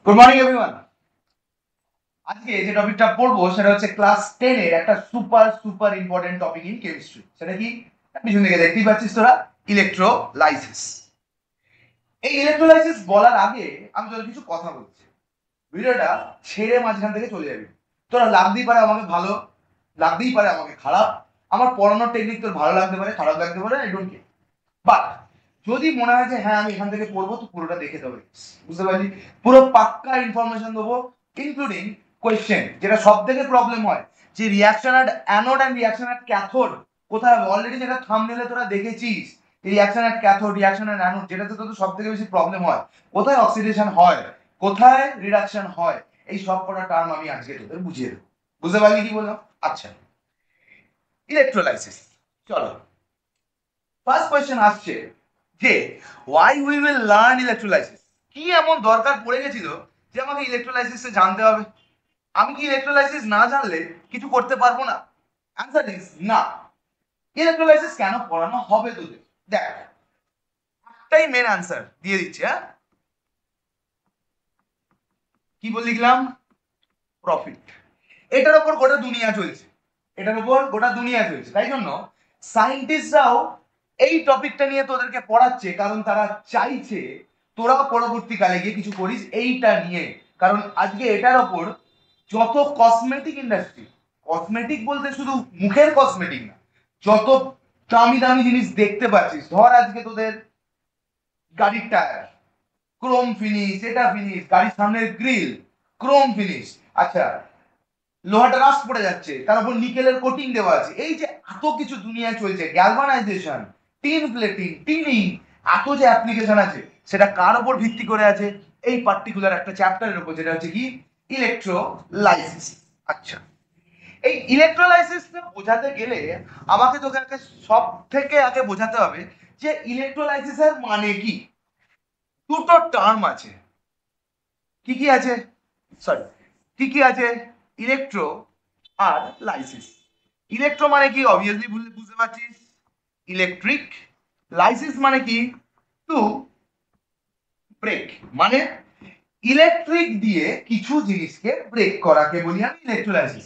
Good morning everyone. আজকে যে টপিকটা পড়বো সেটা হচ্ছে ক্লাস 10 এর একটা super super important topic in chemistry. সেটা কি? পিছন থেকে দেখতেই পাচ্ছিস তোরা, ইলেকট্রোলাইসিস। এই ইলেকট্রোলাইসিস বলার আগে আমি তোদের কিছু কথা বলছি। ভিডিওটা ছেড়ে মাঝখান থেকে চলে যাবি। তোরা লাগতেই পারে আমাকে ভালো, লাগতেই পারে আমাকে খারাপ, আমার পড়ানোর টেকনিক তোর ভালো লাগতে পারে, খারাপ লাগতে পারে, আই ডোন্ট কেয়ার। বাট যদি মনে হয় যে হ্যাঁ আমি এখান থেকে পড়বো, তো পুরোটা দেখে দেবো। বুঝতে পারলি? পুরো পাক্কা ইনফরমেশন দেবো, ইনক্লুডিং কোয়েশ্চেন। যেটা সব থেকে প্রবলেম হয় যে reaction at anode and reaction at cathode কোথায় হবে। অলরেডি যেটা থাম্বনেলে তোরা দেখেছিস, reaction at cathode, reaction at anode, যেটাতে তোদের সব থেকে বেশি প্রবলেম হয়, কোথায় অক্সিডেশন হয়, কোথায় রিডাকশন হয়, এই সব কটা টার্ম আমি আজকে তোদের বুঝিয়ে দেবো। বুঝতে পারলি কি বললাম? আচ্ছা, ইলেকট্রোলাইসিস। চলো, ফার্স্ট কোয়েশ্চেন আসছে যে why we will learn electrolysis. কি এমন দরকার পড়ে গেছিল যে আমাকে ইলেকট্রোলাইসিস জানতে হবে? আমি কি ইলেকট্রোলাইসিস না জানলে কিছু করতে পারবো না? অ্যান্সার ইজ না। ইলেকট্রোলাইসিস কেন পড়ানো হবে তোদের? দেখ, একটাই মেন অ্যান্সার দিয়ে দিচ্ছি। হ্যাঁ, কি বল লিখলাম? প্রফিট। এটার উপর গোটা দুনিয়া চলছে, এটার উপর গোটা দুনিয়া চলছে। তাই জন্য সায়েন্টিস্টরাও এই টপিকটা নিয়ে তোদেরকে পড়াচ্ছে, কারণ তারা চাইছে তোরা পরবর্তীকালে গিয়ে কিছু করিস এইটা নিয়ে। কারণ আজকে এটার ওপর যত কসমেটিক ইন্ডাস্ট্রি, কসমেটিক বলতে শুধু মুখের কসমেটিক না, যত দামি দামি জিনিস দেখতে পাচ্ছিস, ধর আজকে তোদের গাড়ির টায়ার ক্রোম ফিনিশ, এটা ফিনিশ, গাড়ির সামনের গ্রিল ক্রোম ফিনিশ, আচ্ছা লোহাটা রাস্ট পড়ে যাচ্ছে, তার উপর নিকেলের কোটিং দেওয়া আছে, এই যে এত কিছু দুনিয়ায় চলছে, গ্যালভানাইজেশন, টিন প্লেটিং, টিনিং, এত যে অ্যাপ্লিকেশন আছে, সেটা কার উপর ভিত্তি করে আছে? এই পার্টিকুলার একটা চ্যাপ্টারের উপর, যেটা হচ্ছে কি ইলেকট্রোলাইসিস। আচ্ছা, এই ইলেকট্রোলাইসিস বোঝাতে গেলে আমাকে তোকে আগে সব থেকে আগে বোঝাতে হবে যে ইলেকট্রোলাইসিসের মানে কি। দুটো টার্ম আছে। কি কি আছে? সরি, কি কি আছে? ইলেকট্রো আর লাইসিস। ইলেকট্রো মানে কি? অবভিয়াসলি বুঝতে পারছিস, ইলেকট্রিক। লাইসিস মানে কি? To break. মানে ইলেকট্রিক দিয়ে কিছু জিনিসকে ব্রেক করাকে বলি আমি ইলেকট্রোলাইসিস।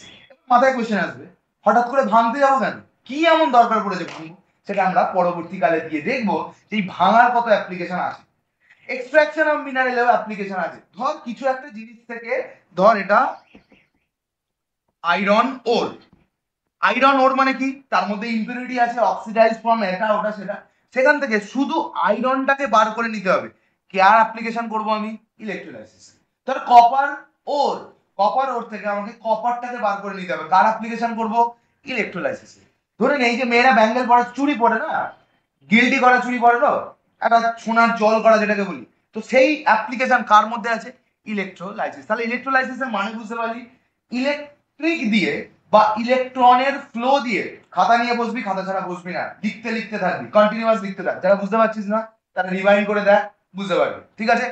মাথায় কোশ্চেন আসবে, হঠাৎ করে ভাঙতে যাবো কেন? কি এমন দরকার পড়েছে ভাঙবো? সেটা আমরা পরবর্তীকালে দিয়ে দেখবো যে এই ভাঙার কত অ্যাপ্লিকেশন আছে। এক্সট্রাকশন অফ মিনারেলেও অ্যাপ্লিকেশন আছে। ধর কিছু একটা জিনিস থেকে, ধর এটা আয়রন ওর। আয়রন ওর মানে কি? তার মধ্যে ইম্পিউরিটি আছে, অক্সিডাইজ ফর্ম, এটা ওটা সেটা। সেখান থেকে শুধু আয়রনটাকে বার করে নিতে হবে। কার অ্যাপ্লিকেশন করব আমি? ইলেকট্রোলাইসিস। ধর কপার ওর, কপার ওর থেকে আমাকে কপারটাকে বার করে নিতে হবে, কার অ্যাপ্লিকেশন করব? ইলেকট্রোলাইসিস। ধরে নেই যে মেয়েরা ব্যাঙ্গেল পরে, চুড়ি পরে না, গিল্ডি করা চুড়ি পরে, তো একটা সোনার জল করা যেটাকে বলি, তো সেই অ্যাপ্লিকেশন কার মধ্যে আছে? ইলেকট্রোলাইসিস। তাহলে ইলেকট্রোলাইসিসের মানে বুঝতে পারলি, ইলেকট্রিক দিয়ে বা ইলেকট্রনের ফ্লো দিয়ে। খাতা নিয়ে বসবি, খাতা ছাড়া বসবি না, লিখতে লিখতে থাকবি, কন্টিনিউয়াস লিখতে থাক। যারা বুঝতে পারছিস না তারা রিভাইন্ড করে দেখ, বুঝতে পারবি। ঠিক আছে?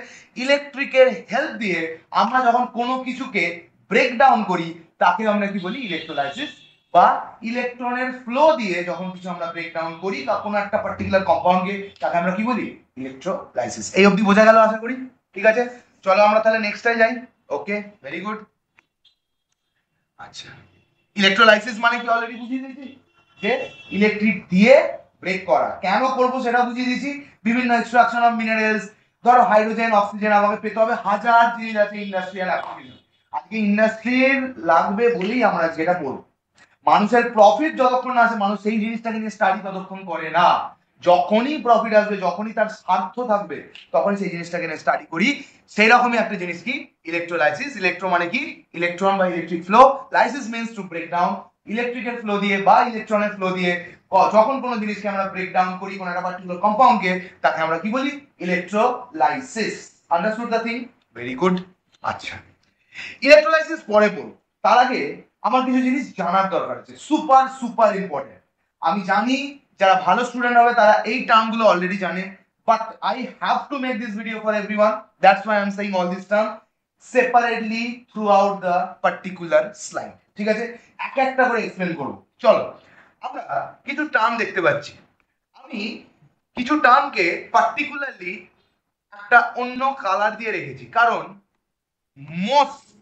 ইলেকট্রিকের হেল্প দিয়ে আমরা যখন কোনো কিছুকে ব্রেক ডাউন করি, তাকে আমরা কি বলি? ইলেকট্রোলাইসিস। বা ইলেকট্রনের ফ্লো দিয়ে যখন কিছু আমরা ব্রেক ডাউন করি বা কোনো একটা পার্টিকুলার কম্পাউন্ডকে, তাকে আমরা কি বলি? ইলেকট্রোলাইসিস। এই অবধি বোঝা গেল আশা করি? ঠিক আছে, চলো আমরা তাহলে নেক্সটটাই যাই। ওকে, ভেরি গুড। আচ্ছা, ইলেকট্রোলাইসিস মানে কি অলরেডি বুঝিয়ে দিয়েছি, যে ইলেকট্রিক দিয়ে ব্রেক করা। কেন করব সেটা বুঝিয়ে দিয়েছি। বিভিন্ন এক্সট্রাকশন অফ মিনারেলস, ধরো হাইড্রোজেন, অক্সিজেন আমাকে পেতে হবে, হাজার জিনিস আছে ইন্ডাস্ট্রিয়াল অ্যাপ্লিকেশন। আজকে ইন্ডাস্ট্রির লাগবে বলেই আমরা যেটা করব। মানুষের প্রফিট যতক্ষণ আসে, মানুষ সেই জিনিসটাকে নিয়ে স্টাডি ততক্ষণ করে না। যখনই প্রফিট আসবে, যখনই তার স্বার্থ থাকবে, তখনই সেই জিনিসটাকে নিয়ে স্টাডি করি। সেই রকমই একটা জিনিস কি ইলেকট্রোলাইসিস। ইলেকট্রো মানে কি? ইলেকট্রন বা electric flow. Lysis means to break down. ইলেকট্রিকের ফ্লো দিয়ে বা ইলেকট্রনের ফ্লো দিয়ে যখন কোনো জিনিসকে আমরা ব্রেক ডাউন করি, কোনো একটা পার্টিকুলার কম্পাউন্ডকে, তাকে আমরা কি বলি? Electrolysis. Understood the thing? Very good. আচ্ছা, ইলেকট্রোলাইসিস পরে পড়ো, তার আগে আমার কিছু জিনিস জানার দরকার আছে, সুপার সুপার ইম্পর্টেন্ট। আমি জানি যারা ভালো স্টুডেন্ট হবে তারা এই টার্মগুলো অলরেডি জানে, but I have to make this video for everyone, that's why I am saying all this term separately through out the particular slide. ঠিক আছে, এক একটা করে এক্সপ্লেন করবো। চলো, আমরা কিছু টার্ম দেখতে পাচ্ছি। আমি কিছু টার্মকে পার্টিকুলারলি একটা অন্য কালার দিয়ে রেখেছি, কারণ মোস্ট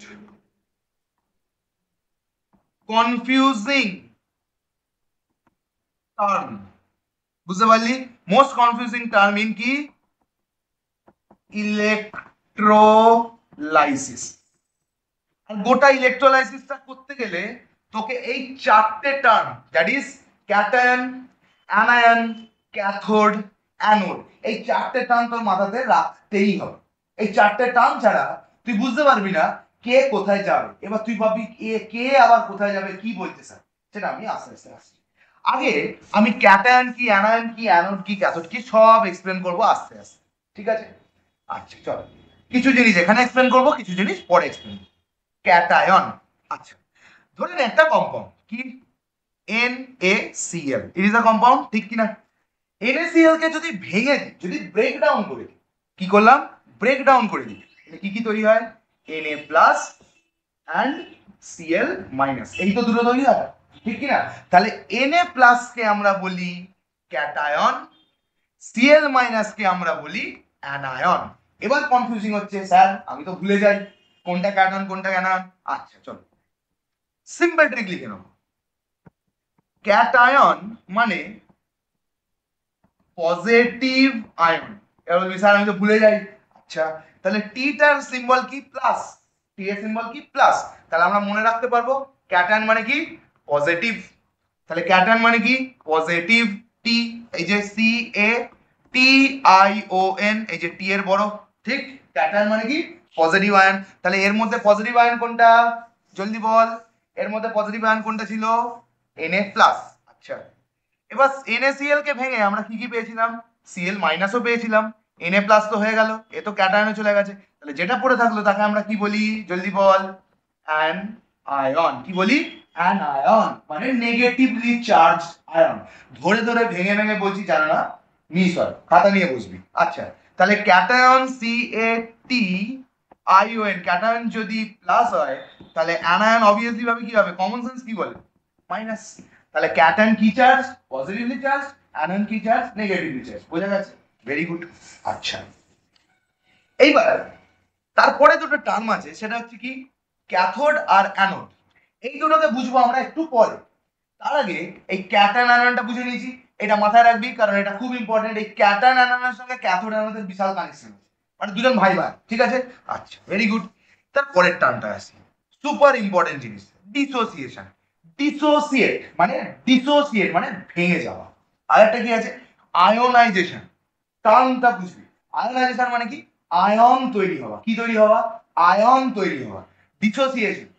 কনফিউজিং টার্ম, বুঝতে পারলি? মোস্ট কনফিউজিং টার্ম ইন কি? ইলেকট্রোলাইসিস। আর গোটা ইলেকট্রোলাইসিসটা করতে গেলে তোকে এই চারটে term, that is cation, anion, cathode, anode, এই চারটে টার্ম তোর মাথাতে রাখতেই হবে। এই চারটে টার্ম ছাড়া তুই বুঝতে পারবি না কে কোথায় যাবে। এবার তুই ভাববি কে আবার কোথায় যাবে, কি বলতে স্যার, সেটা আমি আস্তে আস্তে আসছি। আগে আমি ক্যাটায়ন কি, অ্যানায়ন কি, অ্যানোড কি, ক্যাথোড কি সব এক্সপ্লেন করবো আস্তে আস্তে, ঠিক আছে? আচ্ছা চল, কিছু জিনিস এখানে এক্সপ্লেন করবো, কিছু জিনিস পরে এক্সপ্লেন করবো। ক্যাটায়ন, আচ্ছা ধরেন একটা কম্পাউন্ড কি NaCl, it is a compound, ঠিক কিনা? NaCl কে যদি ভেঙে দিই, যদি ব্রেক ডাউন করে দিই, কি করলাম? ব্রেক ডাউন করে দিই, কি কি তৈরি হয়? Na plus and Cl minus, এই তো দুটো তৈরি হয়, ঠিক কিনা? তাহলে Na প্লাস কে আমরা বলি ক্যাটায়ন, Cl মাইনাস কে আমরা বলি অ্যানায়ন। এবার কনফিউজিং হচ্ছে, স্যার আমি তো ভুলে যাই কোনটা ক্যাটায়ন কোনটা অ্যানায়ন। আচ্ছা চলো সিম্পল ট্রিক লিখে নাও। ক্যাটায়ন মানে পজিটিভ আয়ন। এবার বলবি স্যার আমি তো ভুলে যাই। আচ্ছা তাহলে টিটার সিম্বল কি? প্লাস। টি এর সিম্বল কি? প্লাস। তাহলে আমরা মনে রাখতে পারবো ক্যাটায়ন মানে কি? পজিটিভ। তাহলে ক্যাটায়ন মানে কি? পজিটিভ টি, এই যে CATION, এই যে টি এর বড়, ঠিক? ক্যাটায়ন মানে কি? Positive ion. তাহলে এর মধ্যে পজিটিভ আয়ন কোনটা? জলদি বল, এর মধ্যে পজিটিভ আয়ন কোনটা ছিল? Na plus. আচ্ছা এবার NaCl কে ভেঙে আমরা কি কি পেয়েছিলাম? Cl মাইনাসও পেয়েছিলাম, Na প্লাস তো হয়ে গেল, এ তো ক্যাটায়নে চলে গেছে। তাহলে যেটা পড়ে থাকলো তাকে আমরা কি বলি? জলদি বল। An ion. কি বলি? অ্যান আয়ন মানে নেগেটিভলি চার্জ আয়ন। ধরে ধরে ভেঙে ভেঙে বলছি জানো না, মিস হয়, খাতা নিয়ে বসবি। আচ্ছা তাহলে ক্যাটায়ন CATION, ক্যাটায়ন যদি প্লাস হয় তাহলে অ্যানায়ন অবভিয়াসলি ভাবে কি হবে? কমন সেন্স কি বলে? মাইনাস। তাহলে ক্যাটায়ন কি চার্জ? Positively charge. অ্যানায়ন কি চার্জ? Negatively charge. বোঝা গেছে? Very good. আচ্ছা এইবার তারপরে দুটো টার্ম আছে, সেটা হচ্ছে কি? ক্যাথোড আর অ্যানোড। এই দুটোকে বুঝবো আমরা একটু পরে। তার আগে এই ক্যাটায়ন অ্যানায়নটা বুঝে নিয়েছি, এটা মাথায় রাখবি কারণ এটা খুব ইম্পর্টেন্ট। এই ক্যাটায়ন অ্যানায়নের সঙ্গে ক্যাথোড অ্যানোডের বিশাল কানেকশন আছে, মানে দুজন ভাই ভাই, ঠিক আছে? আচ্ছা ভেরি গুড। তারপরের টার্মটা আসি, সুপার ইম্পর্টেন্ট জিনিস, ডিসোসিয়েশন। ডিসোসিয়েট মানে, ডিসোসিয়েট মানে ভেঙে যাওয়া। আর একটা কি আছে? আয়োনাইজেশন। টার্মটা বুঝবি। আয়োনাইজেশন মানে কি? আয়ন তৈরি হওয়া। কি তৈরি হওয়া? আয়ন তৈরি হওয়া। ডিসোসিয়েশন।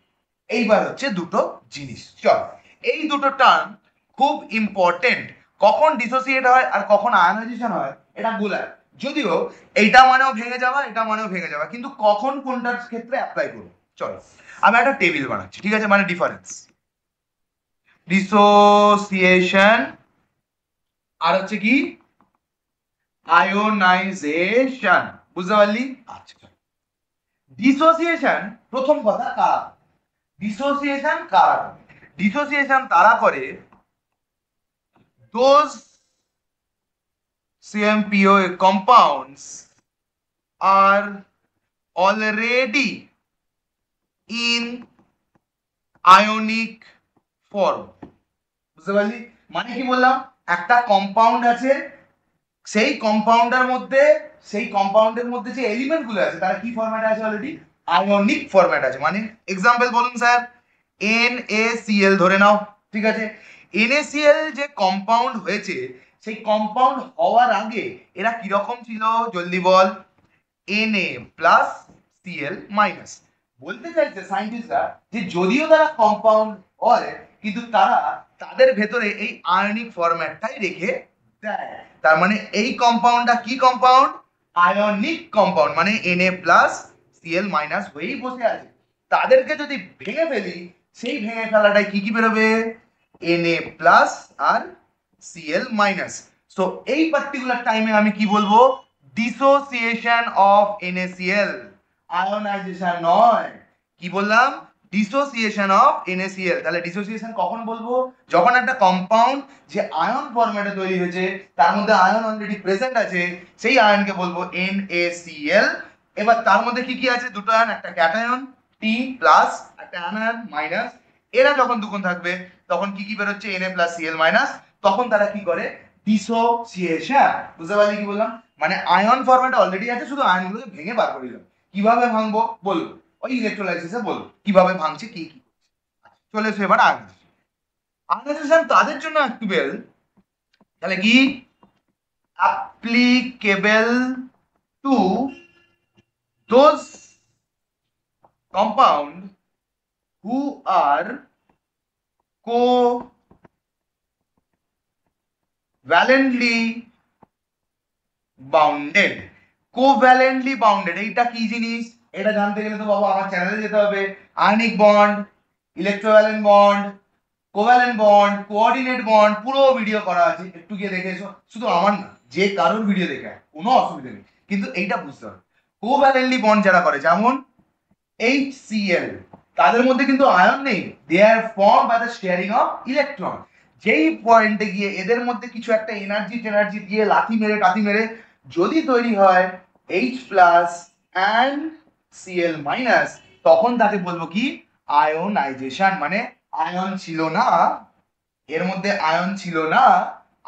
এইবার হচ্ছে দুটো জিনিস, চল এই দুটো টার্ম খুব ইম্পর্টেন্ট। কখন ডিসোসিয়েট হয় আর কখন আয়োনাইজেশন হয় এটা বলার, যদিও এইটা মানেও ভেঙে যাওয়া, এটা মানেও ভেঙে যাওয়া, কিন্তু কখন কোনটার ক্ষেত্রে অ্যাপ্লাই করবো চলো আমি একটা টেবিল বানাচ্ছি, ঠিক আছে? মানে ডিফারেন্স, ডিসোসিয়েশন আর হচ্ছে কি? আয়োনাইজেশন। বুঝতে পারলি? আচ্ছা ডিসোসিয়েশন, প্রথম কথা কারা? ডিসোসিয়েশন কারা? ডিসোসিয়েশন তারা করে those CMPO compounds are already in ionic form. বুঝতে পারলি? মানে কি বললাম? একটা কম্পাউন্ড আছে, সেই কম্পাউন্ডের মধ্যে, সেই কম্পাউন্ডের মধ্যে যে এলিমেন্ট গুলো আছে তারা কি ফরম্যাটে আছে? অলরেডি আয়নিক ফরম্যাট আছে। মানে এক্সাম্পল বলুন স্যার, NaCl ধরে নাও, ঠিক আছে? NaCl যে কম্পাউন্ড হয়েছে, সেই কম্পাউন্ড হওয়ার আগে এরা কিরকম ছিল? জলদি বল। Na plus Cl minus. বলতে চাইছে সায়েন্টিস্টরা যে যদিও তারা কম্পাউন্ড হয় কিন্তু তারা তাদের ভেতরে এই আয়নিক ফরম্যাটটাই রেখে দেয়। তার মানে এই কম্পাউন্ডটা কি কম্পাউন্ড? আয়নিক কম্পাউন্ড, মানে Na প্লাস Cl মাইনাস হয়েই বসে আছে। তাদেরকে যদি ভেঙে ফেলি, সেই ভেঙে ফেলাটাই কি কি বেরোবে? Na প্লাস আর Cl মাইনাস। সো এই পার্টিকুলার টাইমে আমি কি বলবো? ডিসোসিয়েশন অফ NaCl, আয়োনাইজেশন নয়। কি বললাম? Dissociation of NaCl। তাহলে ডিসোসিয়েশন কখন বলবো? যখন একটা কম্পাউন্ড যে আয়ন ফরম্যাটে তৈরি হয়েছে তার মধ্যে আয়ন অলরেডি প্রেজেন্ট আছে, সেই আয়নকে বলবো NaCl এবার তার মধ্যে কি কি আছে, দুটো আয়ন, একটা ক্যাটায়ন টি প্লাস, একটা অ্যানায়ন মাইনাস। এরা যখন দুগুণ থাকবে তখন কি কি বেরোচ্ছে, Na প্লাস Cl মাইনাস। তখন তারা কি করে, ডিসোসিয়েশন। বুঝতে পারলি কি বললাম? মানে আয়ন ফরম্যাট অলরেডি আছে, শুধু আয়নগুলোকে ভেঙে বার করে দিলাম। কিভাবে ভাঙবো বলবো, ওই ইলেকট্রোলাইসিসে বলবো কিভাবে ভাঙছে কি কি। চলে এসো এবার আয়নাইজেশন। আয়নাইজেশন তাদের জন্য অ্যাক্টিভেল, তাহলে কি applicable to those compound who are covalently bounded। Covalently bounded এইটা কি জিনিস, এটা জানতে গেলে তো বাবা আমার চ্যানেলে যেতে হবে। Ionic bond, electrovalent bond, covalent bond, coordinate bond, পুরো ভিডিও করা আছে, একটু গিয়ে দেখে এসো। শুধু আমার না, যে কারোর ভিডিও দেখে কোনো অসুবিধা নেই, কিন্তু এইটা বুঝতে হবে। কোভ্যালেন্টলি বন্ড যারা করে, যেমন HCl, তাদের মধ্যে কিন্তু আয়ন নেই, they are formed by the sharing of electron. যেই পয়েন্টে গিয়ে এদের মধ্যে কিছু একটা এনার্জি দিয়ে লাথি মেরে টাথি মেরে যদি তৈরি হয় H plus and Cl minus, তখন তাকে বলবো কি, আয়োনাইজেশন। মানে আয়ন ছিল না, এর মধ্যে আয়ন ছিল না,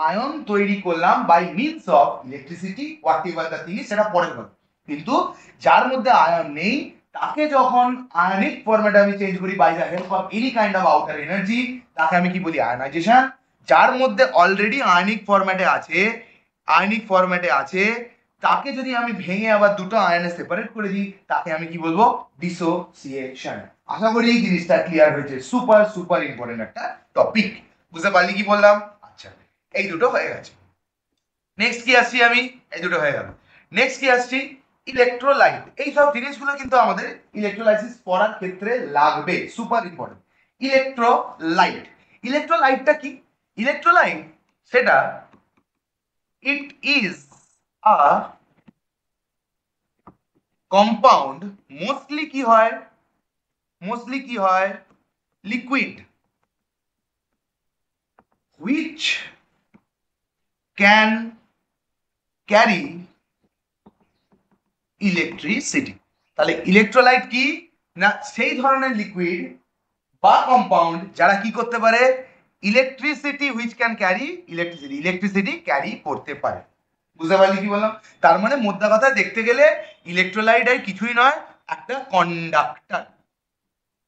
আয়ন তৈরি করলাম by means of electricity, whatever the thing, সেটা পরের কথা। কিন্তু যার মধ্যে আয়ন নেই তাকে যখন আয়নিক ফরম্যাটে আমি চেঞ্জ করি by the help of any kind of outer energy, তাকে আমি কি বলি, আয়নাইজেশন। যার মধ্যে অলরেডি আয়নিক ফরম্যাটে আছে, আয়নিক ফরম্যাটে আছে, তাকে যদি আমি ভেঙে আবার দুটো আয়নে সেপারেট করে দিই, তাকে আমি কি বলবো, ডিসোসিয়েশন। আশা করি এই জিনিসটা ক্লিয়ার হয়েছে, সুপার সুপার ইম্পর্টেন্ট একটা টপিক। বুঝতে পারলি কি বললাম? আচ্ছা, এই দুটো হয়ে গেছে। নেক্সট কি আসছি আমি, এই দুটো হয়ে গেল। নেক্সট কি আসছি, ইলেকট্রোলাইট। এই সব জিনিসগুলো কিন্তু আমাদের ইলেকট্রোলাইসিস পড়ার ক্ষেত্রে লাগবে, সুপার ইম্পর্টেন্ট। ইলেকট্রোলাইট, ইলেকট্রোলাইটটা কি? ইলেকট্রোলাইট সেটা, it is a compound, mostly কি হয়, মোস্টলি কি হয়, liquid, which can carry electricity. তাহলে ইলেকট্রোলাইট কি না, সেই ধরনের লিকুইড বা কম্পাউন্ড যারা কি করতে পারে, electricity, which can carry electricity, electricity carry করতে পারে। বুঝতে পারলি কি বললাম? তার মানে মোদ্দা কথা দেখতে গেলে ইলেকট্রোলাইট আর কিছুই নয়, একটা কন্ডাক্টর।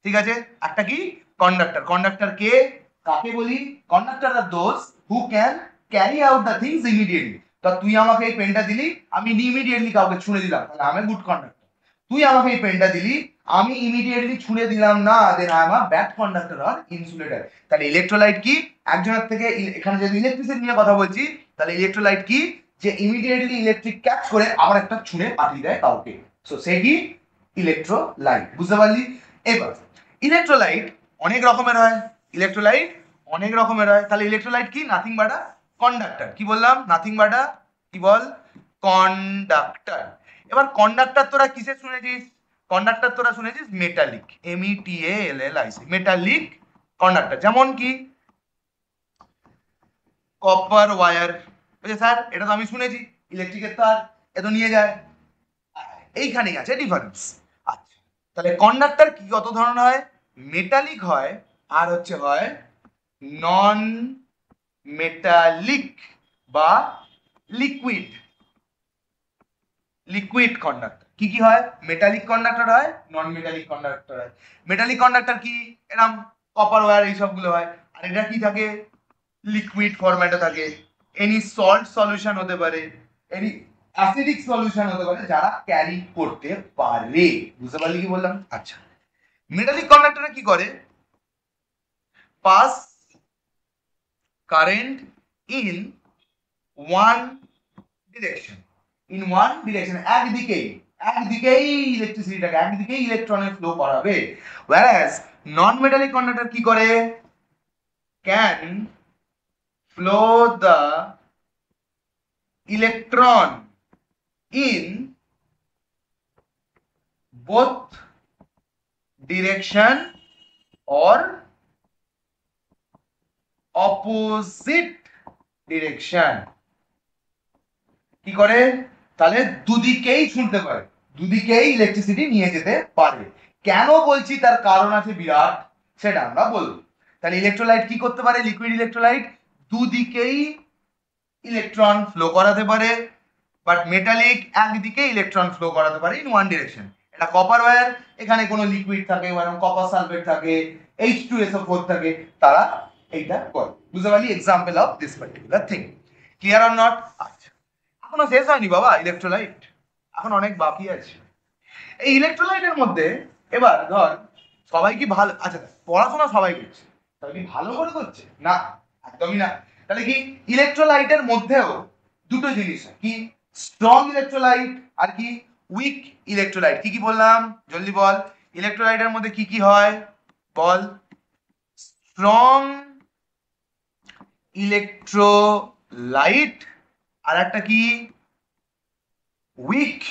ঠিক আছে, একটা কি, কন্ডাক্টর। কন্ডাক্টর কে, কাকে বলি, conductor are those who can carry out the things immediately. তা তুই আমাকে এই পেনটা দিলি, আমি ইমিডিয়েটলি কাউকে ছুঁড়ে দিলাম, তাহলে আমি গুড কন্ডাক্টর। তুই আমাকে এই পেনটা দিলি, আমি ইমিডিয়েটলি ছুঁড়ে দিলাম না, then I am a bad conductor or insulator. তাহলে ইলেকট্রোলাইট কি, একজনের থেকে, এখানে যদি ইলেকট্রিসিটি নিয়ে কথা বলছি, তাহলে ইলেকট্রোলাইট কি, যে ইমিডিয়েটলি ইলেকট্রিক ক্যাচ করে আবার একটা ছুঁড়ে পাঠিয়ে দেয় কাউকে। সো সে কি, ইলেকট্রোলাইট। বুঝতে পারলি? এবার ইলেকট্রোলাইট অনেক রকমের হয়, ইলেকট্রোলাইট অনেক রকমের হয়। তাহলে ইলেকট্রোলাইট কি, নাথিং বাট আ কন্ডাক্টর। কি বললাম, নাথিং বাট আ, কি বল, কন্ডাক্টর। এবার কন্ডাক্টর তোরা কিসে শুনেছিস, কন্ডাক্টর তোরা শুনেছিস মেটালিক, METALLIC, মেটালিক কন্ডাক্টর। যেমন কি কপার ওয়্যার, স্যার এটা তো আমি শুনেছি, ইলেকট্রিকের তার এ তো নিয়ে যায়, এইখানেই আছে ডিফারেন্স। আচ্ছা, তাহলে কন্ডাক্টর কি কত ধরনের হয়, মেটালিক হয়, আর হচ্ছে হয় নন মেটালিক বা লিকুইড, লিকুইড কন্ডাক্টর। কি কি হয়, মেটালিক কন্ডাক্টর হয়, নন মেটালিক কন্ডাক্টর হয়। মেটালিক কন্ডাক্টর কি, এরকম কপার ওয়্যার এইসব গুলো হয়। আর এটা কি থাকে, লিকুইড ফরম্যাটে থাকে, এনি সল্ট সলিউশন হতে পারে, এনি অ্যাসিডিক সলিউশন হতে পারে, যারা ক্যারি করতে পারে। বুঝতে পারলি কি বললাম? আচ্ছা, মেটালিক কন্ডাক্টরে কি করে, pass current in one direction, in one direction, একদিকেই ইলেকট্রিসিটিটাকে, একদিকেই ইলেকট্রনের ফ্লো করাবে। whereas নন মেটালিক কন্ডাক্টর কি করে, can flow the electron in both direction or opposite direction। কি করে, তাহলে দুদিকেই ছুঁড়তে পারে, দুদিকেই ইলেকট্রিসিটি নিয়ে যেতে পারে। কেন বলছি তার কারণ আছে বিরাট, সেটা আমরা বলবো। তাহলে ইলেকট্রোলাইট কি করতে পারে? লিকুইড ইলেকট্রোলাইট দুদিকেই ইলেকট্রন ফ্লো করাতে পারে, বাট মেটালিক একদিকে ইলেকট্রন ফ্লো করাতে পারে ইন ওয়ান ডিরেকশন। এটা কপার ওয়্যার, এখানে কোনো লিকুইড থাকে, কপার সালফেট থাকে, H2SO4 থাকে, তারা এইটা করে। বুঝতে পারলি? Example of this particular thing. Clear or not? আচ্ছা, এখনো শেষ হয়নি বাবা ইলেকট্রোলাইট, এখন অনেক বাকি আছে। এই ইলেকট্রোলাইটের মধ্যে এবার ধর সবাই কি ভালো, আচ্ছা পড়াশোনা সবাই করছে, সবাই কি ভালো করে করছে? না, একদমই না। তাহলে কি ইলেকট্রোলাইটের মধ্যেও দুটো জিনিস, কি স্ট্রং ইলেকট্রোলাইট আর কি উইক ইলেকট্রোলাইট। কি কি বললাম জলদি বল? ইলেকট্রোলাইটের মধ্যে কি কি হয় বল? স্ট্রং ইলেকট্রোলাইট আর একটা কি উইক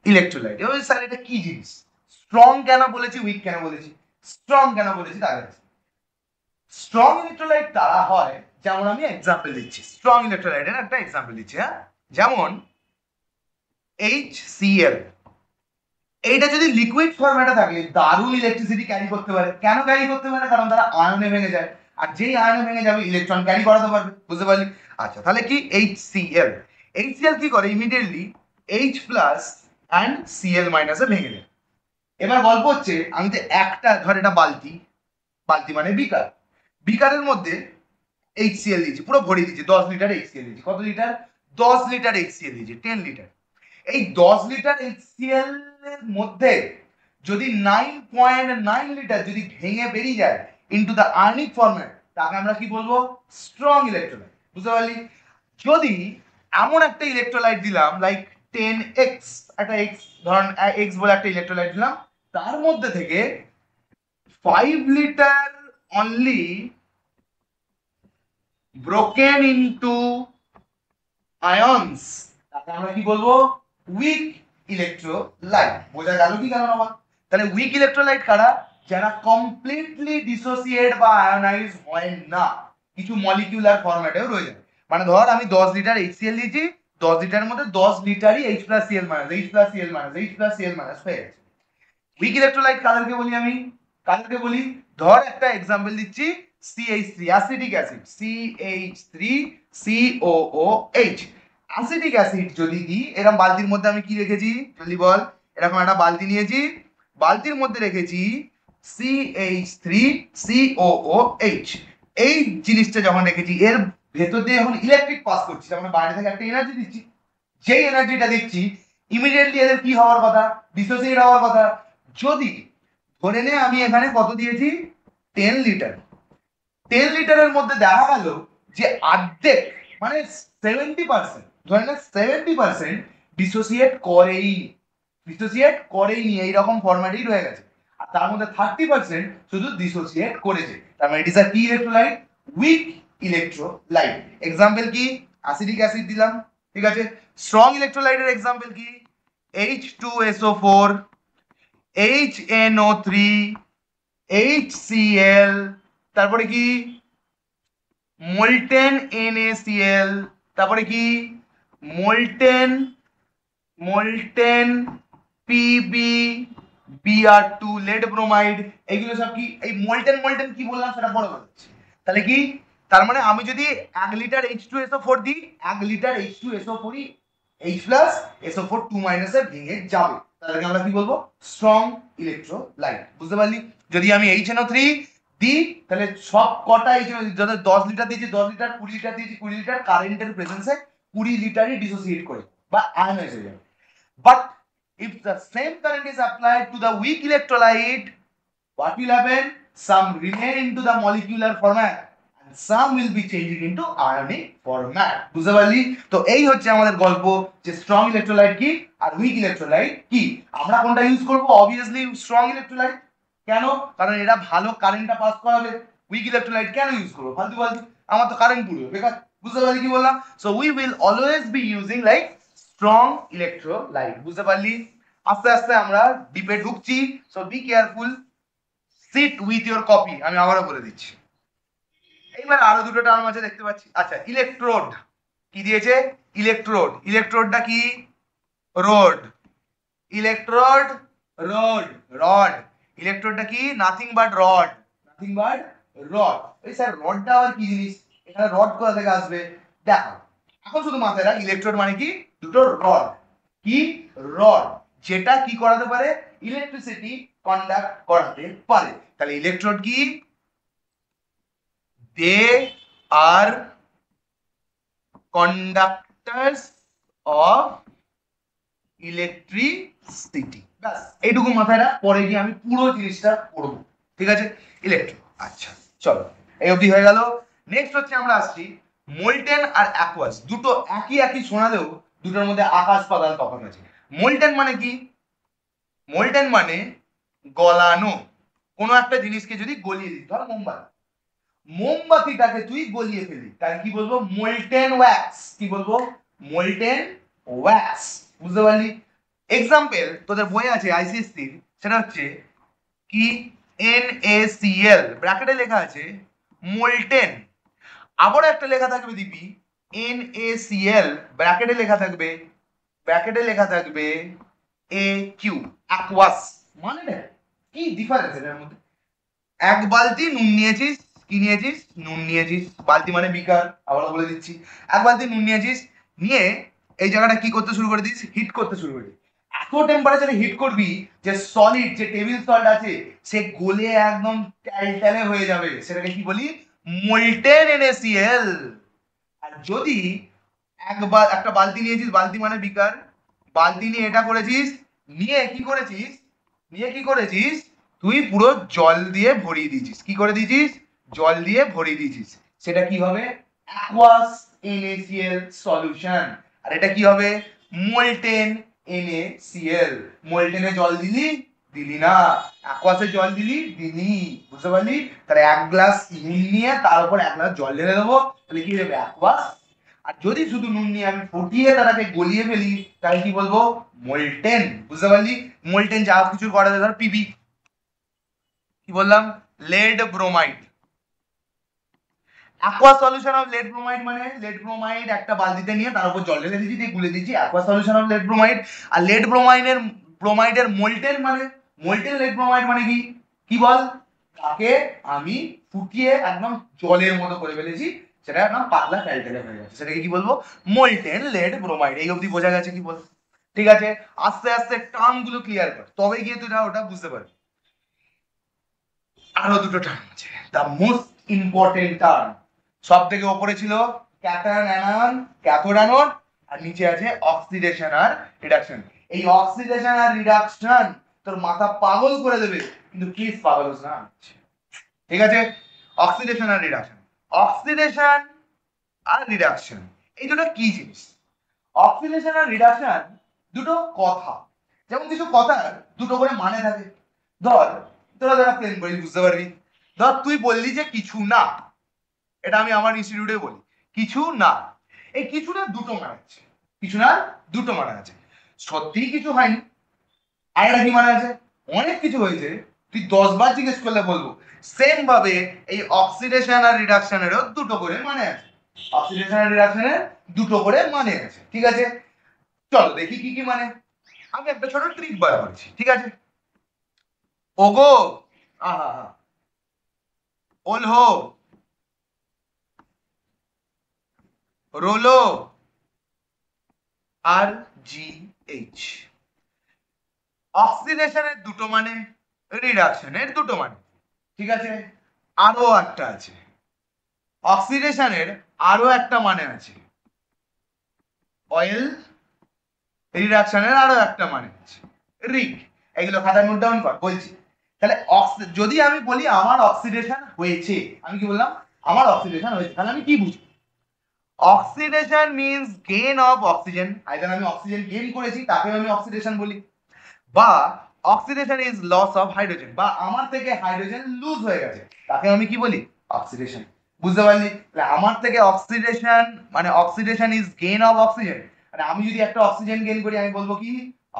ইলেকট্রোলাইট। এবার স্যার এটা কি জিনিস? স্ট্রং কেন বলেছি, উইক কেন বলেছি? স্ট্রং কেন বলেছি তার কাছে, স্ট্রং ইলেকট্রোলাইট তারা হয়, যেমন আমি এক্সাম্পল দিচ্ছি, স্ট্রং ইলেকট্রোলাইটের একটা এক্সাম্পল দিচ্ছি। হ্যাঁ, যেমন HCl, এইটা যদি লিকুইড ফরম্যাটে থাকে দারুণ ইলেকট্রিসিটি ক্যারি করতে পারে। কেন ক্যারি করতে পারে? কারণ তারা আয়নে ভেঙে যায়, আর যেই আয়নে ভেঙে যাবে ইলেকট্রন ক্যারি করাতে পারবে। বুঝতে পারলি? আচ্ছা, তাহলে কি HCl, HCl কি করে? Immediately H plus and Cl মাইনাসে ভেঙে দেয়। এবার গল্প হচ্ছে, আমি তো একটা ধর এটা বালতি, বালতি মানে বিকার, বিকারের মধ্যে HCl দিয়েছি, পুরো ভরে দিয়েছি, 10 লিটার HCl দিয়েছি। কত লিটার? 10 লিটার HCl দিয়েছি, 10 লিটার। এই 10 লিটার HCl এর মধ্যে যদি 9.9 লিটার যদি ভেঙে বেরিয়ে যায় ইনটু দ্য আয়নিক ফরম্যাট, তাকে আমরা কি বলবো? Strong electrolyte. বুঝতে পারলি? যদি এমন একটা ইলেকট্রোলাইট দিলাম লাইক 10x, একটা x ধরুন x বলে একটা ইলেকট্রোলাইট দিলাম, তার মধ্যে থেকে 5 litre only broken into ions, তাকে আমরা কি বলবো? Weak electrolyte. বোঝা গেল কি কেন আমার? তাহলে উইক ইলেকট্রোলাইট কারা? যারা কমপ্লিটলি ডিসোসিয়েট বা আয়োনাইজ হয় না, কিছু মলিকিউলার ফরম্যাটেও রয়ে যায়। মানে ধর আমি 10 লিটার HCl দিয়েছি, 10 লিটারের মধ্যে 10 লিটারই H plus Cl minus, H plus Cl minus, H plus Cl minus হয়ে গেছে। উইক ইলেকট্রোলাইট কাদেরকে বলি আমি? কাদেরকে বলি? ধর একটা এক্সাম্পল দিচ্ছি, CH3 acetic acid, CH3COOH। Acetic acid যদি দিই, এরকম বালতির মধ্যে আমি কি রেখেছি জলদি বল? এরকম একটা বালতি নিয়েছি, বালতির মধ্যে রেখেছি CH3COOH। এই জিনিসটা যখন রেখেছি, এর ভেতর দিয়ে যখন ইলেকট্রিক পাস করছি, তার মানে বাইরে থেকে একটা এনার্জি দিচ্ছি, যেই এনার্জিটা দিচ্ছি ইমিডিয়েটলি এদের কি হওয়ার কথা? ডিসোসিয়েট হওয়ার কথা। যদি ধরে নে আমি এখানে কত দিয়েছি? 10 লিটার, 10 লিটারের মধ্যে দেখা গেল যে অর্ধেক মানে 70%, ধরে নে 70% ডিসোসিয়েট করেই, ডিসোসিয়েট করেইনি, এইরকম ফরম্যাটেই রয়ে গেছে। আর তার মধ্যে 30% শুধু ডিসোসিয়েট করেছে। তার মানে ইট ইজ আ কি ইলেকট্রোলাইট? Weak electrolyte. এক্সাম্পল কি? অ্যাসিডিক অ্যাসিড দিলাম, ঠিক আছে। স্ট্রং ইলেকট্রোলাইটের এক্সাম্পল কি? H2SO4, HNO3, HCl, তারপরে কি মোল্টেন NaCl, তারপরে কি molten molten PbBr2 lead bromide. এগুলো সব কি? এই মোল্টেন মোল্টেন কি বললাম সেটা পরে বলছি। তাহলে কি? তার মানে আমি যদি 1 লিটার H2SO4 দিই, 1 litre H2SO4 H plus SO4 2 মাইনাসে ভেঙে যাবে, তাহলে আমরা কি বলবো? Strong electrolyte. বুঝতে পারলি? যদি আমি HNO3 দিই, তাহলে সব কটা যাদের 10 লিটার দিয়েছি 10 লিটার, 20 লিটার দিয়েছি 20 লিটার, কারেন্টের প্রেজেন্সে 20 লিটারই ডিসোসিয়েট করে বা আয়নাইজ হয়ে যাবে। But if the same current is applied to the weak electrolyte, what will happen? Some remain into the molecular format and some will be changing into ionic format. বুঝতে পারলি? তো এই হচ্ছে আমাদের গল্প যে স্ট্রং ইলেকট্রোলাইট কি আর উইক ইলেকট্রোলাইট কি। আমরা কোনটা ইউজ করব? Obviously strong electrolyte. কেন? কারণ এটা ভালো কারেন্টটা পাস করাবে। উইক ইলেকট্রোলাইট কেন ইউজ করবো ফালতু ফালতু? আমার তো কারেন্ট পুরো বেকার। বুঝতে পারলি কি বললাম? So we will always be using like strong electrolyte. বুঝতে পারলি? আস্তে আস্তে আমরা ডিপে ঢুকছি, so be careful, sit with your copy. আমি আবারও বলে দিচ্ছি। এইবার আরো দুটো টার্ম আছে দেখতে পাচ্ছি। আচ্ছা, ইলেকট্রোড কি দিয়েছে? ইলেকট্রোড। ইলেকট্রোডটা কি? রোড। Electrode, rod, rod. ইলেকট্রোডটা কি? Nothing but rod, nothing but rod. এই স্যার রডটা আবার কি জিনিস? এখানে রড কোথা থেকে আসবে? দেখো এখন শুধু মাথায় রাখ, ইলেকট্রোড মানে কি? দুটো রড। কি? রড, যেটা কি করাতে পারে? ইলেকট্রিসিটি কন্ডাক্ট করাতে পারে। তাহলে ইলেকট্রোড কি? দে আর কন্ডাক্টরস অফ ইলেকট্রিসিটি। ব্যাস এইটুকু মাথায় রাখ, পরে গিয়ে আমি পুরো জিনিসটা করবো। ঠিক আছে? ইলেকট্রো, আচ্ছা চলো এই অবধি হয়ে গেল। নেক্সট হচ্ছে আমরা আসছি মোল্টেন আর অ্যাকুয়াস। দুটো একই একই শোনালেও দুটোর মধ্যে আকাশ পাতাল তফাৎ আছে। মোল্টেন মানে কি? মোল্টেন মানে গলানো। কোনো একটা জিনিসকে যদি গলিয়ে দিই, ধর মোমবাতি, মোমবাতিটাকে তুই গলিয়ে ফেলি, তাই কি বলবো? Molten wax. কি বলবো? Molten wax. বুঝতে পারলি? এক্সাম্পল তোদের বই আছে আইসিএসসি, সেটা হচ্ছে কি? NaCl ব্র্যাকেটে লেখা আছে মোল্টেন। আবার একটা লেখা থাকবে দিবি NaCl ব্র্যাকেটে লেখা থাকবে, ব্র্যাকেটে লেখা থাকবে AQ অ্যাকুয়াস। মানে কি ডিফারেন্স এর মধ্যে? এক বালতি নুন নিয়েছিস, কি নিয়েছিস? নুন নিয়েছিস। বালতি মানে বিকার, আবার বলে দিচ্ছি। এক বালতি নুন নিয়েছিস, নিয়ে এই জায়গাটা কি করতে শুরু করে দিস? হিট করতে শুরু করে দিস। এত টেম্পারেচারে হিট করবি যে সলিড, যে টেবিল সল্ট আছে, সে গলে একদম ট্যালট্যালে হয়ে যাবে। সেটাকে কি বলি? Molten NaCl। আর যদি একবার একটা বালতি নিয়েছিস, বালতি মানে বিকার, বালতি নিয়ে এটা করেছিস, নিয়ে কি করেছিস? নিয়ে কি করেছিস? তুই পুরো জল দিয়ে ভরিয়ে দিয়েছিস। কি করে দিয়েছিস? জল দিয়ে ভরিয়ে দিয়েছিস। সেটা কি হবে? Aqueous NaCl solution. আর এটা কি হবে? Molten NaCl। মোল্টেনে জল দিলি? দিলি না। অ্যাকুয়াসে জল দিলি? দিলি। বুঝতে পারলি? তাহলে এক গ্লাস নুন নিয়ে তার উপর এক গ্লাস জল ঢেলে দেবো, তাহলে কি হবে? অ্যাকুয়াস। আর যদি শুধু নুন নিয়ে আমি ফুটিয়ে তাকে গলিয়ে ফেলি, তাহলে কি বলবো? মোল্টেন। বুঝতে পারলি? মোল্টেন যা কিছু করা যায়, ধর পিবি, কি বললাম? Lead bromide. Aqua solution of lead bromide মানে লেড ব্রোমাইড একটা বালতিতে নিয়ে তার উপর জল ঢেলে দিয়েছি, দিয়ে গুলে দিয়েছি, aqua solution of lead bromide. আর লেড ব্রোমাইডের মোল্টেন মানে, মোল্টেন লেড ব্রোমাইড মানে কি? কি বল? তাকে আমি ফুটিয়ে একদম জলের মতো করে ফেলেছি, সেটা একদম পাতলা ট্যালট্যালে হয়ে গেছে, সেটাকে কি বলবো? Molten lead bromide. এই অবধি বোঝা গেছে? কি বল? ঠিক আছে, আস্তে আস্তে টার্ম গুলো ক্লিয়ার কর, তবে গিয়ে তুই ওটা বুঝতে পারবি। আরো দুটো টার্ম আছে, দ্য মোস্ট ইম্পর্টেন্ট টার্ম। সব থেকে উপরে ছিল ক্যাটায়ন অ্যানায়ন, ক্যাথোড অ্যানোড, আর নিচে আছে অক্সিডেশন আর রিডাকশন। এই অক্সিডেশন আর রিডাকশন তোর মাথা পাগল করে দেবে, কিন্তু প্লিজ পাগল হোস না। ঠিক আছে? অক্সিডেশন আর রিডাকশন, অক্সিডেশন আর রিডাকশন এই দুটো কি জিনিস? অক্সিডেশন আর রিডাকশন দুটো কথা, যেমন কিছু কথার দুটো করে মানে থাকে। ধর তোরা যারা প্লেন করিস বুঝতে পারবি। ধর তুই বললি যে কিছু না, এটা আমি আমার ইনস্টিটিউটে বলি কিছু না। এই কিছু না দুটো মানে আছে, কিছু না দুটো মানে আছে। সত্যিই কিছু হয়নি, আর একটা কি মানে আছে? অনেক কিছু হয়েছে, তুই 10 বার জিজ্ঞেস করলে বলবো। সেম ভাবে এই অক্সিডেশন আর রিডাকশনেরও দুটো করে মানে আছে, অক্সিডেশন আর রিডাকশনের দুটো করে মানে আছে। ঠিক আছে, চলো দেখি কি কি মানে। আমি একটা ছোট ট্রিক বার করেছি, ঠিক আছে? ওগো, আহা হা, ওলহো, রোলো, আর GH। অক্সিডেশনের দুটো মানে, রিডাকশনের দুটো মানে। ঠিক আছে, আরো একটা আছে, অক্সিডেশনের আরো একটা মানে আছে, অয়েল। রিডাকশনের আরো একটা মানে আছে, রিগ। এগুলো খাতায় নোট ডাউন কর, বলছি। তাহলে যদি আমি বলি আমার অক্সিডেশন হয়েছে, আমি কি বললাম? আমার অক্সিডেশন হয়েছে, তাহলে আমি কি বুঝি? Oxidation means gain of oxygen. Either আমি অক্সিজেন গেইন করেছি, তাকে আমি অক্সিডেশন বলি, বা oxidation is loss of hydrogen, বা আমার থেকে হাইড্রোজেন লুজ হয়ে গেছে, তাকে আমি কি বলি? অক্সিডেশন। বুঝতে পারলি? তাহলে আমার থেকে অক্সিডেশন মানে oxidation is gain of oxygen, মানে আমি যদি একটা অক্সিজেন গেইন করি আমি বলবো কি?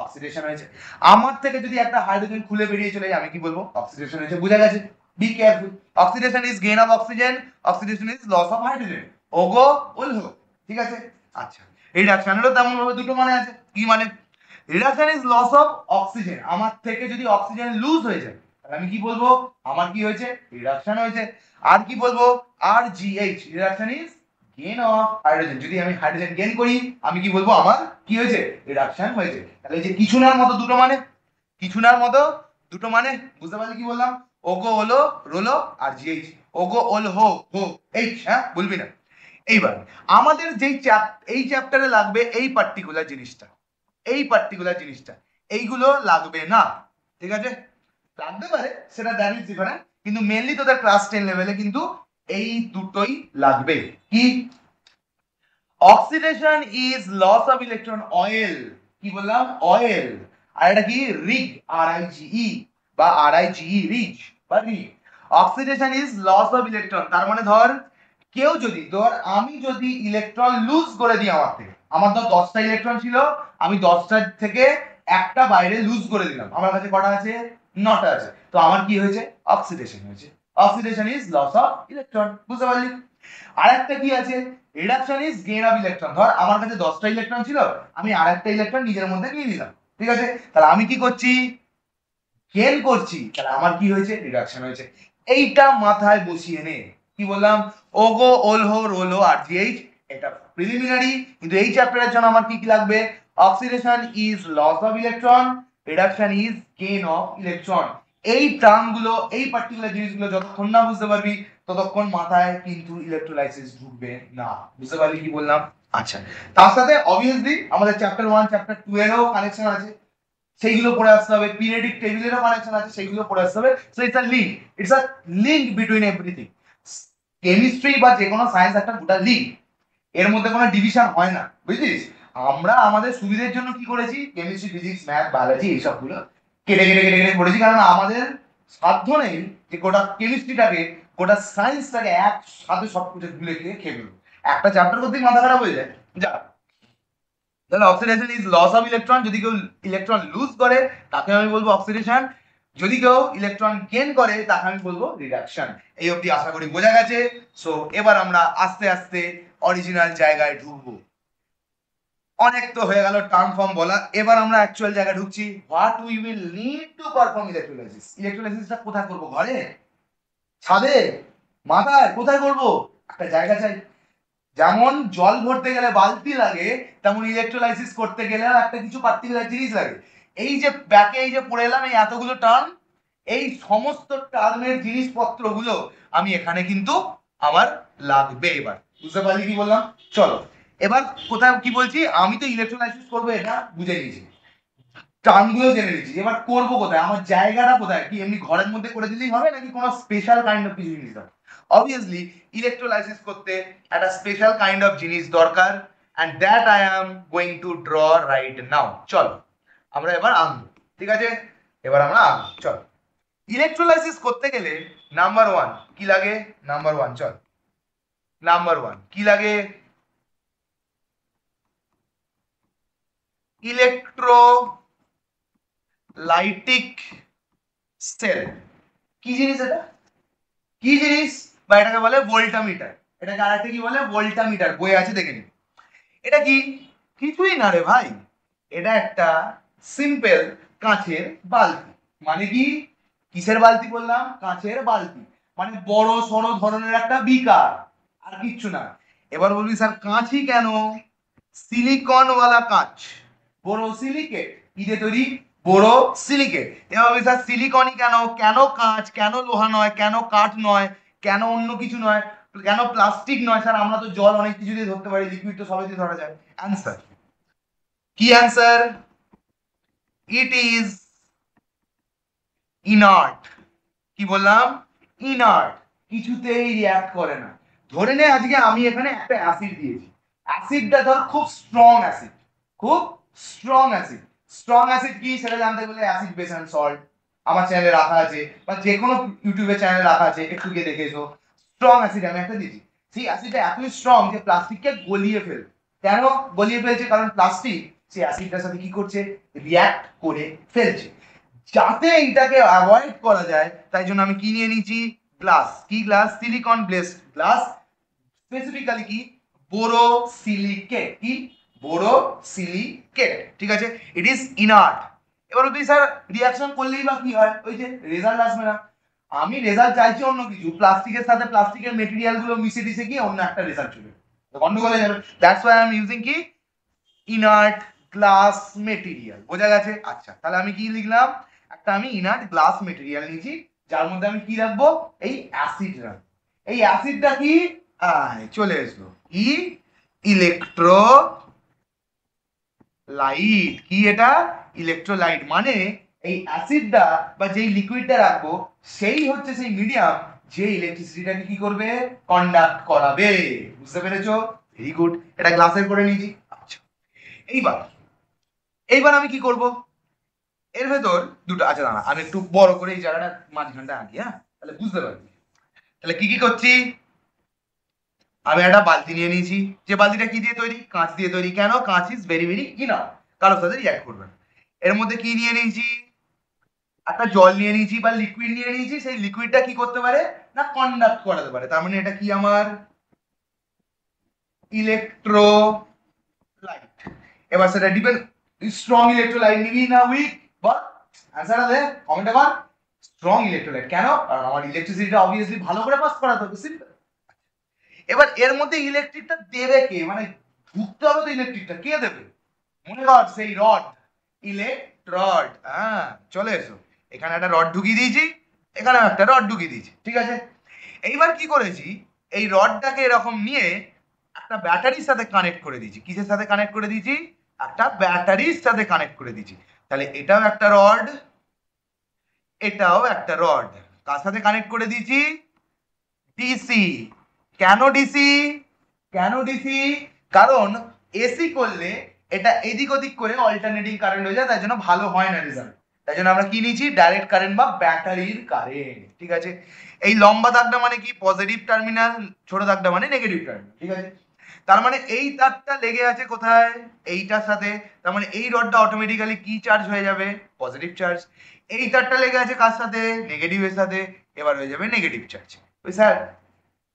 অক্সিডেশন হয়েছে। আমার থেকে যদি একটা হাইড্রোজেন খুলে বেরিয়ে চলে যায় আমি কি বলবো? অক্সিডেশন হয়েছে। বুঝা গেছে? Be careful. Oxidation is gain of oxygen, oxidation is loss of hydrogen. ওগো উলহো। ঠিক আছে, আচ্ছা। রিডাকশনেরও তেমন ভাবে দুটো মানে আছে। কি মানে? Reduction is loss of oxygen, আমার থেকে যদি অক্সিজেন লুজ হয়ে যায় তাহলে আমি কি বলবো, আমার কি হয়েছে, রিডাকশন হয়েছে। আর কি বলবো, R GH, reduction is gain of hydrogen, যদি আমি হাইড্রোজেন গেইন করি আমি কি বলবো, আমার কি হয়েছে, রিডাকশন হয়েছে। তাহলে এই যে কিছু নার মতো দুটো মানে, কিছু নার মতো দুটো মানে বুঝতে পারলি কি বললাম, ওগো হলো রোলো আর জিএইচ, ওগো ওল হো হো এইচ, হ্যাঁ বলবি না। এইবার আমাদের যেই এই চ্যাপ্টারে লাগবে এই পার্টিকুলার জিনিসটা, এই পার্টিকুলার জিনিসটা, এইগুলো লাগবে না, ঠিক আছে, লাগতে পারে সেটা দ্যাট ইজ ডিফারেন্ট, কিন্তু মেনলি তোদের ক্লাস 10 লেভেলে কিন্তু এই দুটোই লাগবে। কি, oxidation is loss of electron, OIL, কি বললাম, অয়েল, আর এটা কি rig, R I G E বা আর আই জি ই, রিজ বা rig. Oxidation is loss of electron, তার মানে ধর কেউ যদি, ধর আমি যদি ইলেকট্রন লুজ করে দিই আমার থেকে, আমার ধর 10টা ইলেকট্রন ছিল, আমি 10টা থেকে একটা বাইরে লুজ করে দিলাম, আমার কাছে কটা আছে, 9টা আছে, তো আমার কি হয়েছে, অক্সিডেশন হয়েছে। Oxidation is loss of electron, বুঝতে পারলি। আরেকটা কি আছে, reduction is gain of electron, ধর আমার কাছে 10টা ইলেকট্রন ছিল, আমি আরেকটা ইলেকট্রন নিজের মধ্যে নিয়ে নিলাম, ঠিক আছে, তাহলে আমি কি করছি, গেইন করছি, তাহলে আমার কি হয়েছে, রিডাকশন হয়েছে। এইটা মাথায় বসিয়ে নে, কি বললাম, ওগো ওলহো রোলো আর জিএইচ, এটা প্রিলিমিনারি, কিন্তু এই চ্যাপ্টারের জন্য আমার কি কি লাগবে, oxidation is loss of electron, reduction is gain of electron. এই টার্মগুলো, এই পার্টিকুলার জিনিসগুলো যতক্ষণ না বুঝতে পারবি ততক্ষণ মাথায় কিন্তু ইলেকট্রোলাইসিস ঢুকবে না, বুঝতে পারলি কি বললাম। আচ্ছা, তার সাথে অবভিয়াসলি আমাদের চ্যাপ্টার 1 চ্যাপ্টার 2 এরও কানেকশন আছে, সেইগুলো পড়ে আসতে হবে, পিরিয়ডিক টেবিলেরও কানেকশন আছে, সেইগুলো পড়ে আসতে হবে। So it's a link, it's a link between everything. Chemistry বা যে কোনো সায়েন্স একটা গোটা লিঙ্ক, এর মধ্যে কোনো ডিভিশন হয় না, বুঝলিস। আমরা আমাদের সুবিধের জন্য কি করেছি, কেমিস্ট্রি ফিজিক্স ম্যাথ বায়োলজি এইসবগুলো কেটে কেটে কেটে কেটে করেছি, কারণ আমাদের সাধ্য নেই যে গোটা কেমিস্ট্রিটাকে, গোটা সায়েন্সটাকে একসাথে সবকিছু গুলে খেয়ে খেয়ে ফেলবো, একটা চ্যাপ্টার করতেই মাথা খারাপ হয়ে যায়। যা, তাহলে oxidation is loss of electron, যদি কেউ ইলেকট্রন লুজ করে তাকে আমি বলবো অক্সিডেশন, যদি কেউ ইলেকট্রন গেইন করে তাকে আমি বলবো রিডাকশন। এই অবধি আশা করি বোঝা গেছে। সো এবার আমরা আস্তে আস্তে অরিজিনাল জায়গায় ঢুকবো। অনেক তো হয়ে গেল টার্ম ফর্ম বলা, এবার আমরা অ্যাকচুয়াল জায়গায় ঢুকছি। What we will need to perform electrolysis, ইলেকট্রোলাইসিসটা কোথায় করবো, ঘরে, ছাদে, মাথায়, কোথায় করবো, একটা জায়গা চাই। যেমন জল ভরতে গেলে বালতি লাগে, তেমন ইলেকট্রোলাইসিস করতে গেলে একটা কিছু পার্টিকুলার জিনিস লাগে। এই যে ব্যাকে এই যে পড়ে এলাম এই এতগুলো টার্ম, এই সমস্ত টার্মের জিনিসপত্রগুলো আমি এখানে কিন্তু আমার লাগবে। এবার বুঝতে পারলি কি বললাম, চলো এবার কোথায় কি বলছি, আমি তো ইলেকট্রোলাইসিস করবো এটা বুঝে নিয়েছি, টার্মগুলো জেনে নিয়েছি, এবার করবো কোথায়, আমার জায়গাটা কোথায়, কি এমনি ঘরের মধ্যে করে দিলেই হবে নাকি কোনো স্পেশাল কাইন্ড অফ কিছু জিনিস দরকার। অবভিয়াসলি ইলেকট্রোলাইসিস করতে একটা স্পেশাল কাইন্ড অফ জিনিস দরকার, and that I am going to draw right now. চল আমরা এবার আঁকবো, ঠিক আছে, এবার আমরা আঁকবো, চল। ইলেকট্রোলাইসিস করতে গেলে নাম্বার 1 কি লাগে, নাম্বার 1 চল, নাম্বার 1 কি লাগে, ইলেকট্রোলাইটিক সেল। কি জিনিস এটা, কি জিনিস, বা এটাকে বলে ভোল্টামিটার, এটাকে আরেকটা কি বলে, ভোল্টামিটার, বই আছে দেখে নি। এটা কি, কিছুই না রে ভাই, এটা একটা সিম্পল কাঁচের বালতি। মানে কি, কিসের বালতি বললাম, কাঁচের বালতি, মানে বড় সড়ো ধরনের একটা বিকার, আর কিচ্ছু না। এবার বলবি স্যার কাঁচই কেন, সিলিকন ওয়ালা কাঁচ, বড় সিলিকেট, কি দিয়ে তৈরি, বড় সিলিকেট। এবার বলবি স্যার সিলিকনই কেন, কেন কাঁচ, কেন লোহা নয়, কেন কাঠ নয়, কেন অন্য কিছু নয়, কেন প্লাস্টিক নয়, স্যার আমরা তো জল অনেক কিছু দিয়ে ধরতে পারি, লিকুইড তো সবাই দিয়ে ধরা যায়। অ্যান্সার কি, অ্যান্সার, ইট ইজ ইনার্ট। কি বললাম, ইনার্ট, কিছুতেই রিঅ্যাক্ট করে না। ধরে নে আজকে আমি এখানে একটা অ্যাসিড দিয়েছি, অ্যাসিডটা ধর খুব স্ট্রং অ্যাসিড, খুব স্ট্রং অ্যাসিড। স্ট্রং অ্যাসিড কি সেটা জানতে গেলে অ্যাসিড বেস অ্যান্ড সল্ট আমার চ্যানেলে রাখা আছে, বা যে কোনো ইউটিউবে চ্যানেলে রাখা আছে, একটু গিয়ে দেখে এসো। স্ট্রং অ্যাসিড আমি একটা দিয়েছি, সেই অ্যাসিডটা এতই স্ট্রং যে প্লাস্টিককে গলিয়ে ফেলবে। কেন গলিয়ে ফেলছে, কারণ প্লাস্টিক সেই অ্যাসিডটার সাথে কি করছে, রিঅ্যাক্ট করে ফেলছে। যাতে এইটাকে অ্যাভয়েড করা যায় তাই জন্য আমি কি নিয়ে নিয়েছি, গ্লাস। কি glass, silicon based glass, specifically কি, বোরোসিলিকেট। কি, বোরোসিলিকেট, ঠিক আছে, ইট ইজ ইনার্ট। এবার বলবি স্যার রিয়াকশন করলেই বা কি হয়, ওই যে রেজাল্ট আসবে না। আমি রেজাল্ট চাইছি অন্য কিছু, প্লাস্টিকের সাথে প্লাস্টিকের মেটেরিয়াল গুলো মিশে টিশে গিয়ে অন্য একটা রেজাল্ট চলে গন্ডগোল হয়ে যাবে। That's why I am using কি ইনার্ট গ্লাস মেটেরিয়াল। বোঝা গেছে? আচ্ছা, তাহলে আমি কি লিখলাম, একটা আমি ইনার্ট গ্লাস মেটেরিয়াল নিয়েছি, যার মধ্যে আমি কি রাখবো, এই অ্যাসিড রাখবো। এই অ্যাসিডটা কি, চলে এসলো, কি ইলেকট্রোলাইট। কি এটা, ইলেকট্রোলাইট, মানে এই অ্যাসিডটা বা যেই লিকুইডটা রাখবো সেই হচ্ছে সেই মিডিয়াম যে ইলেকট্রিসিটিটাকে কি করবে, কন্ডাক্ট করাবে। বুঝতে পেরেছো? ভেরি গুড, এটা গ্লাসের করে নিয়েছি। আচ্ছা, এইবার এইবার আমি কি করব, এর ভেতর দুটো, আচ্ছা দাঁড়া আমি একটু বড় করে এই জায়গাটা মাঝখানটা আঁকি, হ্যাঁ, তাহলে বুঝতে পারবি। তাহলে কি কি করছি, আমি একটা বালতি নিয়ে নিয়েছি, যে বালতিটা কি দিয়ে তৈরি, কাঁচ দিয়ে তৈরি। কেন, কাঁচ ইজ ভেরি ভেরি ইনার, কারোর সাথে রিয়াক্ট করবে না। এর মধ্যে কি নিয়ে নিয়েছি, একটা জল নিয়ে নিয়েছি বা লিকুইড নিয়ে নিয়েছি, সেই লিকুইডটা কি করতে পারে না, কন্ডাক্ট করাতে পারে। তার মানে এটা কি আমার ইলেকট্রোলাইট। এবার সেটা ডিপেন্ড, স্ট্রং ইলেকট্রোলাইট নিবি না উইক, বল অ্যান্সারটা দে কমেন্টে কর। স্ট্রং ইলেকট্রোলাইট, কেন, কারণ আমার ইলেকট্রিসিটিটা অবভিয়াসলি ভালো করে পাস করাতে হবে, সিম্পল। এবার এর মধ্যে ইলেকট্রিকটা দেবে কে, মানে ঢুকতে হবে তো ইলেকট্রিকটা, কে দেবে, মনে কর সেই রড, ইলেকট্রড। হ্যাঁ, চলে এসো, এখানে একটা রড ঢুকিয়ে দিয়েছি, এখানে একটা রড ঢুকিয়ে দিয়েছি, ঠিক আছে। এইবার কি করেছি, এই রডটাকে এরকম নিয়ে একটা ব্যাটারির সাথে কানেক্ট করে দিয়েছি। কিসের সাথে কানেক্ট করে দিয়েছি, একটা ব্যাটারির সাথে কানেক্ট করে দিয়েছি। তাহলে এটাও একটা রড, এটাও একটা রড, কার সাথে কানেক্ট করে দিয়েছি, ডিসি। কেন ডিসি, কেন ডিসি, কারণ এসি করলে এটা এদিক ওদিক করে অল্টারনেটিং কারেন্ট হয়ে যায়, তাই জন্য ভালো হয় না রেজাল্ট। তাই জন্য আমরা কি নিয়েছি, ডাইরেক্ট কারেন্ট বা ব্যাটারির কারেন্ট, ঠিক আছে। এই লম্বা দাগটা মানে কি, পজিটিভ টার্মিনাল, ছোট দাগটা মানে নেগেটিভ টার্মিনাল, ঠিক আছে। তার মানে এই তারটা লেগে আছে কোথায়, এইটার সাথে, তার মানে এই রডটা অটোমেটিক্যালি কি চার্জ হয়ে যাবে, পজিটিভ চার্জ। এই তারটা লেগে আছে কার সাথে, নেগেটিভের সাথে, এবার হয়ে যাবে নেগেটিভ চার্জ। ওই স্যার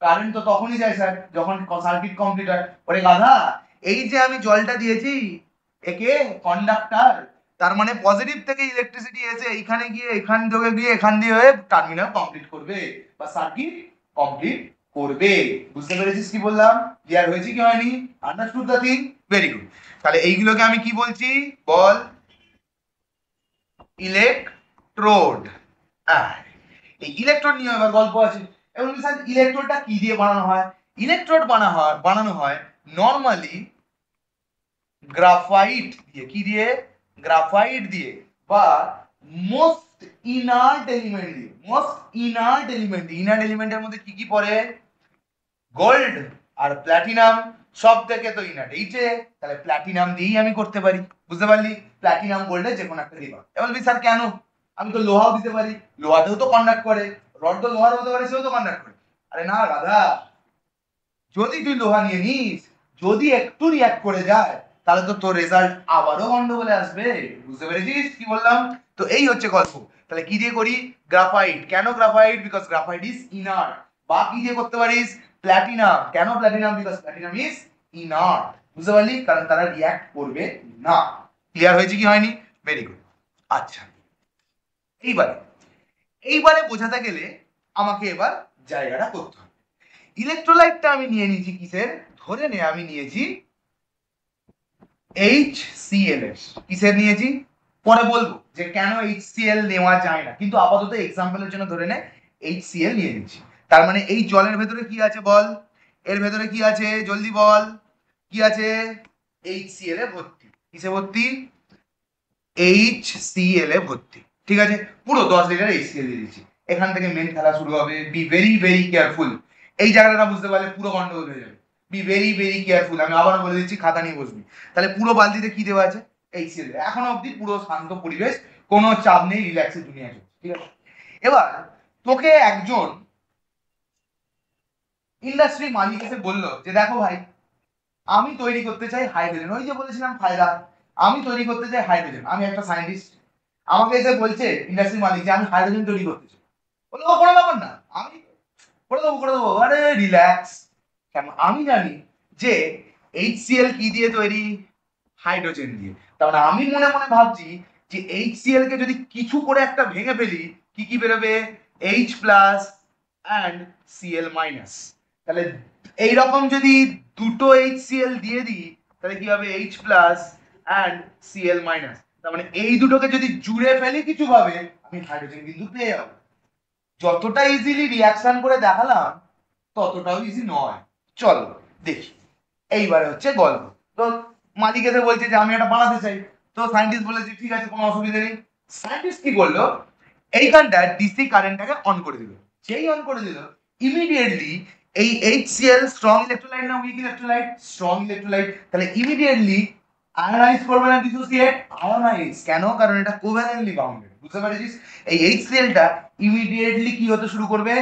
কারেন্ট তো তখনই যায় স্যার যখন সার্কিট কমপ্লিট হয়। ওরে গাধা, এই যে আমি জলটা দিয়েছি একে কন্ডাক্টর, তার মানে পজিটিভ থেকে ইলেকট্রিসিটি এসে এইখানে গিয়ে এখান থেকে গিয়ে এখান দিয়ে হয়ে টার্মিনাল কমপ্লিট করবে বা সার্কিট কমপ্লিট করবে। বুঝতে পেরেছিস কি বললাম, ক্লিয়ার হয়েছে কি হয়নি, understood the thing, very good. তাহলে এইগুলোকে আমি কি বলছি বল, ইলেকট্রোড। এই ইলেকট্রোড নিয়ে এবার গল্প আছে। এবং স্যার ইলেকট্রোডটা কি দিয়ে বানানো হয়, ইলেকট্রোড বানানো হয় নরমালি গ্রাফাইট দিয়ে। কি দিয়ে, গ্রাফাইট দিয়ে, বা মোস্ট ইনার্ট এলিমেন্ট দিয়ে। মোস্ট ইনার্ট এলিমেন্ট, ইনার্ট এলিমেন্টের মধ্যে কি কি পড়ে, গোল্ড আর প্ল্যাটিনাম, সব থেকে তো ইনার্ট এইটে, তাহলে প্ল্যাটিনাম দিয়েই আমি করতে পারি। বুঝতে পারলি, প্ল্যাটিনাম গোল্ডের যে কোনো একটা দিবা। এবার স্যার কেন, আমি তো লোহাও দিতে পারি, লোহাতেও তো কন্ডাক্ট করে, রড তো লোহার হতে পারে, সেও তো কন্ডাক্ট করে। আরে না দাদা, যদি তুই লোহা নিয়ে নিস, যদি একটু রিয়াক্ট করে যায়, তাহলে তো তোর রেজাল্ট আবারও গন্ডগোলে আসবে। বুঝতে পেরেছিস কি বললাম? তো এই হচ্ছে গল্প। তাহলে কি দিয়ে করি, গ্রাফাইট। কেন graphite, because graphite is inert. বা কি দিয়ে করতে পারিস, প্ল্যাটিনাম। কেন platinum, because platinum is inert. বুঝতে পারলি, কারণ তারা রিয়াক্ট করবে না। ক্লিয়ার হয়েছে কি হয়নি, ভেরি গুড। আচ্ছা, এইবারে এইবারে বোঝাতে গেলে আমাকে এবার জায়গাটা করতে হবে। ইলেকট্রোলাইটটা আমি নিয়ে নিয়েছি কিসের, ধরে নে আমি নিয়েছি HCl এর। কিসের নিয়েছি, পরে বলবো যে কেন HCl নেওয়া যায় না, কিন্তু আপাতত এক্সাম্পলের জন্য ধরে নে HCl নিয়ে নিচ্ছি। তার মানে এই জলের ভেতরে কি আছে বল, এর ভেতরে কি আছে জলদি বল, কি আছে, HCl এ ভর্তি। কিসে ভর্তি, HCl এ ভর্তি, ঠিক আছে। পুরো 10 লিটার HCl দিয়ে দিচ্ছি। এখান থেকে মেন খেলা শুরু হবে, বি ভেরি ভেরি কেয়ারফুল। এই জায়গাটা বুঝতে পারলে পুরো গন্ডগোল হয়ে যাবে। বি ভেরি ভেরি কেয়ারফুল, আমি আবার বলে দিচ্ছি, খাতা নিয়ে বসবি। তাহলে পুরো বালতিতে কি দেওয়া আছে, HCl। এখনো অবধি পুরো শান্ত পরিবেশ, কোনো চাপ নেই, রিল্যাক্সের দুনিয়া চলছে, ঠিক আছে। এবার তোকে একজন ইন্ডাস্ট্রি মালিক এসে বললো যে দেখো ভাই, আমি তৈরি করতে চাই হাইড্রোজেন। ওই যে বলেছিলাম ফায়দা, আমি তৈরি করতে চাই হাইড্রোজেন, আমি একটা সায়েন্টিস্ট। আমাকে এসে বলছে ইন্ডাস্ট্রি মালিক যে আমি হাইড্রোজেন তৈরি করতে চাই। বললো কোনো ব্যাপার না, আমি করে দেবো। আরে রিল্যাক্স, কেন, আমি জানি যে HCl কি দিয়ে তৈরি, হাইড্রোজেন দিয়ে। তার মানে আমি মনে মনে ভাবছি যে HCl কে যদি কিছু করে একটা ভেঙে ফেলি কি কি বেরোবে, H plus and Cl minus. তাহলে এইরকম যদি দুটো HCl দিয়ে দিই তাহলে কি হবে, H plus and Cl minus. তার মানে এই দুটোকে যদি জুড়ে ফেলি কিছু ভাবে আমি হাইড্রোজেন কিন্তু পেয়ে যাবো। যতটা ইজিলি রিয়াকশন করে দেখালাম ততটাও ইজি নয়। চলো দেখি এইবারে হচ্ছে গল্প। তো মালিক এসে বলছে যে আমি এটা বানাতে চাই। তো সায়েন্টিস্ট বলেছে ঠিক আছে কোনো অসুবিধা নেই। সায়েন্টিস্ট কি করলো, এইখানটা ডিসি কারেন্টটাকে অন করে দিল। যেই অন করে দিল ইমিডিয়েটলি এই HCl স্ট্রং ইলেকট্রোলাইট না উইক ইলেকট্রোলাইট, স্ট্রং ইলেকট্রোলাইট, তাহলে ইমিডিয়েটলি আয়নাইজ করবে না ডিসোসিয়েট, আয়নাইজ কেন, কারণ এটা কোভ্যালেন্টলি বাউন্ডেড। বুঝতে পারছিস, এই HCl টা ইমিডিয়েটলি কি হতে শুরু করবে,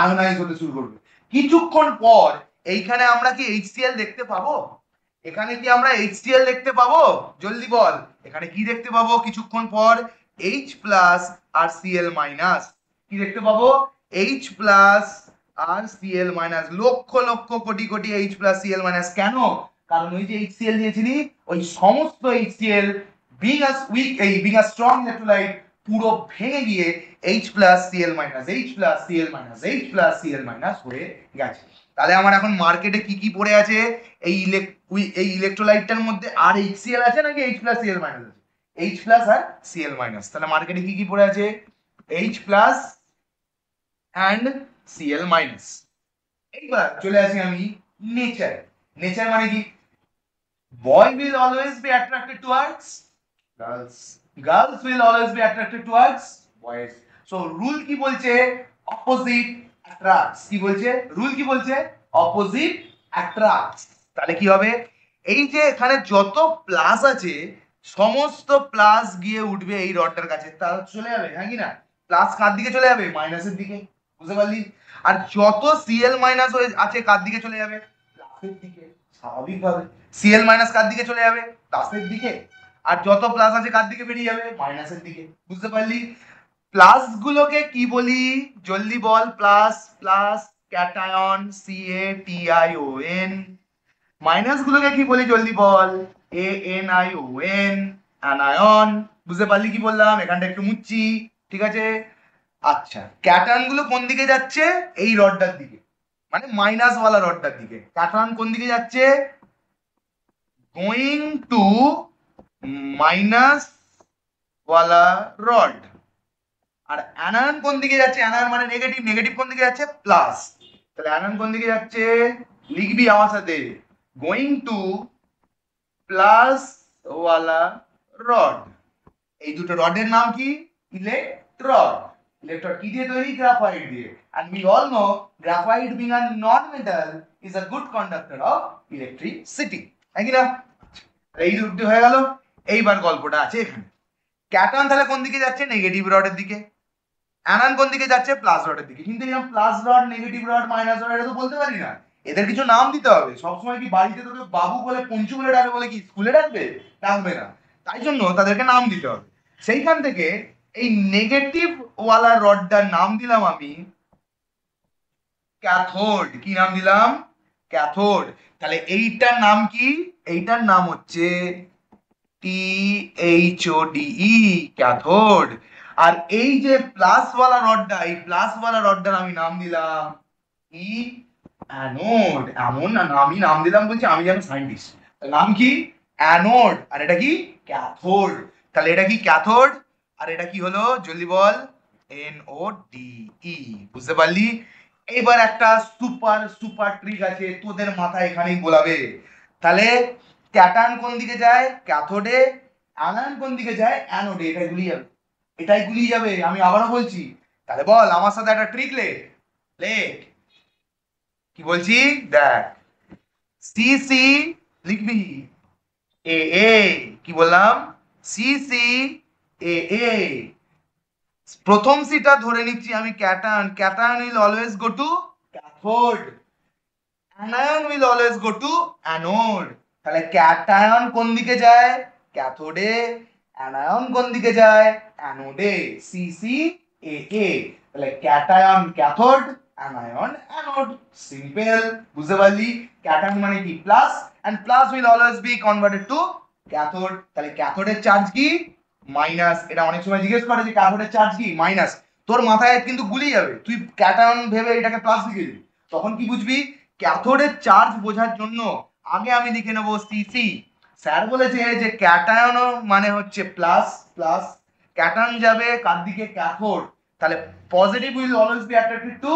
আয়নাইজ হতে শুরু করবে। কিছুক্ষণ পর এইখানে আমরা কি HCl দেখতে পাবো, এখানে কি আমরা HCl দেখতে পাবো, জলদি বল এখানে কি দেখতে পাবো কিছুক্ষণ পর, H প্লাস আর Cl মাইনাস। কি দেখতে পাবো, H প্লাস আর Cl minus, lakh lakh crore crore H plus Cl minus. কেন, কারণ ওই যে HCl দিয়েছিলি ওই সমস্ত HCl বিং আ উইক এই বিং আ স্ট্রং ইলেকট্রোলাইট পুরো ভেঙে গিয়ে H plus Cl minus, H plus Cl minus, H plus Cl minus হয়ে গেছে। তাহলে আমার এখন মার্কেটে কি কি পড়ে আছে, এই ইলেকট্রোলাইটটার মধ্যে আর HCl আছে নাকি H প্লাস Cl মাইনাস আছে, H প্লাস আর Cl মাইনাস। তাহলে মার্কেটে কি কি পড়ে আছে, H plus and Cl minus. এইবার চলে আসি আমি নেচার। নেচার মানে কি, boy will always be attracted towards girls, girls will always be attracted towards boys. So rule কি বলছে, opposite attracts। কি বলছে রুল, কি বলছে opposite attracts। তাহলে কি হবে, এই যে এখানে যত প্লাস আছে সমস্ত প্লাস গিয়ে উঠবে এই রডটার কাছে, তাহলে চলে যাবে, হ্যাঁ কি না, প্লাস কার দিকে চলে যাবে, মাইনাসের দিকে। বুঝতে পারলি, আর যত Cl মাইনাস আছে কার দিকে চলে যাবে, প্লাসের দিকে। স্বাভাবিকভাবে Cl মাইনাস কার দিকে চলে যাবে, প্লাসের দিকে। আর যত প্লাস আছে কার দিকে বেরিয়ে যাবে, মাইনাসের দিকে। বুঝতে পারলি, প্লাস গুলোকে কি বলি জলদি বল, plus plus cation CATION, minus গুলোকে কি বলি জলদি বল, ANION, অ্যানায়ন। বুঝতে পারলি কি বললাম, এখানটা একটু মুচ্ছি, ঠিক আছে। আচ্ছা, ক্যাটায়ন গুলো কোন দিকে যাচ্ছে, এই রডটার দিকে, মানে মাইনাস ওয়ালা রডটার দিকে। ক্যাটায়ন কোন দিকে যাচ্ছে, গোয়িং টু মাইনাস ওয়ালা রড। আর অ্যানায়ন কোন দিকে যাচ্ছে, অ্যানায়ন মানে নেগেটিভ, নেগেটিভ কোন দিকে যাচ্ছে, প্লাস। তাহলে অ্যানায়ন কোন দিকে যাচ্ছে, লিখবি আমার সাথে, গোয়িং টু প্লাস ওয়ালা রড। এই দুটো রডের নাম কি, ইলেকট্রড। ইলেকট্রড কি দিয়ে তৈরি, গ্রাফাইট দিয়ে। and we all know graphite being a non-metal is a good conductor of electricity, তাই কি না। এই দুটো হয়ে গেল। এইবার গল্পটা আছে এখানে, ক্যাটায়ন তাহলে কোন দিকে যাচ্ছে, নেগেটিভ রডের দিকে, অ্যানায়ন কোন দিকে যাচ্ছে, প্লাস রডের দিকে। কিন্তু এরকম plus rod, negative rod, minus rod এটা তো বলতে পারি না, এদের কিছু নাম দিতে হবে। সবসময় কি বাড়িতে তোকে বাবু বলে পঞ্চু বলে ডাকবে বলে কি স্কুলে ডাকবে, ডাকবে না। তাই জন্য তাদেরকে নাম দিতে হবে। সেইখান থেকে এই নেগেটিভ ওয়ালা রডটার নাম দিলাম আমি ক্যাথোড। কি নাম দিলাম, ক্যাথোড। তাহলে এইটার নাম কি, এইটার নাম হচ্ছে THODE, ক্যাথোড। আর এই যে প্লাস ওয়ালা রডটা, এই প্লাস ওয়ালা রডটার আমি নাম দিলাম কি, অ্যানোড। এমন না আমি নাম দিলাম বলছি আমি যেন সায়েন্টিস্ট, নাম কি, অ্যানোড। আর এটা কি, ক্যাথোড। তাহলে এটা কি, ক্যাথোড। আর এটা কি হলো জলদি বল, NODE। বুঝতে পারলি, এইবার একটা সুপার সুপার ট্রিক আছে তোদের মাথায় এখানেই গোলাবে। তাহলে ক্যাটায়ন কোন দিকে যায়, ক্যাথোডে, অ্যানায়ন কোন দিকে যায়, অ্যানোডে। এটাই গুলিয়ে যাবে, এটাই গুলিয়ে যাবে। আমি আবারও বলছি, তাহলে বল আমার সাথে একটা ট্রিক লেখ, লেখ। কি বলছি দেখ, CC লিখবি, AA। কি বললাম, CCAA। প্রথম সিটা ধরে নিচ্ছি আমি cation, cation will always go to cathode, anion will always go to anode. তাহলে ক্যাটায়ন কোন দিকে যায়, ক্যাথোডে, অ্যানায়ন কোন দিকে যায়, অ্যানোডে। CCAA। তাহলে cation cathode, anion anode, simple. বুঝতে পারলি, ক্যাটায়ন মানে কি, plus, and plus will always be converted to cathode, তাহলে ক্যাথোডের চার্জ কি মাইনাস। এটা অনেক সময় জিজ্ঞেস করে যে ক্যাথোডের চার্জ কি মাইনাস, তোর মাথায় কিন্তু গুলিয়ে যাবে, তুই ক্যাটায়ন ভেবে এটাকে প্লাস লিখে দিবি, তখন কি বুঝবি ক্যাথোডের চার্জ বোঝার জন্য আগে আমি লিখে নেবো সিসি। স্যার বলেছে যে ক্যাটায়ন মানে হচ্ছে প্লাস প্লাস, ক্যাটায়ন যাবে কার দিকে ক্যাথোড, তাহলে positive will always B attracted to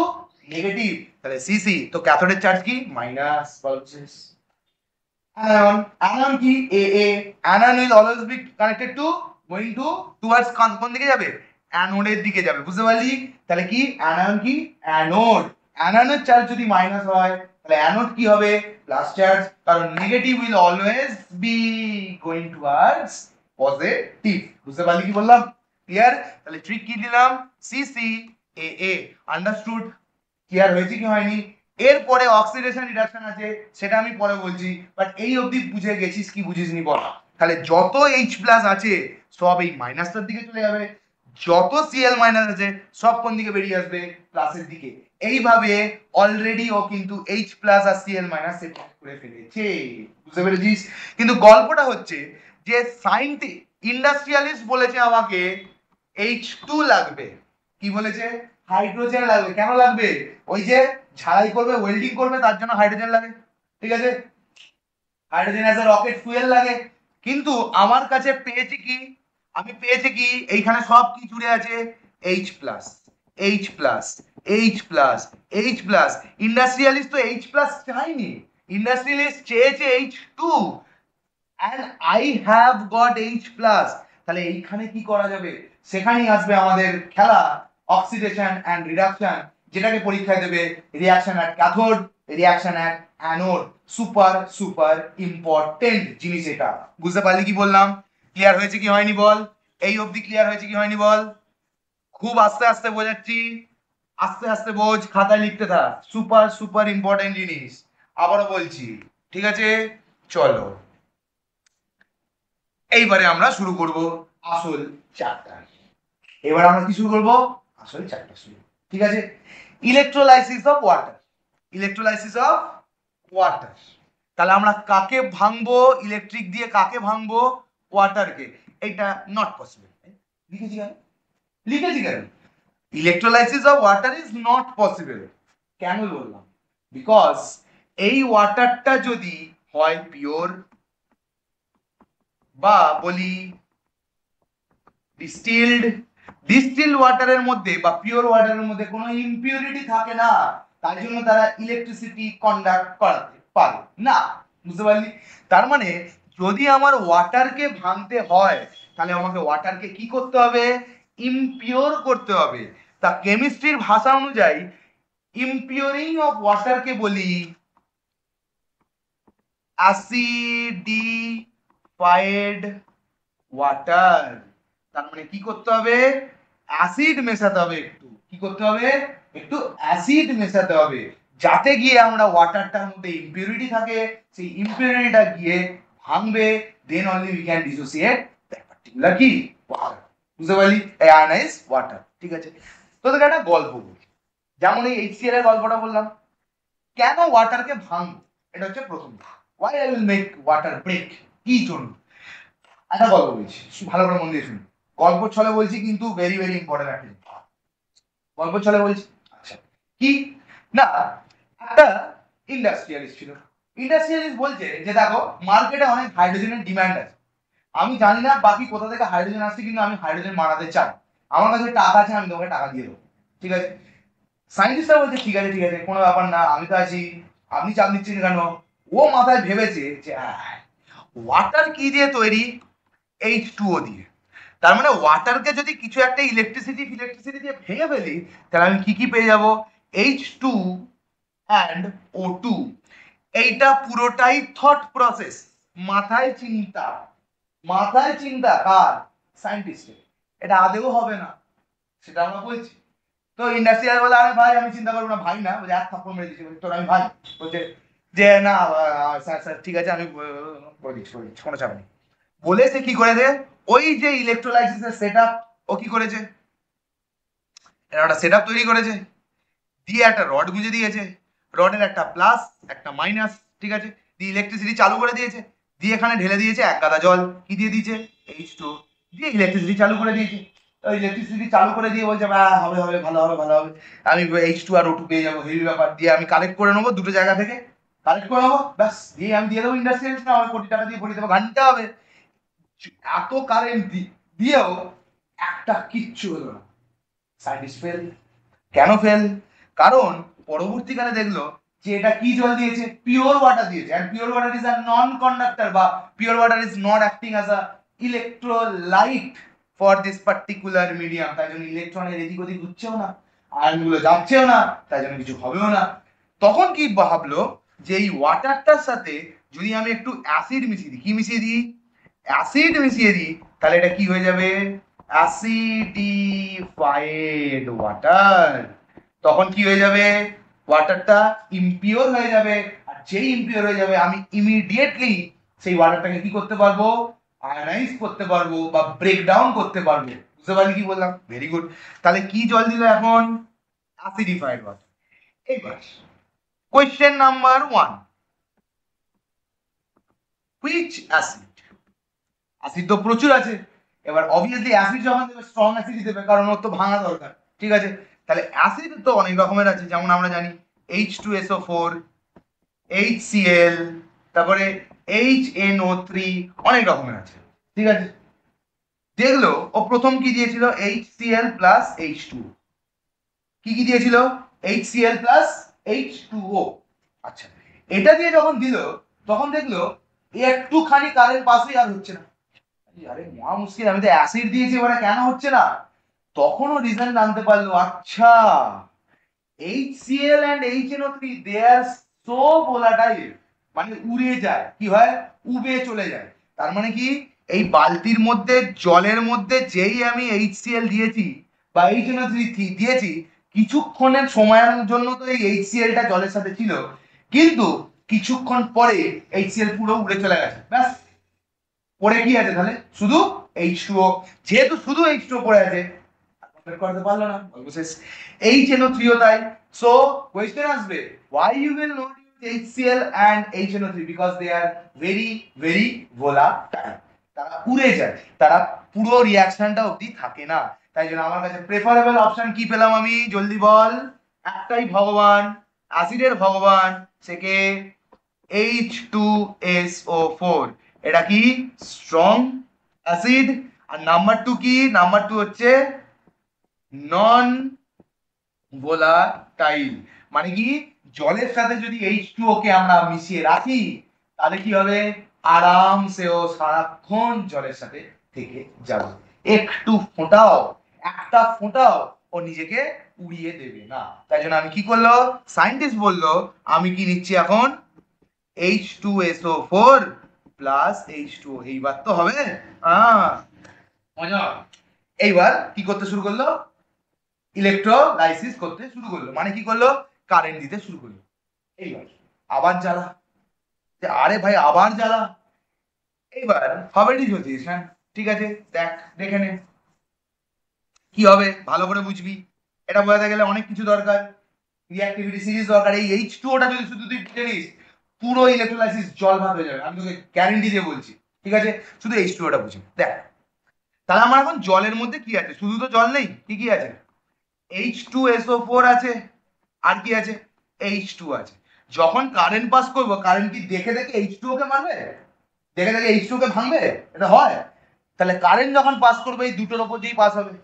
negative, তাহলে সিসি, তো ক্যাথোডের চার্জ কি মাইনাস। anion, anion কি AA, anion will always be connected to going to towards কোন দিকে যাবে অ্যানোডের দিকে যাবে, বুঝতে পারলি? তাহলে কি anion কি অ্যানোড, অ্যানোডের চার্জ যদি মাইনাস হয় তাহলে অ্যানোড কি হবে প্লাস চার্জ, কারণ negative will always B going towards positive, বুঝতে পারলি কি বললাম? ক্লিয়ার? তাহলে ট্রিক কি দিলাম সিসি AA, আন্ডারস্টুড? ক্লিয়ার হয়েছে কি হয়নি? এরপরে অক্সিডেশন রিডাকশন আছে, সেটা আমি পরে বলছি, বাট এই অবধি বুঝে গেছিস কি বুঝিসনি বল? তাহলে যত H প্লাস আছে সব এই মাইনাসটার দিকে চলে যাবে, যত Cl মাইনাস আছে সব কোন দিকে বেরিয়ে আসবে প্লাসের দিকে। এইভাবে অলরেডি ও কিন্তু H প্লাস আর Cl মাইনাস সেট করে ফেলেছে, বুঝতে পেরেছিস? কিন্তু গল্পটা হচ্ছে যে সাইন্টি ইন্ডাস্ট্রিয়ালিস্ট বলেছে আমাকে H2 লাগবে, কি বলেছে হাইড্রোজেন লাগবে, কেন লাগবে? ওই যে ঝাড়াই করবে ওয়েল্ডিং করবে তার জন্য হাইড্রোজেন লাগে, ঠিক আছে, hydrogen as a rocket fuel লাগে। কিন্তু আমার কাছে পেয়েছি কি, আমি পেয়েছি কি এইখানে সব কি জুড়ে আছে H plus H plus H plus H plus, industrialist তো H প্লাস চাইনি, ইন্ডাস্ট্রিয়ালিস্ট চেয়েছে H2 and I have got H plus, তাহলে এইখানে কি করা যাবে সেখানেই আসবে আমাদের খেলা অক্সিডেশন এন্ড রিডাকশন, যেটাকে পরীক্ষায় দেবে reaction at cathode, reaction at anode, super super important জিনিস এটা, বুঝতে পারলি কি বললাম? ক্লিয়ার হয়েছে কি হয়নি বল? এই অবধি ক্লিয়ার হয়েছে কি হয়নি বল? খুব আস্তে আস্তে বোঝাচ্ছি, আস্তে আস্তে বোঝ, খাতায় লিখতে থাক, সুপার সুপার ইম্পর্টেন্ট জিনিস, আবারও বলছি, ঠিক আছে? চলো এইবারে আমরা শুরু করব আসল চ্যাপ্টার, এবার আমরা কি শুরু করব আসল চ্যাপ্টার শুরু, ঠিক আছে? Electrolysis of water, electrolysis of water, তাহলে আমরা কাকে ভাঙবো ইলেকট্রিক দিয়ে, কাকে ভাঙবো ওয়াটারকে, এটা নট পসিবল। লিখেছি কেন, লিখেছি কেন electrolysis of water is not possible, কেন বললাম? বিকজ এই ওয়াটারটা যদি হয় পিওর বা বলি ডিস্টিলড, ডিস্টিলড ওয়াটারের মধ্যে বা পিওর ওয়াটারের মধ্যে কোনো ইমপিউরিটি থাকে না, তাই জন্য তারা ইলেকট্রিসিটি কন্ডাক্ট করাতে পারে না, বুঝতে পারলি? তার মানে যদি আমার ওয়াটারকে ভাঙতে হয় তাহলে আমাকে ওয়াটারকে কি করতে হবে ইমপিওর করতে হবে, তা কেমিস্ট্রির ভাষা অনুযায়ী ইমপিওরিং অফ ওয়াটারকে বলি অ্যাসিডিফাইড ওয়াটার, তার মানে কি করতে হবে অ্যাসিড মেশাতে হবে, একটু কি করতে হবে একটু অ্যাসিড মেশাতে হবে, যাতে গিয়ে আমরা ওয়াটারটার মধ্যে ইমপিউরিটি থাকে সেই ইমপিউরিটিটা গিয়ে ভাঙবে, then only we can dissociate that particular কি ওয়াটার, বুঝতে পারলি? আয়োনাইজ ওয়াটার, ঠিক আছে? তোদেরকে একটা গল্প বলি, যেমন এই HCl এর গল্পটা বললাম, কেন ওয়াটারকে ভাঙবো, এটা হচ্ছে প্রথম, why I will make water break, কি জন্য? একটা গল্প বলছি, ভালো করে মন দিয়ে শুনুন, গল্প ছলে বলছি কিন্তু ভেরি ভেরি ইম্পর্টেন্ট একটা জিনিস, গল্প ছলে বলছি। আচ্ছা কি না, একটা ইন্ডাস্ট্রিয়ালিস্ট ছিল, ইন্ডাস্ট্রিয়ালিস্ট বলছে যে দেখো মার্কেটে অনেক হাইড্রোজেনের ডিমান্ড আছে, আমি জানি না বাকি কোথা থেকে হাইড্রোজেন আসছে, কিন্তু আমি হাইড্রোজেন বানাতে চাই, আমার কাছে টাকা আছে, আমি তোমাকে টাকা দিয়ে দেবো, ঠিক আছে? সায়েন্টিস্টরা বলছে ঠিক আছে ঠিক আছে কোনো ব্যাপার না, আমি তো আছি, আপনি চাপ নিচ্ছেন কেন? ও মাথায় ভেবেছে যে ওয়াটার কি দিয়ে তৈরি H2O দিয়ে, তার মানে ওয়াটারকে যদি কিছু একটা ইলেকট্রিসিটি ইলেকট্রিসিটি দিয়ে ভেঙে ফেলি তাহলে আমি কি কি পেয়ে যাব H2 and O2, এইটা পুরোটাই থট প্রসেস, মাথায় চিন্তা, মাথায় চিন্তা কার সায়েন্টিস্টের, এটা আদেও হবে না, সেটা আমরা বলছি। তো ইন্ডাস্ট্রিয়াল বলে আরে ভাই আমি চিন্তা করবো না, ভাই না বলে এক থাপ্পড় মেরে দিচ্ছি, তোর আমি ভাই বলছে যে না স্যার স্যার ঠিক আছে আমি করে দিচ্ছি কোনো চাপ নেই, বলে সে কি করেছে ওই যে ইলেকট্রোলাইসিসের সেটআপ ও কি করেছে একটা সেটআপ তৈরি করেছে, দিয়ে একটা রড গুঁজে দিয়েছে, রডের একটা প্লাস একটা মাইনাস, ঠিক আছে, দিয়ে ইলেকট্রিসিটি চালু করে দিয়েছে, দিয়ে এখানে ঢেলে দিয়েছে এক গাদা জল, কি দিয়ে দিয়েছে H2, দিয়ে ইলেকট্রিসিটি চালু করে দিয়েছে। ইলেকট্রিসিটি চালু করে দিয়ে বলছে হবে হবে ভালো হবে ভালো হবে, আমি H2 আর O2 পেয়ে যাবো, হেভি ব্যাপার। দিয়ে আমি কালেক্ট করে নেবো দুটো জায়গা থেকে, কালেক্ট করে নেবো, ব্যাস দিয়ে আমি দিয়ে দেবো ইন্ডাস্ট্রিয়াল, আমার কোটি টাকা দিয়ে ভরিয়ে দেবো, ঘন্টা হবে। এত কারেন্ট দিয়েও একটা কিচ্ছু হলো না, সায়েন্টিস্ট ফেল। কেন ফেল? কারণ পরবর্তীকালে দেখলো যে এটা কি জল দিয়েছে, পিওর ওয়াটার দিয়েছে, and pure water is a non conductor, বা pure water is not acting as a electrolyte for this particular medium, তাই জন্য ইলেকট্রনের এদিক ওদিক ঘুরছেও না, আয়ন গুলো যাচ্ছেও না, তাই জন্য কিছু হবেও না। তখন কি ভাবলো যে এই ওয়াটারটার সাথে যদি আমি একটু অ্যাসিড মিশিয়ে দিই, কি মিশিয়ে দিই, অ্যাসিড মিশিয়ে দিই, তাহলে এটা কি হয়ে যাবে, অ্যাসিডিফাইড ওয়াটার। তখন কি হয়ে যাবে, ওয়াটারটা ইমপিওর হয়ে যাবে, আর যেই ইমপিওর হয়ে যাবে আমি ইমিডিয়েটলি সেই ওয়াটারটাকে কি করতে পারবো, আয়নাইজ করতে পারবো বা ব্রেক ডাউন করতে পারবো। বুঝতে পারলি কি বললাম? Very good. তাহলে কি জল দিল এখন, অ্যাসিডিফাইড ওয়াটার। এইবার question number 1, which acid, acid তো প্রচুর আছে, এবার অবভিয়াসলি অ্যাসিড যখন দেবে স্ট্রং অ্যাসিডই দেবে, কারণ ওর তো ভাঙা দরকার, ঠিক আছে? তাহলে অ্যাসিড তো অনেক রকমের আছে, যেমন আমরা জানি H2SO4, HCl, তারপরে HNO3, অনেক রকমের আছে, ঠিক আছে? দেখলো ও প্রথম কি দিয়েছিল, HCl প্লাস H2O, কি কি দিয়েছিল, HCl প্লাস H2O। আচ্ছা, এটা দিয়ে যখন দিল তখন দেখলো একটুখানি কারেন্ট পাস হয়ে আর হচ্ছে না, আরে মহা মুশকিল, আমি তো অ্যাসিড দিয়েছি, এবারে কেন হচ্ছে না? তখনও রিজন জানতে পারলো, আচ্ছা HCl and HNO3 they are so volatile, মানে উড়ে যায়, কি হয়, উবে চলে যায়। তার মানে কি, এই বালতির মধ্যে জলের মধ্যে যেই আমি HCl দিয়েছি বা HNO3 দিয়েছি, কিছুক্ষণের সময়ের জন্য তো এই HCl টা জলের সাথে ছিল, কিন্তু কিছুক্ষণ পরে HCl পুরো উড়ে চলে গেছে, ব্যাস পড়ে কি আছে তাহলে, শুধু H2O। যেহেতু শুধু H2O পড়ে আছে, কমপ্লিট করতে পারলো না, গল্প শেষ। HNO3 ও তাই। সো কোয়েশ্চেন আসবে, why you will not use HCl and HNO3, because they are very very volatile, তারা উড়ে যায়, তারা পুরো রিঅ্যাকশনটা অবধি থাকে না। তাই জন্য আমার কাছে প্রেফারেবল অপশন কি পেলাম আমি, জলদি বল, একটাই ভগবান, অ্যাসিডের ভগবান, সে কে, H2SO4, এটা কি স্ট্রং অ্যাসিড। আর নাম্বার 2 কি, নাম্বার 2 হচ্ছে নন ভোলাটাইল, মানে কি, জলের সাথে যদি H2O কে আমরা মিশিয়ে রাখি তাহলে কি হবে, আরামসে ও সারাক্ষণ জলের সাথে থেকে যাবে, একটু ফোঁটাও, একটা ফোঁটাও ও নিজেকে উড়িয়ে দেবে না। তাই জন্য আমি কি করলো, সায়েন্টিস্ট বললো আমি কি নিচ্ছি এখন, H2SO4 প্লাস H2O। এইবার তো হবে, মজা। এইবার কি করতে শুরু করলো, ইলেকট্রোলাইসিস করতে শুরু করলো, মানে কি করলো, কারেন্ট দিতে শুরু করলো। এইবার আবার জ্বালা, আরে ভাই আবার জ্বালা। এইবার হবে ডিসোসিয়েশন, ঠিক আছে, দেখ দেখে নে কি হবে, ভালো করে বুঝবি। এটা বোঝাতে গেলে অনেক কিছু দরকার, রিঅ্যাক্টিভিটি সিরিজ দরকার। এই H2O টা যদি শুধু তুই জানিস, পুরো ইলেকট্রোলাইসিস জল ভাত হয়ে যাবে, আমি তোকে গ্যারেন্টি দিয়ে বলছি, ঠিক আছে? শুধু H2O টা বুঝবি, দেখ। তাহলে আমার এখন জলের মধ্যে কি আছে, শুধু তো জল নেই, কি কি আছে, H2SO4 আছে, আর কি আছে, H2 আছে। যখন কারেন্ট পাস করবো, কারেন্ট কি দেখে দেখে H2O কে মারবে, দেখে দেখে H2O কে ভাঙবে, এটা হয়? তাহলে কারেন্ট যখন পাস করবে এই দুটোর উপর দিয়েই পাস হবে,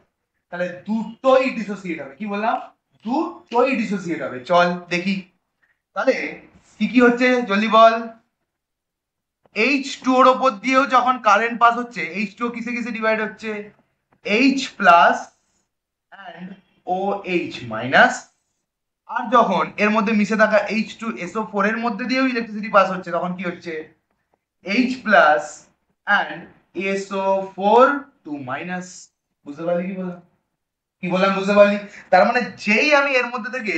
তাহলে দুটোই ডিসোসিয়েট হবে, কি বললাম, দুটোই ডিসোসিয়েট হবে। চল দেখি তাহলে কি কি হচ্ছে, জলদি বল। H2 ওর উপর দিয়েও যখন কারেন্ট পাস হচ্ছে, H2O কিসে কিসে ডিভাইড হচ্ছে, H plus and OH minus. আর যখন এর মধ্যে মিশে থাকা H2SO4 এর মধ্যে দিয়েও ইলেকট্রিসিটি পাস হচ্ছে, তখন কি হচ্ছে, H plus and SO4 2 minus. বুঝতে পারলি কি বললাম, কি বললাম বুঝতে পারলি? তার মানে যেই আমি এর মধ্যে থেকে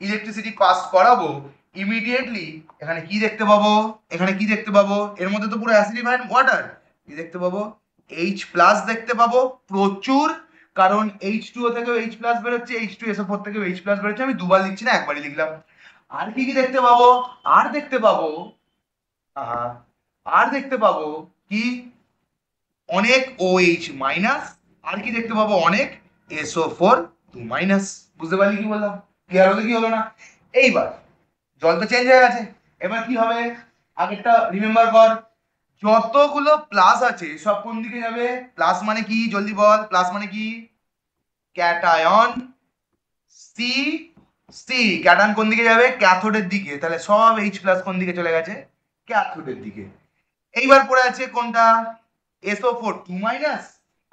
ইলেকট্রিসিটি পাস করাবো, ইমিডিয়েটলি এখানে কি দেখতে পাবো, এখানে কি দেখতে পাবো, এর মধ্যে তো পুরো অ্যাসিডিফাইড ওয়াটার, কি দেখতে পাবো, H প্লাস দেখতে পাবো প্রচুর, কারণ H2O থেকেও H প্লাস বেরোচ্ছে, H2SO4 থেকেও H প্লাস বেরোচ্ছে, আমি দুবার লিখছি না, একবারই লিখলাম। আর কি কি দেখতে পাবো, আর দেখতে পাবো, আহা, আর দেখতে পাবো কি অনেক OH মাইনাস, আর কি দেখতে পাবো অনেক SO4 2 মাইনাস। বুঝতে পারলি কি বললাম? ক্লিয়ার হলো কি হলো না? এইবার জল তো চেঞ্জ হয়ে গেছে, এবার কি হবে আগেরটা রিমেম্বার কর। যতগুলো প্লাস আছে সব কোন দিকে যাবে? প্লাস মানে কি জলদি বল, প্লাস মানে কি? ক্যাটায়ন। সি সি ক্যাটায়ন কোন দিকে যাবে? ক্যাথোডের দিকে। তাহলে সব H প্লাস কোন দিকে চলে গেছে? ক্যাথোডের দিকে। এইবার পড়ে আছে কোনটা? SO4 2 মাইনাস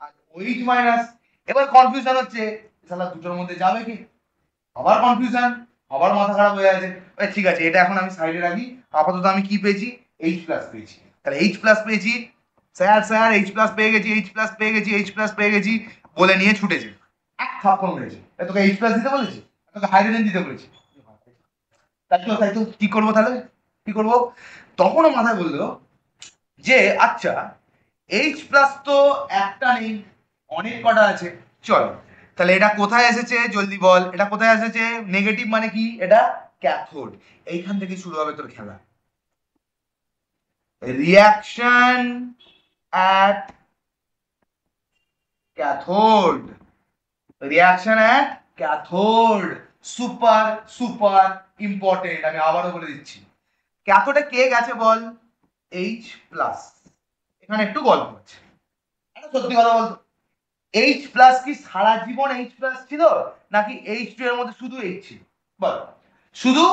আর OH মাইনাস। এবার কনফিউশন হচ্ছে শালা দুটোর মধ্যে যাবে কি? আবার কনফিউশন, আবার মাথা খারাপ হয়ে আছে। ঠিক আছে এটা এখন আমি সাইডে রাখি, আপাতত আমি কি পেয়েছি? H প্লাস পেয়েছি। তাহলে H প্লাস পেয়েছি, স্যার স্যার H প্লাস পেয়ে গেছি, H প্লাস পেয়ে গেছি, H প্লাস পেয়ে গেছি বলে নিয়ে ছুটেছে। এক থাপ্পড় মেরেছে। তোকে H প্লাস দিতে বলেছি, তোকে হাইড্রোজেন দিতে বলেছি। তাই তো কি করবো তাহলে? কি করবো? তখনও মাথায় বললো যে আচ্ছা H প্লাস তো একটা নেই, অনেক কটা আছে। চল তাহলে এটা কোথায় এসেছে জলদি বল, এটা কোথায় এসেছে? নেগেটিভ মানে কি? এটা ক্যাথোড। এইখান থেকে শুরু হবে তোর খেলা। Reaction at cathode, reaction at cathode super super important. আমি আবারও বলে দিচ্ছি, ক্যাথোডে কে গেছে বল? H plus. এখানে একটু গল্প আছে, একটা সত্যি কথা বলতো, H প্লাস কি সারা জীবন H প্লাস ছিল, নাকি H2 এর মধ্যে শুধু H ছিল? বল। শুধু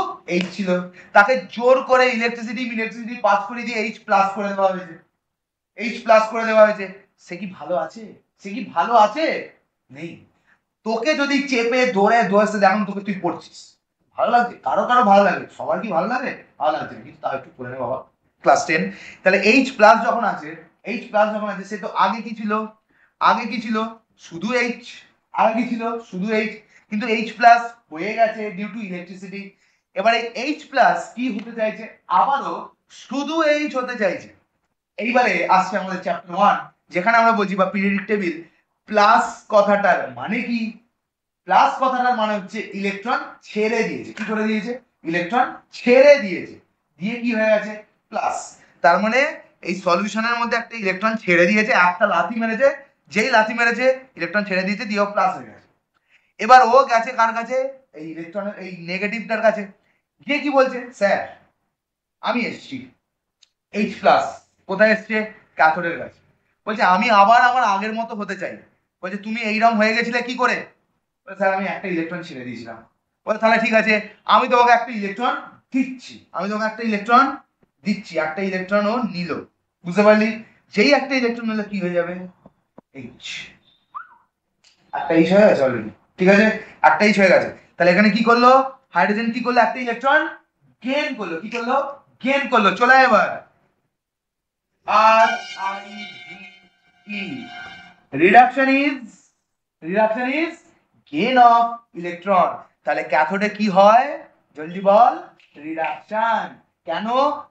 H ছিল, তাকে জোর করে ইলেকট্রিসিটি পাস করে দিয়ে H প্লাস করে দেওয়া হয়েছে। H প্লাস করে দেওয়া হয়েছে। সে কি ভালো আছে? সে কি ভালো আছে? নেই। তোকে যদি চেপে ধরে ধরে যেমন তোকে তুই পড়ছিস, ভালো লাগছে? কারো কারো ভালো লাগে, সবার কি ভালো লাগে? ভালো লাগছে না, কিন্তু তাও একটু পড়ে নে বাবা, ক্লাস 10। তাহলে H প্লাস যখন আছে, H প্লাস যখন আছে, সে তো আগে কি ছিল? আগে কি ছিল? শুধু H। আগে কি ছিল? শুধু H। কিন্তু H প্লাস হয়ে গেছে ডিউ টু ইলেকট্রিসিটি। এবারে H প্লাস কি হতে চাইছে? আবারও শুধু H হতে চাইছে। এইবারে আসছে আমাদের চ্যাপ্টার 1, যেখানে আমরা বলছি বা পিরিয়ডিক টেবিল। প্লাস কথাটার মানে কি? প্লাস কথাটার মানে হচ্ছে ইলেকট্রন ছেড়ে দিয়েছে। কি করে দিয়েছে? ইলেকট্রন ছেড়ে দিয়েছে, দিয়ে কি হয়ে গেছে? প্লাস। তার মানে এই সলিউশনের মধ্যে একটা ইলেকট্রন ছেড়ে দিয়েছে, একটা লাথি মেরেছে, যেই লাথি মেরেছে ইলেকট্রন ছেড়ে দিয়েছে, দিয়ে প্লাস হয়ে গেছে। এবার ও গেছে কার কাছে? এই ইলেকট্রনের এই নেগেটিভটার কাছে, গিয়ে কি বলছে? স্যার আমি এসছি H প্লাস। কোথায় এসছে? ক্যাথোডের কাছে। বলছে আমি আবার আমার আগের মতো হতে চাই। বলছে তুমি এইরকম হয়ে গেছিলে কি করে? স্যার আমি একটা ইলেকট্রন ছেড়ে দিয়েছিলাম। বলে তাহলে ঠিক আছে, আমি তোমাকে একটা ইলেকট্রন দিচ্ছি, আমি তোমাকে একটা ইলেকট্রন দিচ্ছি। একটা ইলেকট্রন ও নিল। বুঝতে পারলি? যেই একটা ইলেকট্রন নিলে কি হয়ে যাবে? H। একটা H হয়ে গেছে অলরেডি। ঠিক আছে, একটা H হয়ে গেছে। তাহলে এখানে কি করলো? হাইড্রোজেন কি করলো? একটা ইলেকট্রন গেইন করলো। কি করলো? গেইন করলো। চলে এবার RIVE, reduction is gain of electron। তাহলে ক্যাথোডে কি হয় জলদি বল? রিডাকশন। কেন?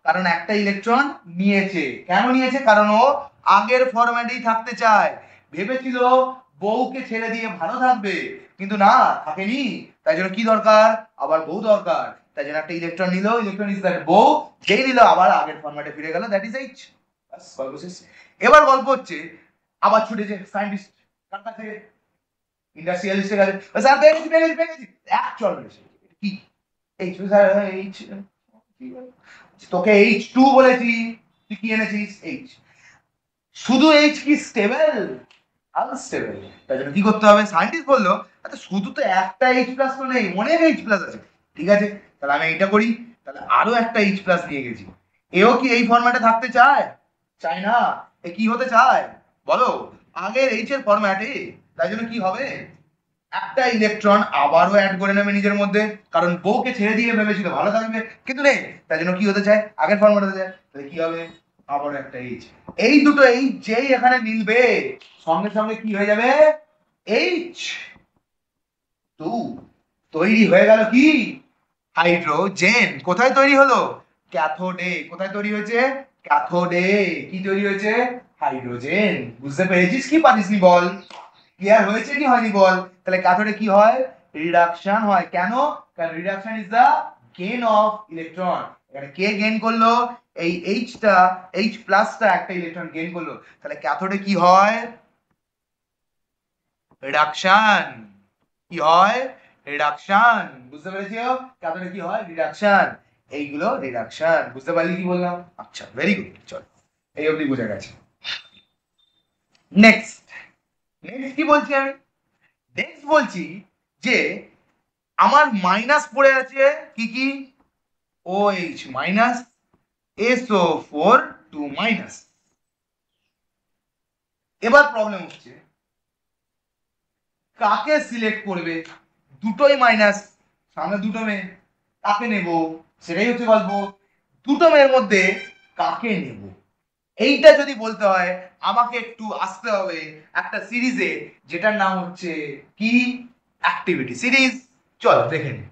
কারণ একটা ইলেকট্রন নিয়েছে। কেন নিয়েছে? কারণ ও আগের ফরম্যাটেই থাকতে চায়। ভেবেছিল বউকে ছেড়ে দিয়ে ভালো থাকবে, কিন্তু না, থাকেনি। তাই জন্য কি দরকার? আবার বউ দরকার। তাই জন্য একটা ইলেকট্রন নিল, ইলেকট্রন ইজ দ্যাট বউ, যেই নিল আবার আগের ফরম্যাটে ফিরে গেল, দ্যাট ইজ H। গল্প শেষ। এবার গল্প হচ্ছে আবার ছুটেছে সায়েন্টিস্ট কার কাছে? ইন্ডাস্ট্রিয়ালিস্টের কাছে। স্যার পেয়ে গেছি পেয়ে গেছি পেয়ে গেছি, এক চল মেরেছে। কি? H স্যার H, তোকে H2 বলেছি, তুই কি এনেছিস? H। শুধু H কি স্টেবল? আনস্টেবল। তাই জন্য কি করতে হবে? সায়েন্টিস্ট বললো আচ্ছা শুধু তো একটা H প্লাস তো নেই, অনেক H প্লাস আছে। ঠিক আছে, তাহলে আমি এইটা করি। তাহলে আরো একটা H প্লাস নিয়ে গেছি। এও কি এই ফরম্যাটে থাকতে চায়? চায় না। এ কি হতে চায় বলো? আগের H এর ফরম্যাটে। তাই জন্য কি হবে? একটা ইলেকট্রন আবারও অ্যাড করে নেবে নিজের মধ্যে, কারণ বউকে ছেড়ে দিয়ে ভেবেছিল ভালো থাকবে, কিন্তু নেই। তাই জন্য কি হতে চায়? আগের ফরম্যাটে হতে চায়। তাহলে কি হবে? আবারও একটা H। এই দুটো H যেই এখানে মিলবে, সঙ্গে সঙ্গে কি হয়ে যাবে? H2 তৈরি হয়ে গেল কি? হাইড্রোজেন। কোথায় তৈরি হলো? ক্যাথোডে। কোথায় তৈরি হয়েছে? ক্যাথোডে। কি তৈরি হয়েছে? হাইড্রোজেন। বুঝতে পেরেছিস কি পারিসনি বল? ক্লিয়ার হয়েছে কি হয়নি বল? তাহলে ক্যাথোডে কি হয়? রিডাকশন হয়। কেন? কারণ reduction is the gain of electron. এখানে কে গেইন করলো, এই এইচটা, এইচ প্লাসটা একটা ইলেকট্রন গেইন করলো, তাহলে ক্যাথোডে কি হয়, রিডাকশন। কি হয়, রিডাকশন। বুঝতে পেরেছো, ক্যাথোডে কি হয়, রিডাকশন। এইগুলো রিডাকশন। বুঝতে পারলি কি বললাম? আচ্ছা, ভেরি গুড। চল, এই অবধি বোঝা গেছে। নেক্সট নেক্সট কি বলছি আমি, নেক্সট বলছি যে আমার মাইনাস পড়ে আছে কি কি, OH মাইনাস, SO4 2 মাইনাস। এবার প্রবলেম হচ্ছে কাকে সিলেক্ট করবে, দুটোই মাইনাস, সামনে দুটো মেয়ে, কাকে নেব, সেটাই হচ্ছে গল্প। দুটো মেয়ের মধ্যে কাকে নেব, এইটা যদি বলতে হয় আমাকে একটু আসতে হবে একটা সিরিজে, যেটার নাম হচ্ছে কি, অ্যাক্টিভিটি সিরিজ। চল দেখে নি।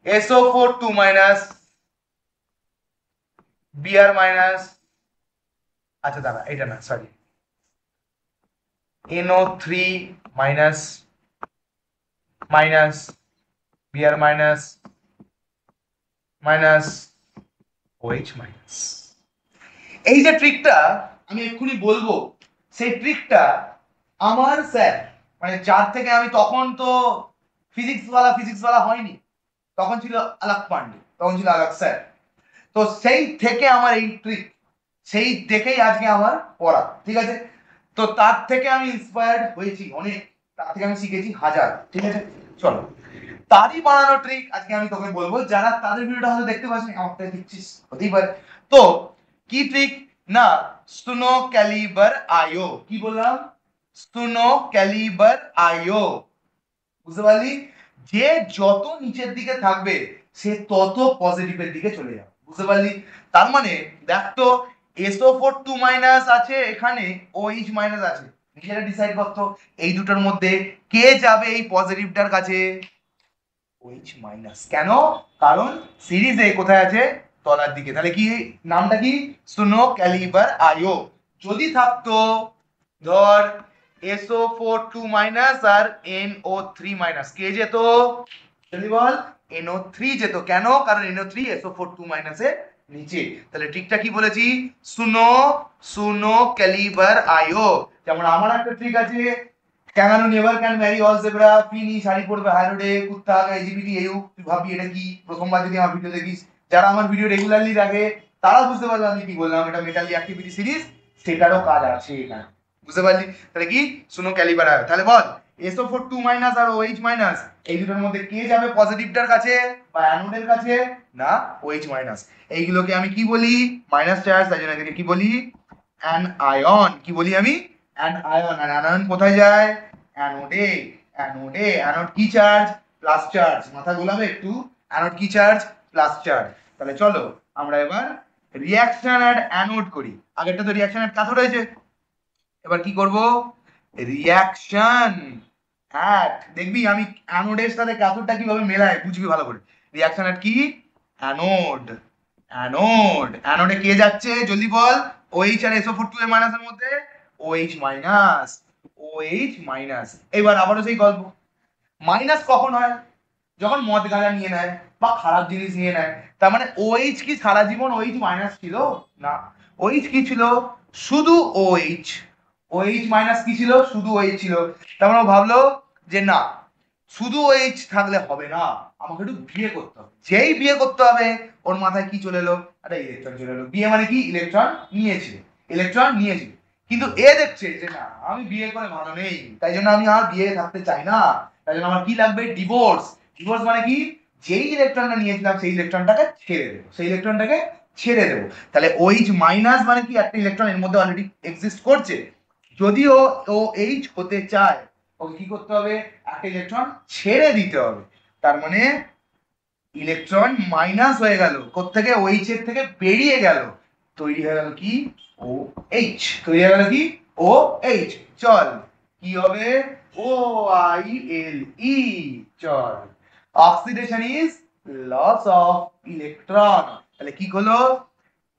SO4 2 মাইনাস, Br মাইনাস, আচ্ছা দাঁড়া এটা না, sorry, NO3 minus minus, Br minus minus, OH minus. এই যে ট্রিকটা আমি এক্ষুনি বলবো, সেই ট্রিকটা আমার স্যার, মানে যার থেকে আমি, তখন তো ফিজিক্সওয়ালা হয়নি, তখন ছিল আলাক পান্ডে, তখন ছিল আলাক স্যার। তো সেই থেকে আমার এই ট্রিক, সেই দেখেই আজকে আমার পড়া, ঠিক আছে। তো তার থেকে আমি ইন্সপায়ার্ড হয়েছি অনেক, তার থেকে আমি শিখেছি হাজার, ঠিক আছে। চলো, তারই বানানো ট্রিক আজকে আমি তোকে বলবো, যারা তাদের ভিডিওটা হয়তো দেখতে পাচ্ছিস, আমারটা দেখছিস, হতেই পারে। তো কি ট্রিক না, স্টেনো ক্যালিবার আইও। কি বললাম, স্টেনো ক্যালিবার আইও। বুঝতে পারলি, যে যত নিচের দিকে থাকবে সে তত পজিটিভের দিকে চলে যাবে। বুঝতে পারলি, তার মানে দেখ তো, SO4 2 মাইনাস আছে এখানে, OH মাইনাস আছে, নিজেরা ডিসাইড করতো এই দুটোর মধ্যে কে যাবে এই পজিটিভটার কাছে, OH মাইনাস। কেন, কারণ সিরিজে কোথায় আছে, তলার দিকে। তাহলে কি নামটা কি, স্টেনো ক্যালিবার আইও। যদি থাকতো ধর SO4 2 মাইনাস আর NO3 মাইনাস, কে যেত, জলদি বল, NO3 যেত। কেন, কারণ NO3 SO4 2 মাইনাসের নিচে। তাহলে ট্রিকটা কি বলেছি, সুনো ক্যালিবার আইও। যেমন আমার একটা ট্রিক আছে, kangaroo never can marry all zebra, ফিনি শাড়ি পরবে হাই রোডে, কুত্তা LGBT EU। তুই ভাবি এটা কি, প্রথমবার যদি আমার ভিডিও দেখিস, যারা আমার ভিডিও রেগুলারলি দেখে তারা বুঝতে পারবে আমি কি বললাম, এটা মেটালি অ্যাক্টিভিটি সিরিজ, সেটারও কাজ আছে এখানে। বুঝতে পারলি, তাহলে কি, শুনো ক্যালিবার আয়ো। তাহলে বল, SO4 2 মাইনাস আর OH মাইনাস, এই দুটোর মধ্যে কে যাবে পজিটিভটার কাছে বা অ্যানোডের কাছে, না OH মাইনাস। এইগুলোকে আমি কি বলি, মাইনাস চার্জ, তাই জন্য এদেরকে কি বলি, অ্যান আয়ন। কি বলি আমি, অ্যান আয়ন। আর আয়ন কোথায় যায়, অ্যানোডে। অ্যানোড কি চার্জ, প্লাস চার্জ। মাথা গোলাবে একটু, অ্যানোড কি চার্জ, প্লাস চার্জ। তাহলে চলো আমরা এবার রিঅ্যাকশন অ্যাট অ্যানোড করি। আগেরটা তো রিঅ্যাকশন অ্যাট ক্যাথোড হয়েছে, এবার কি করব, রিঅ্যাকশন অ্যাট, দেখবি আমি অ্যানোডের সাথে ক্যাথোডটা কিভাবে মেলায়, বুঝবি ভালো করে। রিঅ্যাকশন অ্যাট কি, অ্যানোড। অ্যানোডে কে যাচ্ছে জলদি বল, OH আর SO4 2 এর মাইনাসের মধ্যে, OH মাইনাস। এবার আবারও সেই গল্প, মাইনাস কখন হয়, যখন মদ গাঁজা নিয়ে নেয় বা খারাপ জিনিস নিয়ে নেয়। তার মানে OH কি সারা জীবন OH মাইনাস ছিল, না, OH কি ছিল, শুধু OH মাইনাস কি ছিল, শুধু OH ছিল। তার মানে ও ভাবলো যে না, শুধু OH থাকলে হবে না, আমাকে একটু বিয়ে করতে হবে। যেই বিয়ে করতে হবে ওর মাথায় কি চলে এলো, একটা ইলেকট্রন চলে এলো। বিয়ে মানে কি, ইলেকট্রন নিয়েছে। কিন্তু এ দেখছে যে না, আমি বিয়ে করে ভালো নেই, তাই জন্য আমি আর বিয়ে থাকতে চাই না, তাই জন্য আমার কি লাগবে, ডিভোর্স। ডিভোর্স মানে কি, যেই ইলেকট্রনটা নিয়েছিলাম সেই ইলেকট্রনটাকে ছেড়ে দেবো। তাহলে OH মাইনাস মানে কি, একটা ইলেকট্রন এর মধ্যে অলরেডি এক্সিস্ট করছে, যদিও ও H হতে চায়, ওকে কি করতে হবে, একটা ইলেকট্রন ছেড়ে দিতে হবে। তার মানে ইলেকট্রন মাইনাস হয়ে গেল, কোত্থেকে, OH এর থেকে বেরিয়ে গেল, তৈরি হয়ে গেল কি, OH। তৈরি হয়ে গেল কি, OH। চল কি হবে, OILE। চল, oxidation is loss of electron. তাহলে কি হলো,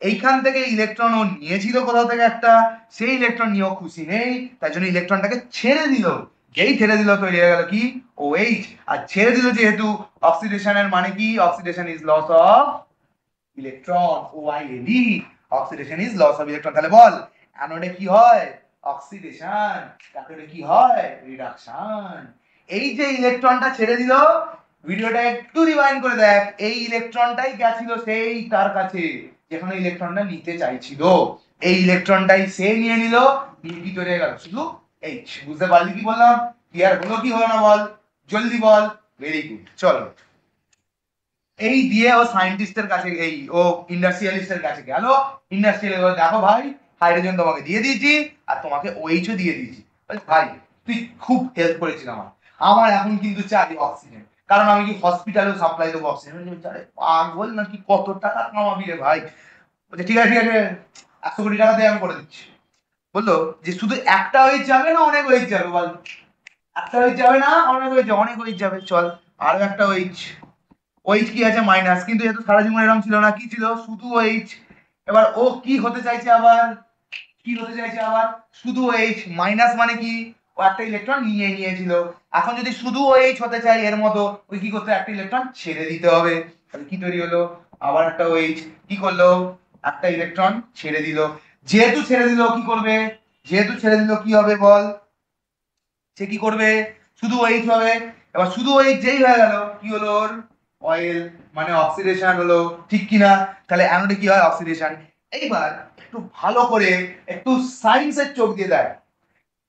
এইখান থেকে ইলেকট্রন ও নিয়েছিল কোথাও থেকে একটা, সেই ইলেকট্রন নিয়েও খুশি নেই, তাই জন্য ইলেকট্রনটাকে ছেড়ে দিল। যেই ছেড়ে দিল তৈরি হয়ে গেল কি OH। আর ছেড়ে দিল যেহেতু, অক্সিডেশনের মানে কি, oxidation is loss of electron, OILE, oxidation is loss of electron. তাহলে বল অ্যানোডে কি হয়, অক্সিডেশন, ক্যাথোডে কি হয়, রিডাকশন। এই যে ইলেকট্রনটা ছেড়ে দিল, ভিডিওটা একটু রিওয়াইন্ড করে দেখ, এই ইলেকট্রনটাই গেছিল সেই তার কাছে যেখানে ইলেকট্রনটা নিতে চাইছিল, এই ইলেকট্রনটাই সে নিয়ে নিল, নিয়ে কি তৈরি হয়ে গেল শুধু H। বুঝতে পারলি কি বললাম, ক্লিয়ার হলো কি হলো না বল, জলদি বল। ভেরি গুড, চলো। এই দিয়ে ও সায়েন্টিস্টের কাছে, এই ও ইন্ডাস্ট্রিয়ালিস্টের কাছে গেল, ইন্ডাস্ট্রিয়াল দেখো ভাই হাইড্রোজেন তোমাকে দিয়ে দিয়েছি আর তোমাকে OH-ও দিয়ে দিয়েছি। ভাই তুই খুব হেল্প করেছিস আমার, আমার এখন কিন্তু চাই অক্সিজেন, কারণ আমি কি হসপিটালেও সাপ্লাই দেবো অক্সিজেন। পাগল নাকি, কত টাকা কামাবি রে ভাই। বলছে ঠিক আছে ঠিক আছে, 100 কোটি টাকা দিয়ে আমি করে দিচ্ছি। বললো যে শুধু একটা OH যাবে না অনেক OH যাবে বল, একটা OH যাবে না অনেক OH যাবে, অনেক OH যাবে, চল আরো একটা OH। OH কি আছে মাইনাস, কিন্তু যেহেতু সারা জীবন এরকম ছিল না, কি ছিল শুধু OH। এবার ও কি হতে চাইছে আবার, কি হতে চাইছে আবার, শুধু OH মাইনাস মানে কি, ও একটা ইলেকট্রন নিয়ে নিয়েছিল। এখন যদি শুধু OH হতে চাই এর মতো, ওই কি করতে, একটা ইলেকট্রন ছেড়ে দিতে হবে। তাহলে কি তৈরি হলো, আবার একটা OH কি করলো, একটা ইলেকট্রন ছেড়ে দিল। যেহেতু ছেড়ে দিল কি করবে, যেহেতু ছেড়ে দিল কি হবে বল, সে কি করবে, শুধু OH হবে। এবার শুধু OH যেই হয়ে গেল কি হলো, ওর অয়েল মানে অক্সিডেশন হলো, ঠিক কিনা। তাহলে অ্যানোডে কি হয়, অক্সিডেশন। এইবার একটু ভালো করে একটু সায়েন্সের চোখ দিয়ে দেখ,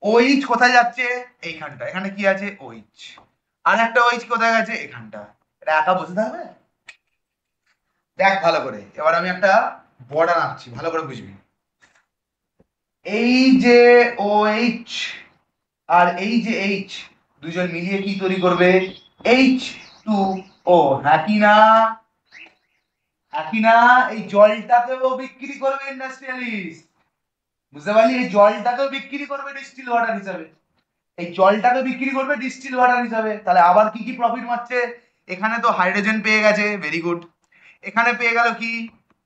OH কোথায় যাচ্ছে, এইখানটা, এখানে কি আছে OH, আর একটা OH কোথায় গেছে, এখানটা। এটা একা বসে থাকবে, দেখ ভালো করে। এবার আমি একটা বর্ডার আঁকছি, ভালো করে বুঝবি। এই যে OH আর এই যে H, দুজন মিলিয়ে কি তৈরি করবে, H2O। হ্যাঁ কি না, হ্যাঁ কি না, এই জলটাকেও বিক্রি করবে ইন্ডাস্ট্রিয়ালিস্ট। বুঝতে পারলি, এই জলটাকেও বিক্রি করবে ডিস্টিল ওয়াটার হিসাবে, এই জলটাকে বিক্রি করবে ডিস্টিল ওয়াটার হিসাবে। তাহলে আবার কি কি প্রফিট মারছে, এখানে তো হাইড্রোজেন পেয়ে গেছে, ভেরি গুড। এখানে পেয়ে গেল কি,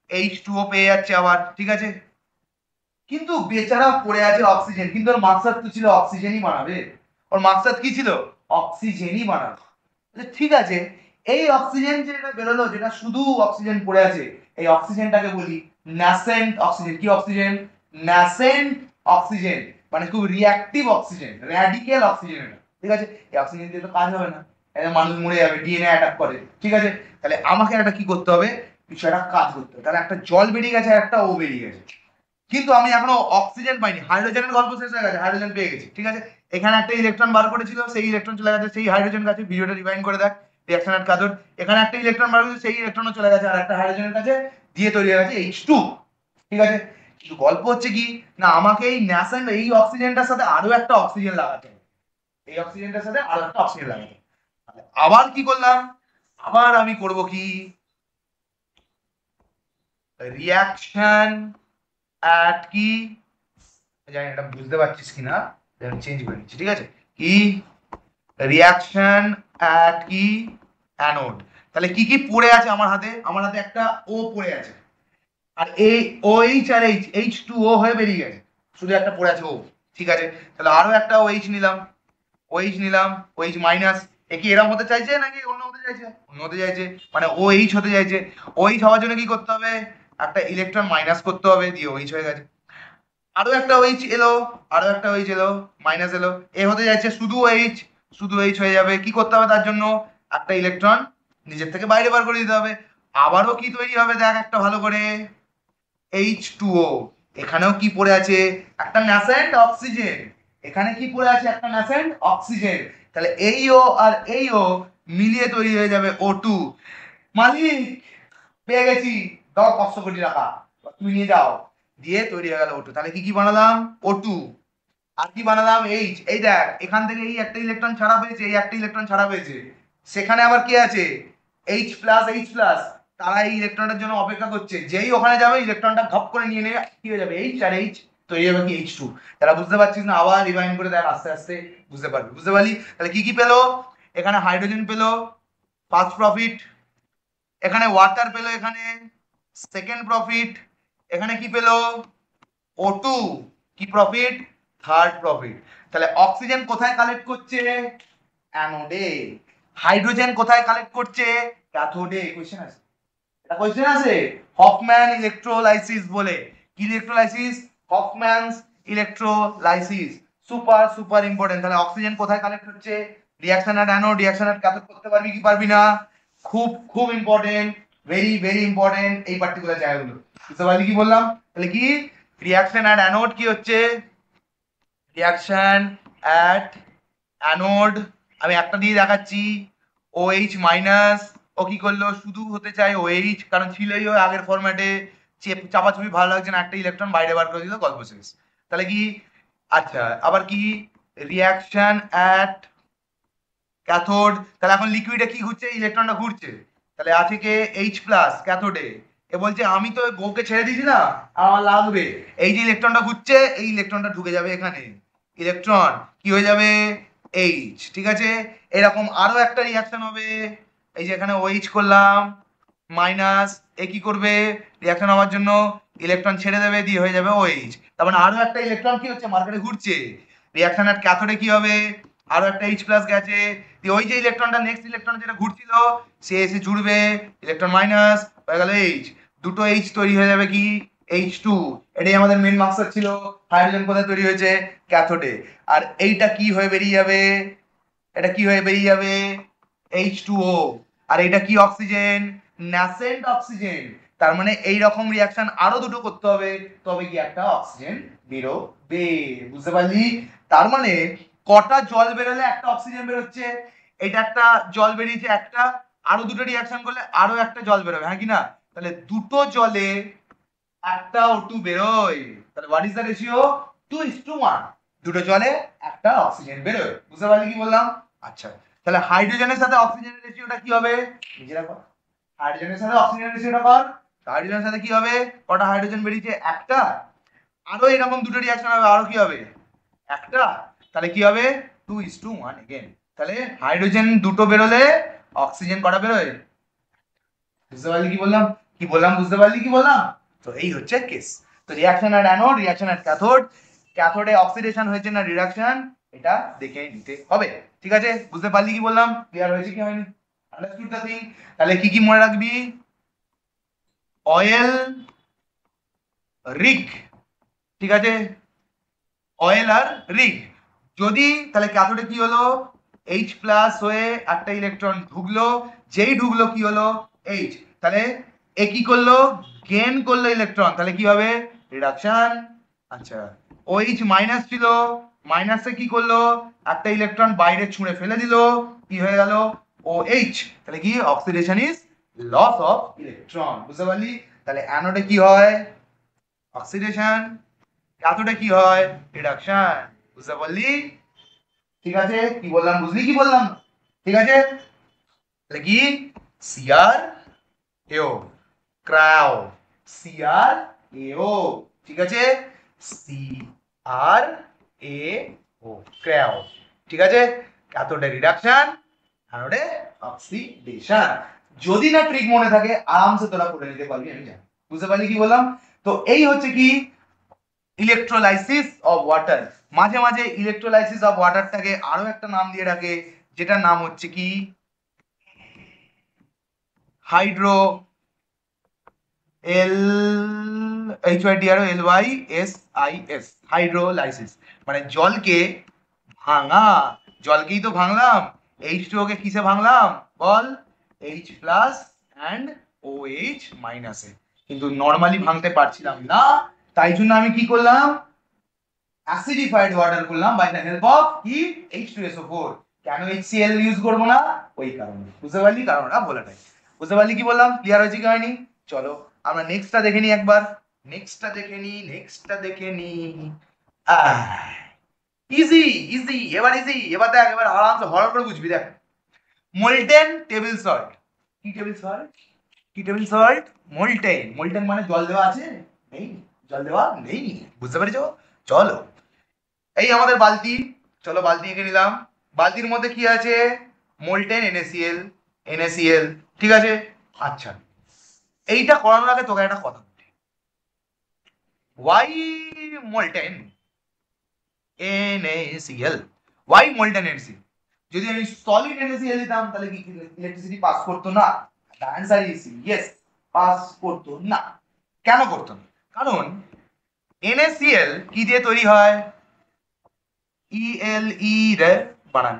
H2O পেয়ে যাচ্ছে আবার, ঠিক আছে। কিন্তু বেচারা পড়ে আছে অক্সিজেন, কিন্তু ওর মাকসাদ তো ছিল অক্সিজেনই বানাবে, ওর মাকসাদ কি ছিল, অক্সিজেনই বানাবে। ঠিক আছে, এই অক্সিজেন যেটা বেরোলো, যেটা শুধু অক্সিজেন পড়ে আছে, এই অক্সিজেনটাকে বলি ন্যাসেন্ট অক্সিজেন। কি অক্সিজেন, ন্যাসেন্ট অক্সিজেন, মানে খুব রিঅ্যাক্টিভ অক্সিজেন, র্যাডিক্যাল অক্সিজেন এটা, ঠিক আছে। এই অক্সিজেন দিয়ে তো কাজ হবে না, মানুষ মরে যাবে, DNA অ্যাটাক করে, ঠিক আছে। তাহলে আমাকে একটা কি করতে হবে, কিছু একটা কাজ করতে হবে। তাহলে একটা জল বেরিয়ে গেছে আর একটা ও বেরিয়ে গেছে, কিন্তু আমি এখনো অক্সিজেন পাইনি। হাইড্রোজেনের গল্প শেষ হয়ে গেছে, হাইড্রোজেন পেয়ে গেছি, ঠিক আছে। এখানে একটা ইলেকট্রন বার করেছিল, সেই ইলেকট্রন চলে গেছে সেই হাইড্রোজেন কাছে, ভিডিওটা রিভাইন্ড করে দেখ, রিঅ্যাকশন এট কাথোড। এখানে একটা ইলেকট্রন বার করেছে, সেই ইলেকট্রনও চলে গেছে আর একটা হাইড্রোজেনের কাছে, দিয়ে তৈরি হয়ে গেছে H2, ঠিক আছে। কিন্তু গল্প হচ্ছে কি না, আমাকে এই ন্যাসেন্ট এই অক্সিজেনটার সাথে আরো একটা অক্সিজেন লাগাতে হবে, এই অক্সিজেনটার সাথে আরো একটা অক্সিজেন লাগাতে হবে। আবার কি করলাম, আবার আমি করব কি, রিঅ্যাকশন অ্যাট কি, জানি এটা বুঝতে পারছিস কিনা, আমি চেঞ্জ করে নিচ্ছি, ঠিক আছে। কি, রিঅ্যাকশন অ্যাট কি, অ্যানোড। তাহলে কি কি পড়ে আছে আমার হাতে, আমার হাতে একটা ও পড়ে আছে, আর এই OH আর H2O হয়ে বেরিয়ে গেছে, শুধু একটা পড়ে আছে ও, ঠিক আছে। তাহলে আরো একটা OH নিলাম, OH নিলাম, OH মাইনাস। এ কি এরকম হতে চাইছে নাকি অন্য হতে চাইছে, অন্য হতে চাইছে, মানে OH হতে চাইছে। OH হওয়ার জন্য কি করতে হবে, একটা ইলেকট্রন মাইনাস করতে হবে, দিয়ে OH হয়ে গেছে। আরো একটা OH এলো, আরো একটা OH এলো, মাইনাস এলো, এ হতে যাচ্ছে শুধু OH, শুধু OH হয়ে যাবে। কি করতে হবে তার জন্য, একটা ইলেকট্রন নিজের থেকে বাইরে বার করে দিতে হবে। আবারও কি তৈরি হবে দেখ একটা ভালো করে, H2O। এখানেও কি পড়ে আছে, একটা ন্যাসেন্ট অক্সিজেন, এখানে কি পড়ে আছে, একটা ন্যাসেন্ট অক্সিজেন। তাহলে এই ও আর এই ও মিলিয়ে তৈরি হয়ে যাবে O2। মালিক পেয়ে গেছি, দাও 500 কোটি টাকা, তুমি নিয়ে যাও, দিয়ে তৈরি হয়ে গেল O2। তাহলে কি কি বানালাম, O2, আর কি বানালাম H। এই দেখ এখান থেকে এই একটা ইলেকট্রন ছাড়া পেয়েছে, এই একটা ইলেকট্রন ছাড়া পেয়েছে, সেখানে আবার কি আছে H+H+, তারা এই ইলেকট্রনের জন্য অপেক্ষা করছে, যেই ওখানে যাবে ইলেকট্রনটা ঘপ করে নিয়ে নেবে, কি হয়ে যাবে H আর H, তৈরি হবে কি H2। তারা বুঝতে পারছিস না, আবার রিভাইন্ড করে দেখ, আস্তে আস্তে বুঝতে পারবি, বুঝতে পারলি। তাহলে কি কি পেলো, এখানে হাইড্রোজেন পেলো, ফার্স্ট প্রফিট, এখানে ওয়াটার পেলো, এখানে সেকেন্ড প্রফিট, এখানে কি পেলো O2, কি প্রফিট, থার্ড প্রফিট। তাহলে অক্সিজেন কোথায় কালেক্ট করছে? অ্যানোডে। হাইড্রোজেন কোথায় কালেক্ট করছে? ক্যাথোডে। কোশ্চেন আছে, এটা কোশ্চেন আছে। হফম্যান ইলেকট্রোলাইসিস বলে। কি electrolysis? Hoffman's electrolysis. Super super important. তাহলে অক্সিজেন কোথায় কালেক্ট হচ্ছে? Reaction at anode, reaction at cathode করতে পারবি কি পারবি না? খুব খুব ইম্পর্টেন্ট, ভেরি ভেরি ইম্পর্টেন্ট এই পার্টিকুলার জায়গাগুলো। বুঝতে পারলি কি বললাম? তাহলে কি রিঅ্যাকশন অ্যাট অ্যানোড কি হচ্ছে? রিঅ্যাকশন অ্যাট অ্যানোড আমি একটা দিয়ে দেখাচ্ছি। OH মাইনাস, ও কি করলো? শুধু হতে চাই OH, কারণ ছিলই ওই আগের ফরম্যাটে। চাপাচুপি ভালো লাগছে না, একটা ইলেকট্রন বাইরে বার করে দিল, গল্প শেষ। তাহলে কি? আচ্ছা, আবার কি? Reaction at cathode. তাহলে এখন লিকুইডে কি ঘুরছে? ইলেকট্রনটা ঘুরছে। তাহলে আছে কে? H plus ক্যাথোডে। এ বলছে আমি তো বউকে ছেড়ে দিয়েছি না, আমার লাগবে। এই যে ইলেকট্রনটা ঘুরছে, এই ইলেকট্রনটা ঢুকে যাবে এখানে, ইলেকট্রন কি হয়ে যাবে? H। ঠিক আছে, এরকম আরো একটা রিঅ্যাকশন হবে। এই যে এখানে OH করলাম মাইনাস, এ কি করবে? রিঅ্যাকশন হওয়ার জন্য ইলেকট্রন ছেড়ে দেবে, দিয়ে হয়ে যাবে OH। তার মানে আরো একটা ইলেকট্রন কি হচ্ছে? মার্কেটে ঘুরছে। রিঅ্যাকশন এর ক্যাথোডে কি হবে? আরো একটা H প্লাস গেছে, দিয়ে ওই যে ইলেকট্রনটা নেক্সট ইলেকট্রন যেটা ঘুরছিল সে এসে জুড়বে, ইলেকট্রন মাইনাস হয়ে গেল H। দুটো H তৈরি হয়ে যাবে কি? H2। এটাই আমাদের মেন মাকসাদ ছিল। হাইড্রোজেন কোথায় তৈরি হয়েছে? ক্যাথোডে। আর এইটা কি হয়ে বেরিয়ে যাবে? এটা কি হয়ে বেরিয়ে যাবে? H2O। আর এটা কি? Oxygen, nascent oxygen. তার মানে এই রকম রিঅ্যাকশন আরো দুটো করতে হবে, তবে কি একটা অক্সিজেন বেরোবে। বুঝতে পারলি? তার মানে কটা জল বেরোলে একটা অক্সিজেন বেরোচ্ছে? এটা একটা জল বেরিয়েছে একটা, আরো দুটো রিঅ্যাকশন করলে আরো একটা জল বেরোবে, হ্যাঁ কি না? তাহলে দুটো জলে একটা O2 বেরোয়। তাহলে হোয়াট ইজ দ্য রেশিও? 2:1। দুটো জলে একটা অক্সিজেন বেরোয়। বুঝতে পারলি কি বললাম? আচ্ছা, তাহলে হাইড্রোজেনের সাথে অক্সিজেনের রেশিওটা কি হবে? নিজেরা কর। হাইড্রোজেনের সাথে অক্সিজেনের রেশিওটা কর। হাইড্রোজেনের সাথে কি হবে? কটা হাইড্রোজেন বেরিয়েছে? একটা। আরো এরকম দুটো রিঅ্যাকশন হবে, আরো কি হবে? একটা। তাহলে কি হবে? 2:1 এগেন। তাহলে হাইড্রোজেন দুটো বেরোলে অক্সিজেন কটা বেরোয়? বুঝতে পারলি কি বললাম? কি বললাম বুঝতে পারলি কি বললাম? তো এই হচ্ছে কেস। তো reaction at anode, reaction at cathode, ক্যাথোডে অক্সিডেশন হয়েছে না রিডাকশন, এটা দেখে নিতে হবে। ঠিক আছে, বুঝতে পারলি কি বললাম? ক্লিয়ার হয়েছে কি হয়নি? Understood the thing? তাহলে কি কি মনে রাখবি? অয়েল রিগ, ঠিক আছে, অয়েল আর রিগ। যদি তাহলে ক্যাথোডে কি হলো? H প্লাস হয়ে একটা ইলেকট্রন ঢুকলো, যেই ঢুকলো কি হলো? H। তাহলে এ কি করলো? গেন করলো ইলেকট্রন, তাহলে কি হবে? রিডাকশন। আচ্ছা, OH মাইনাস ছিল, মাইনাসে কি করলো? একটা ইলেকট্রন বাইরে ছুঁড়ে ফেলে দিল, কি হয়ে গেল? OH। তাহলে কি? Oxidation is loss of electron. বুঝতে পারলি? তাহলে অ্যানোডে কি হয়? অক্সিডেশন। ক্যাথোডে কি হয়? রিডাকশন। বুঝতে পারলি? ঠিক আছে, কি বললাম বুঝলি কি বললাম? ঠিক আছে, তাহলে কি? সিআর এও ক্রাও, সিআর এও, ঠিক আছে, সিআর এ ও ক্রাও, ঠিক আছে। ক্যাথোডে রিডাকশন, অ্যানোডে অক্সিডেশন। যদি না ট্রিক মনে থাকে আরামসে তোরা করে নিতে পারবি, আমি জানি। বুঝতে পারলি কি বললাম? তো এই হচ্ছে কি ইলেকট্রোলাইসিস অফ ওয়াটার। মাঝে মাঝে ইলেকট্রোলাইসিস অফ ওয়াটারটাকে আরো একটা নাম দিয়ে রাখে, যেটার নাম হচ্ছে কি হাইড্রো এল HYDROLYSIS, হাইড্রোলাইসিস। মানে জলকে ভাঙা। জলকেই তো ভাঙলাম, H2O কে কিসে ভাঙলাম বল? H প্লাস অ্যান্ড OH মাইনাসে। কিন্তু নর্মালি ভাঙতে পারছিলাম না, তাই জন্য আমি কি করলাম? অ্যাসিডিফাইড ওয়াটার করলাম বাই দ্য হেল্প অফ কি? H2SO4। কেন HCl ইউজ করবো না? ওই কারণে। বুঝতে পারলি কারণটা বলাটাই? বুঝতে পারলি কি বললাম? ক্লিয়ার হয়েছে কি হয়নি? চলো আমরা নেক্সটটা দেখে নিই একবার। নেক্সটটা দেখে নিই, নেক্সটটা দেখে নিই। ইজি ইজি, এবার ইজি, এবার দেখ, এবার আরামসে হরর করে বুঝবি। দেখ, মোল্টেন টেবিল সল্ট। কি টেবিল সল্ট? কি টেবিল সল্ট? মোল্টেন। মোল্টেন মানে জল দেওয়া আছে? নেই। জল দেওয়া নেই। বুঝতে পেরেছো? চলো, এই আমাদের বালতি, চলো বালতি এঁকে নিলাম। বালতির মধ্যে কি আছে? মোল্টেন NaCl, NaCl, ঠিক আছে। আচ্ছা, এইটা করানোর আগে তোকে একটা কথা বলি। Why molten? NaCl। Why molten NaCl? যদি আমি সলিড NaCl দিতাম তাহলে কি ইলেকট্রিসিটি পাস করতো না? The answer is yes, pass করতো না। কেন করতো না? কারণ NaCl কি দিয়ে তৈরি হয়? ELE রে বানান,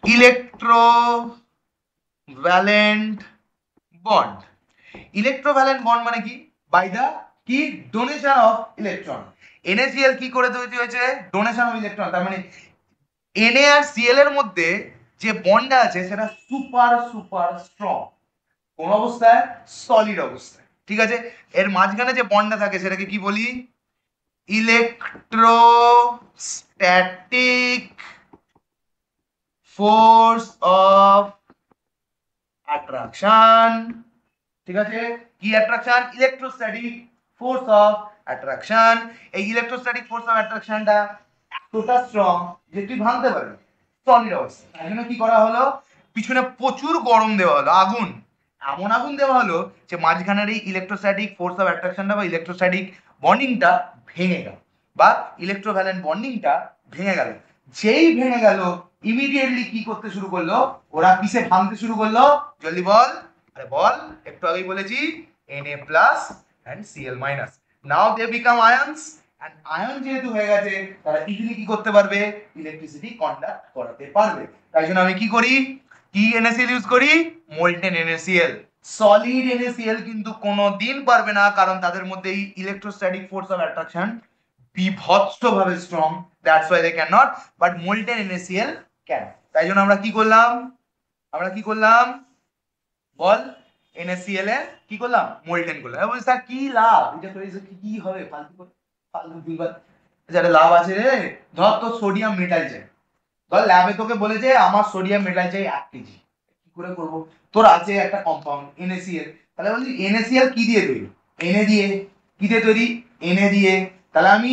ইলেকট্রোভ্যালেন্ট বন্ড। ইলেকট্রোভ্যালেন্ট বন্ড মানে কি? বাই দা কি ডোনেশন অফ ইলেকট্রন। NaCl কি করে তৈরি হয়েছে? Donation of electron. তার মানে Na আর Cl এর মধ্যে যে বন্ডটা আছে সেটা সুপার সুপার স্ট্রং। কোন অবস্থায়? সলিড অবস্থায়। ঠিক আছে, এর মাঝখানে যে বন্ডটা থাকে সেটাকে কি বলি? Electrostatic force of attraction. ঠিক আছে, কি attraction? Electrostatic force of attraction. এই ইলেকট্রোস্ট্যাটিক ফোর্স অফ অ্যাট্রাকশনটা এতটা স্ট্রং যে তুই ভাঙতে পারবি সলিড অবস্থা। তাই জন্য কি করা হলো? পিছনে প্রচুর গরম দেওয়া হলো, আগুন, এমন আগুন দেওয়া হলো যে মাঝখানের এই ইলেকট্রোস্ট্যাটিক ফোর্স অফ অ্যাট্রাকশনটা বা ইলেকট্রোস্ট্যাটিক বন্ডিংটা ভেঙে গেল, বা ইলেকট্রোভ্যালেন্ট বন্ডিংটা ভেঙে গেল। যেই ভেঙে গেল ইমিডিয়েটলি কি করতে শুরু করলো? ওরা কিসে ভাঙতে শুরু করলো? জলদি বল। আরে বল, একটু আগেই বলেছি Na plus and Cl minus. Now they become ions, and ion যেহেতু হয়ে গেছে তারা ইজিলি কি করতে পারবে? ইলেকট্রিসিটি কন্ডাক্ট করাতে পারবে। তাই জন্য আমি কি করি? কি NaCl ইউজ করি? Molten NaCl। সলিড NaCl কিন্তু কোনোদিন পারবে না, কারণ তাদের মধ্যে এই ইলেকট্রোস্ট্যাটিক ফোর্স অফ অ্যাট্রাকশন বিভৎসভাবে strong, that's why they can not, but molten NaCl can. তাই জন্য আমরা কি করলাম? আমরা কি করলাম বল? NaCl এ কি করলাম? মোল্টেন করলাম। বলছি স্যার কি লাভ এটা করে? কি হবে? ফালতু করে ফালতু দুইবার যারা লাভ আছে রে। ধর তোর সোডিয়াম মেটাল চাই, ধর ল্যাবে তোকে বলেছে আমার সোডিয়াম মেটাল চাই 1 কেজি, কি করে করব? তোর আছে একটা কম্পাউন্ড NaCl, তাহলে বলছি NaCl কি দিয়ে তৈরি? Na দিয়ে। কি দিয়ে তৈরি? Na দিয়ে। তাহলে আমি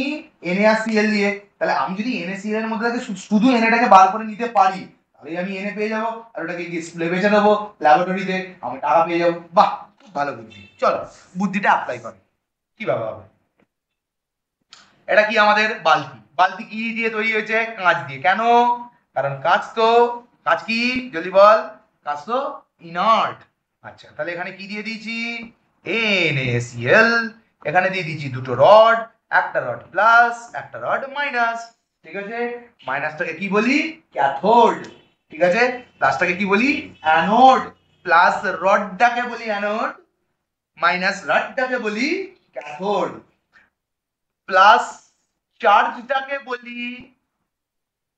NaCl দিয়ে, তাহলে আমি যদি NaCl এর মধ্যে থেকে শুধু Na-টাকে বার করে নিতে পারি তাহলে আমি Na পেয়ে যাবো, আর ওটাকে ডিসপ্লে বেচে দেবো ল্যাবরেটরিতে, আমি টাকা পেয়ে যাবো। বাহ, খুব ভালো বুদ্ধি। চলো বুদ্ধিটা অ্যাপ্লাই করে কিভাবে হবে? এটা কি আমাদের বালতি। বালতি কি দিয়ে তৈরি হয়েছে? কাঁচ দিয়ে। কেন? কারণ কাঁচ কি জলদি বল? কাঁচ তো ইনার্ট। আচ্ছা, তাহলে এখানে কি দিয়ে দিয়েছি? NaCl। এখানে দিয়ে দিয়েছি দুটো রড, একটা রড প্লাস একটা রড মাইনাস। ঠিক আছে, মাইনাসটাকে কি বলি? ক্যাথোড। ঠিক আছে, প্লাসটাকে কি বলি? অ্যানোড। প্লাস রডটাকে বলি অ্যানোড, মাইনাস রডটাকে বলি ক্যাথোড। প্লাস চার্জটাকে বলি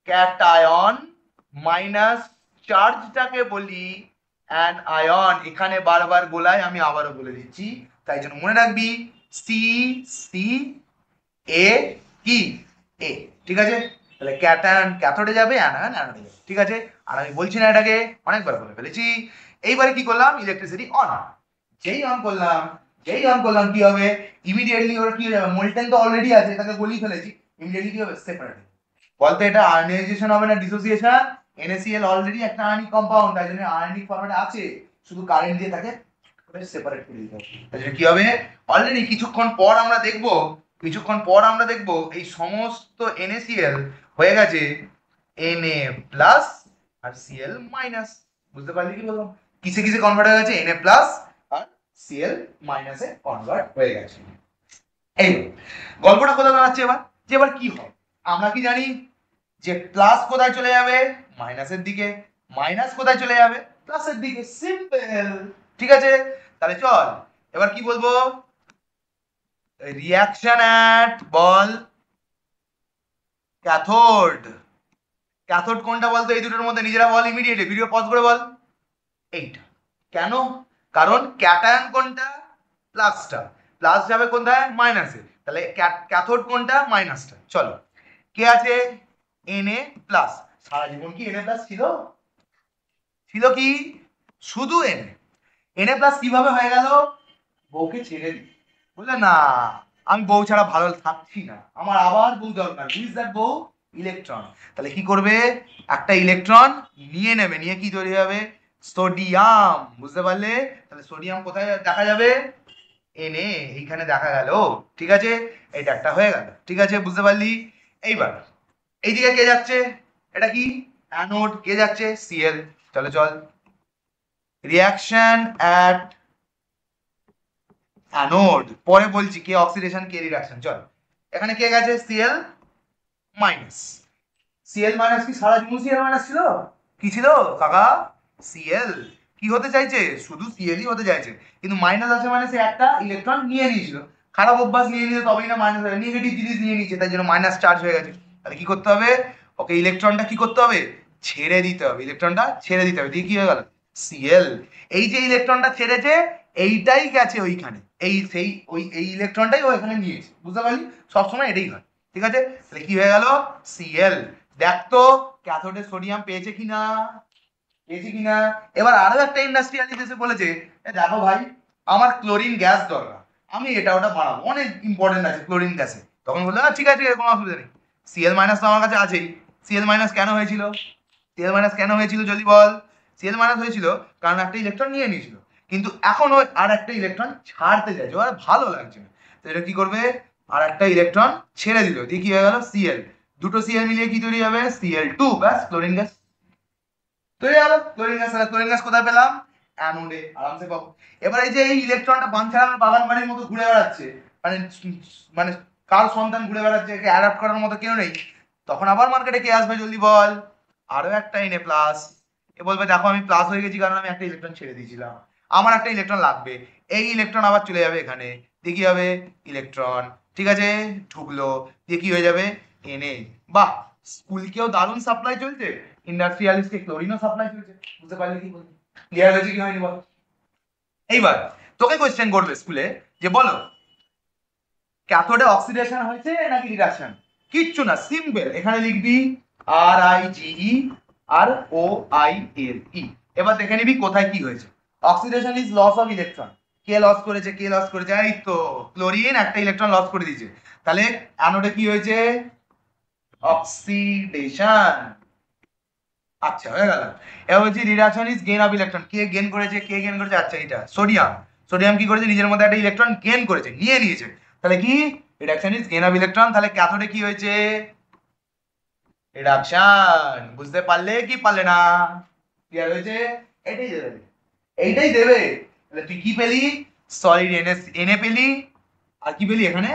ক্যাটায়ন, মাইনাস চার্জটাকে বলি অ্যানায়ন। এখানে বারবার গোলায়, আমি আবারও বলে দিচ্ছি, তাই জন্য মনে রাখবি সি সি এ কি এ। ঠিক আছে, তাহলে ক্যাটায়ন ক্যাথোডে যাবে, অ্যানায়ন অ্যানোডে যাবে। ঠিক আছে, আর আমি বলছি না এটাকে, অনেকবার বলে ফেলেছি। এইবারে কি করলাম? Electricity on. যেই অন করলাম, কি হবে? ইমিডিয়েটলি ওর কি হয়ে যাবে? মোল্টেন তো অলরেডি আছে, তাকে গলিয়ে ফেলেছি, ইমিডিয়েটলি কি হবে? সেপারেট। বলতে এটা আয়নাইজেশন হবে না ডিসোসিয়েশন? NaCl অলরেডি একটা আয়নিক কম্পাউন্ড, তাই জন্য আয়নিক ফরম্যাটে আছে, শুধু কারেন্ট দিয়ে তাকে সেপারেট করে দিতে হবে। তাই জন্য কি হবে? অলরেডি কিছুক্ষণ পর আমরা দেখবো এই সমস্ত NaCl হয়ে গেছে Na প্লাস আর Cl মাইনাস। বুঝতে পারলি কি বললাম? কিসে কিসে কনভার্ট হয়ে গেছে? Na প্লাস আর Cl মাইনাসে কনভার্ট হয়ে গেছে। এই গল্পটা কোথায় দাঁড়াচ্ছে এবার? যে এবার কি হয়? আমরা কি জানি যে প্লাস কোথায় চলে যাবে? মাইনাসের দিকে। মাইনাস কোথায় চলে যাবে? প্লাসের দিকে। সিম্পল। ঠিক আছে, তাহলে চল এবার কি বলবো? Reaction at ball cathode. Cathode কোনটা বলতো এই দুটোর মধ্যে? নিজেরা বল ইমিডিয়েটলি, ভিডিও পজ করে বল। এইটা। কেন? কারণ ক্যাটায়ন কোনটা? প্লাসটা। প্লাস যাবে কোনটায়? মাইনাসে। তাহলে ক্যাথোড কোনটা? মাইনাসটা। চলো, কে আছে? Na plus. সারা জীবন কি Na প্লাস ছিল? ছিল কি? শুধু Na প্লাস কিভাবে হয়ে গেল? বউকে ছেড়ে দি, বুঝলে না, আমি বউ ছাড়া ভালো থাকছি না, আমার আবার বউ দরকার। বুঝিস দ্যাট বউ? ইলেকট্রন। তাহলে কি করবে? একটা ইলেকট্রন নিয়ে নেবে, নিয়ে কি তৈরি হবে? সোডিয়াম। বুঝতে পারলে? তাহলে সোডিয়াম কোথায় দেখা যাবে? Na এইখানে দেখা গেল। ঠিক আছে, এটা একটা হয়ে গেল। ঠিক আছে, বুঝতে পারলি? এইবার এইদিকে কে যাচ্ছে, এটা কি অ্যানোড, কে যাচ্ছে সিএল। চলো চল, রিয়াকশন অ্যাট অ্যানোড, পরে বলছি কে অক্সিডেশন কে রিডাকশন। চল, এখানে কে গেছে সিএল মাইনাস। সিএল মাইনাস কি সারা জীবন সিএল মাইনাস ছিল? কি ছিল কাকা? সিএল। কি হতে চাইছে? শুধু সিএলই হতে চাইছে, কিন্তু মাইনাস আছে মানে সে একটা ইলেকট্রন নিয়ে নিয়েছিল। খারাপ অভ্যাস নিয়ে নিলে তবেই না মাইনাস হবে, নেগেটিভ জিনিস নিয়ে নিয়েছে তাই জন্য মাইনাস চার্জ হয়ে গেছে। তাহলে কি করতে হবে? ওকে ইলেকট্রনটা কি করতে হবে? ছেড়ে দিতে হবে, ইলেকট্রনটা ছেড়ে দিতে হবে, দিয়ে কি হয়ে গেল সিএল। এই যে ইলেকট্রনটা ছেড়েছে এইটাই গেছে ওইখানে, এই সেই ওই এই ইলেকট্রনটাই ও এখানে নিয়েছে, বুঝতে পারলি? সবসময় এটাই হয়, ঠিক আছে? তাহলে কি হয়ে গেল সিএল। দেখ তো ক্যাথোডে সোডিয়াম পেয়েছে কিনা, পেয়েছে কিনা। এবার আরো একটা ইন্ডাস্ট্রিয়ালিস্ট এসে বলেছে দেখো ভাই আমার ক্লোরিন গ্যাস দরকার, আমি এটা ওটা বাড়াবো, অনেক ইম্পর্টেন্ট আছে ক্লোরিন গ্যাসে। তখন বললো ঠিক আছে ঠিক আছে, কোনো অসুবিধা নেই, সিএল মাইনাস তো আমার কাছে আছেই। সিএল মাইনাস কেন হয়েছিল? সিএল মাইনাস কেন হয়েছিল জলদি বল? সিএল মাইনাস হয়েছিল কারণ একটা ইলেকট্রন নিয়ে নিয়েছিল, কিন্তু এখন ওই আর একটা ইলেকট্রন ছাড়তে চাইছে, ওর ভালো লাগছে না, তো এটা কি করবে? আর একটা ইলেকট্রন ছেড়ে দিল, দিয়ে কি হয়ে গেল সিএল। দুটো সিএল মিলিয়ে কি তৈরি হবে? সিএল2, ব্যাস ক্লোরিন গ্যাস তৈরি হলো। ক্লোরিন গ্যাস, ক্লোরিন গ্যাস কোথায় পেলাম? অ্যানোডে, আরামসে পাবো। এবার এই যে এই ইলেকট্রনটা বাঞ্ছারামের বাগান বাড়ির মতো ঘুরে বেড়াচ্ছে, মানে মানে কার সন্তান ঘুরে বেড়াচ্ছে, একে অ্যাডাপ্ট করার মতো কেউ নেই, তখন আবার মার্কেটে কে আসবে জলদি বল? আরো একটা এনে প্লাস। এ বলবে দেখো আমি প্লাস হয়ে গেছি কারণ আমি একটা ইলেকট্রন ছেড়ে দিয়েছিলাম, আমার একটা ইলেকট্রন লাগবে। এই ইলেকট্রন আবার চলে যাবে এখানে, দিয়ে কি হবে? ইলেকট্রন, ঠিক আছে ঢুকলো, দিয়ে কি হয়ে যাবে? এনে। বাহ, স্কুলকেও দারুণ সাপ্লাই চলছে, ইন্ডাস্ট্রিয়ালিস্টকে ক্লোরিনও সাপ্লাই চলছে, বুঝতে পারলি কি বলছি? ক্লিয়ার হয়েছে কি হয়নি বল? এইবার তোকে কোয়েশ্চেন করবে স্কুলে যে বলো ক্যাথোডে অক্সিডেশন হয়েছে নাকি রিডাকশন? কিচ্ছু না, সিম্পল, এখানে লিখবি RIGE আর OILE। এবার দেখে নিবি কোথায় কি হয়েছে। Oxidation is loss of electron, কে লস করেছে? কে লস করেছে? এই তো ক্লোরিন একটা ইলেকট্রন লস করে দিয়েছে, তাহলে অ্যানোডে কি হয়েছে? অক্সিডেশন। আচ্ছা হয়ে গেল। এবার বলছি reduction is gain of electron, K gain করেছে? কে গেইন করেছে? আচ্ছা এটা সোডিয়াম। সোডিয়াম কি করেছে? নিজের মধ্যে একটা ইলেকট্রন গেইন করেছে, নিয়ে নিয়েছে, তাহলে কি reduction is gain of electron. তাহলে ক্যাথোডে কি হয়েছে? রিডাকশন। বুঝতে পারলে কি পারলে না? ক্লিয়ার হয়েছে? এটাই দেবে, এইটাই দেবে। তাহলে তুই কি পেলি? সলিড এনে পেলি, আর কি পেলি এখানে?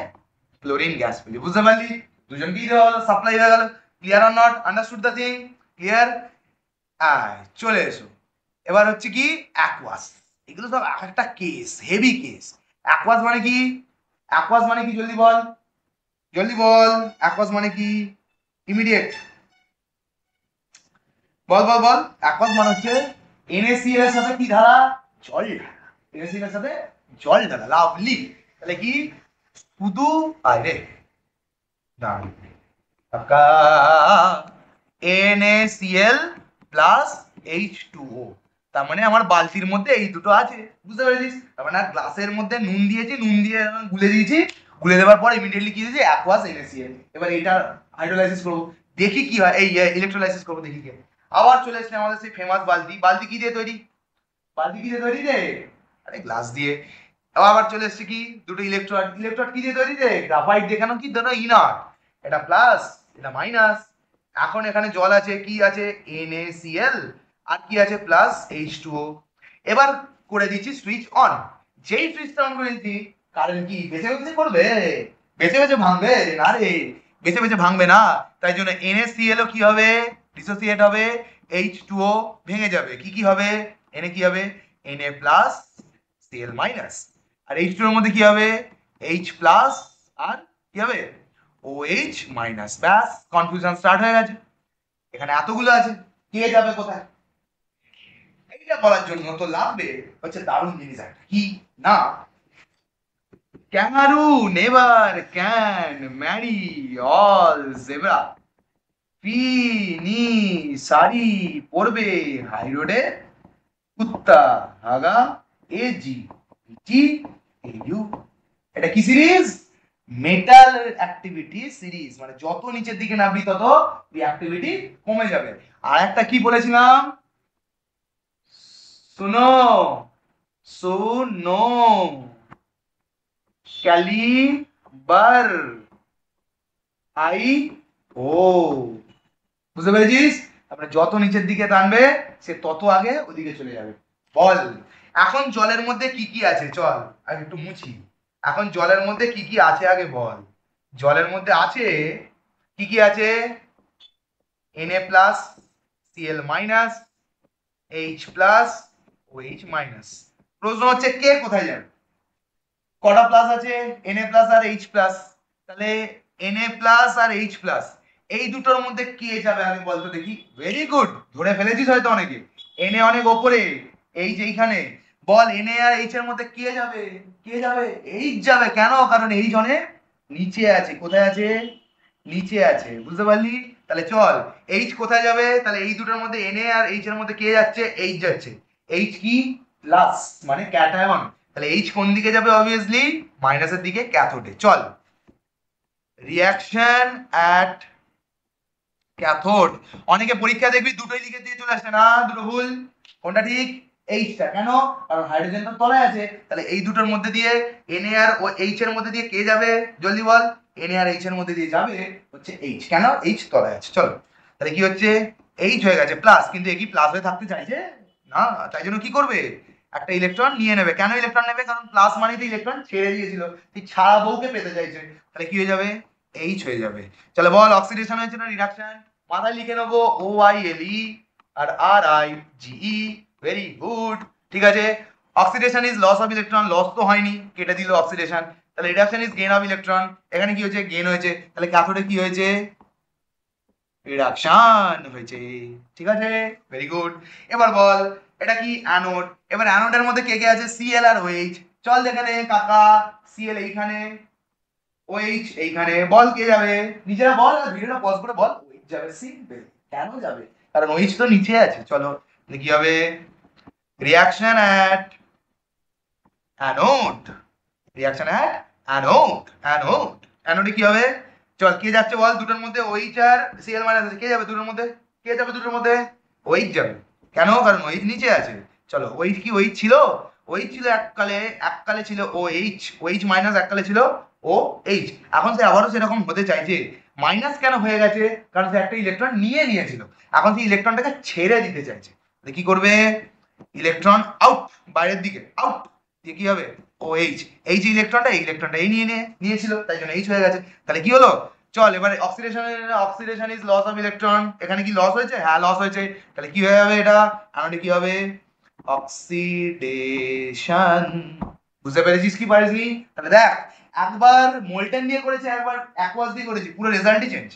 ক্লোরিন গ্যাস পেলি, বুঝতে পারলি? দুজনকেই দেওয়া হলো, সাপ্লাই হয়ে গেল। Clear or not? Understood the thing? Clear? আয় চলে এসো। এবার হচ্ছে কি অ্যাকোয়াস, এগুলো সব এক একটা কেস, হেভি কেস। অ্যাকোয়াস মানে কি? অ্যাকোয়াস মানে কি জলদি বল, জলদি বল, অ্যাকোয়াস মানে কি? ইমিডিয়েট বল বল বল। অ্যাকোয়াস মানে হচ্ছে NaCl এর সাথে কি ধারা? জল ঢালা। NaCl এর সাথে জল ঢালা, লাভলি। তাহলে কি শুধু আরে দাঁড়ান কাকা, NaCl প্লাস H2O, তার মানে আমার বালতির মধ্যে এই দুটো আছে, বুঝতে পেরেছিস? তার মানে গ্লাসের মধ্যে নুন দিয়েছি, নুন দিয়ে গুলে দিয়েছি, গুলে দেওয়ার পর ইমিডিয়েটলি কি দিয়েছি? Aqueous NaCl। এবার এটা হাইড্রোলাইসিস করবো, দেখি কি হয়, এই ইলেকট্রোলাইসিস করবো, দেখি কি হয়। আবার চলে এসছে আমাদের সেই ফেমাস বালতি। বালতি কি দিয়ে তৈরি? বালতি কি দিয়ে তৈরি রে? আরে গ্লাস দিয়ে। আবার চলে এসছে কি দুটো ইলেকট্রোড। ইলেকট্রোড কি দিয়ে তৈরি রে? গ্রাফাইট দিয়ে। কেন? কি দুটো ইনার, এটা প্লাস এটা মাইনাস। এখন এখানে জল আছে, কি আছে? NaCl, আর কি আছে? Plus H2O। এবার করে দিচ্ছি সুইচ অন, যেই সুইচটা অন করে দিচ্ছি কারেন্ট কি বেঁচে বেঁচে করবে? বেঁচে বেঁচে ভাঙবে না রে, বেঁচে বেঁচে ভাঙবে না। তাই জন্য NaCl ও কি হবে? ডিসোসিয়েট হবে, H2O ভেঙে যাবে, কি কি হবে? Na কি হবে? Na প্লাস Cl মাইনাস, আর H2 এর মধ্যে কি হবে? H প্লাস, আর কি হবে? OH minus. ব্যাস, কনফিউশন স্টার্ট হয়ে গেছে। এখানে এতগুলো আছে, কে যাবে কোথায়? এইটা বলার জন্য তো লাগবে হচ্ছে দারুণ জিনিস একটা, কি না? Kangaroo never can marry all zebra, ফিনি সারি পড়বে হাই রোডে, কুত্তা হাগা এজি জি ইউ। এটা কি সিরিজ? মেটাল অ্যাক্টিভিটি সিরিজ, মানে যত নিচের দিকে নামবি তত অ্যাক্টিভিটি কমে যাবে। আর একটা কি বলেছিলাম? শুনো, শুনো, ক্যালিবার, আই ও বুঝতে পেরেছিস? তারপরে যত নিচের দিকে টানবে সে তত আগে ওদিকে চলে যাবে। বল এখন জলের মধ্যে কি কি আছে, চল আগে একটু মুছি। এখন জলের মধ্যে কি কি আছে আগে বল। জলের মধ্যে আছে কি কি আছে? Na plus, Cl minus, H plus, OH minus. প্রশ্ন হচ্ছে কে কোথায় যাবে? কটা প্লাস আছে? Na প্লাস আর H প্লাস। তাহলে Na প্লাস আর H প্লাস এই দুটোর মধ্যে কে যাবে আগে বলতো দেখি। ভেরি গুড, ধরে ফেলেছিস হয়তো অনেকে। Na অনেক ওপরে, H এইখানে। বল Na আর H এর মধ্যে কে যাবে? কে যাবে? H যাবে। কেন? কারণ H অনেক নিচে আছে। কোথায় আছে? নিচে আছে। বুঝতে পারলি? তাহলে চল H কোথায় যাবে? তাহলে এই দুটোর মধ্যে Na আর H এর মধ্যে কে যাচ্ছে? H যাচ্ছে। H কি? প্লাস, মানে ক্যাটায়ন। তাহলে H কোন দিকে যাবে? অবভিয়াসলি মাইনাসের দিকে, ক্যাথোডে। চল রিয়াকশন অ্যাট ক্যাথোড। অনেকে পরীক্ষা দেখবি দুটোই লিখে দিয়ে চলে আসে, না দুটো ভুল। কোনটা ঠিক? এইচটা। কেন? কারণ হাইড্রোজেন তো তলায় আছে। তাহলে এই দুটোর মধ্যে দিয়ে Na আর H এর মধ্যে দিয়ে কে যাবে? জলদি বল। Na আর H এর মধ্যে দিয়ে যাবে হচ্ছে H। কেন? H তলায় আছে। চলো তাহলে কি হচ্ছে? H হয়ে গেছে প্লাস, কিন্তু এ কি প্লাস হয়ে থাকতে চাইছে না, তাই জন্য কি করবে? একটা ইলেকট্রন নিয়ে নেবে। কেন ইলেকট্রন নেবে? কারণ প্লাস মানে তো ইলেকট্রন ছেড়ে দিয়েছিল, তুই ছাড়া বউকে পেতে চাইছে। তাহলে কি হয়ে যাবে? H হয়ে যাবে। চলো বল অক্সিডেশন হয়েছে না রিডাকশন? মাথায় লিখে নেবো OILE আর RIGE। ভেরি গুড, ঠিক আছে। Oxidation is loss of electron, loss তো হয়নি, কেটে দিল অক্সিডেশন। তাহলে reduction is gain of electron, এখানে কি হয়েছে? গেইন হয়েছে। তাহলে ক্যাথোডে কি হয়েছে? রিডাকশন হয়েছে। ঠিক আছে, ভেরি গুড। এবার বল এটা কি? অ্যানোড। এবার অ্যানোডের মধ্যে কে কে আছে? Cl আর OH। চল দেখে নে কাকা। Cl এইখানে, OH এইখানে। বল কে যাবে? নিজেরা বল, আর ভিডিওটা পজ করে বল। OH যাবে। সিম্পল। কেন যাবে? কারণ OH তো নিচে আছে। চলো কি হবে? Reaction at anode. Reaction at anode. Anode, অ্যানোডে কি হবে? চল কে যাচ্ছে বল দুটোর মধ্যে? OH আর Cl মাইনাস আছে। কে যাবে দুটোর মধ্যে? কে যাবে দুটোর মধ্যে? OH যাবে। কেন? কারণ OH নিচে আছে। চলো OH কি OH ছিল? OH ছিল এককালে, এককালে ছিল OH। OH মাইনাস এককালে ছিল OH। এখন সে আবারও সেরকম হতে চাইছে। মাইনাস কেন হয়ে গেছে? কারণ সে একটা ইলেকট্রন নিয়ে নিয়েছিল, এখন সেই ইলেকট্রনটাকে ছেড়ে দিতে চাইছে। তাহলে কি করবে? ইলেকট্রন আউট, বাইরের দিকে আউট, দিয়ে কি হবে? OH। এই যে ইলেকট্রনটা, এই ইলেকট্রনটা এই নিয়েছিল, তাই জন্য H হয়ে গেছে। তাহলে কি হলো? চল এবারে oxidation. Oxidation is loss of electron, এখানে কি লস হয়েছে? হ্যাঁ লস হয়েছে। তাহলে কি হয়ে যাবে এটা? অ্যানোডে কি হবে? অক্সিডেশন। বুঝতে পেরেছিস কি পারিসনি? তাহলে দেখ, একবার মোল্টেন দিয়ে করেছে, একবার অ্যাকোয়াস দিয়ে করেছি, পুরো রেজাল্টই চেঞ্জ।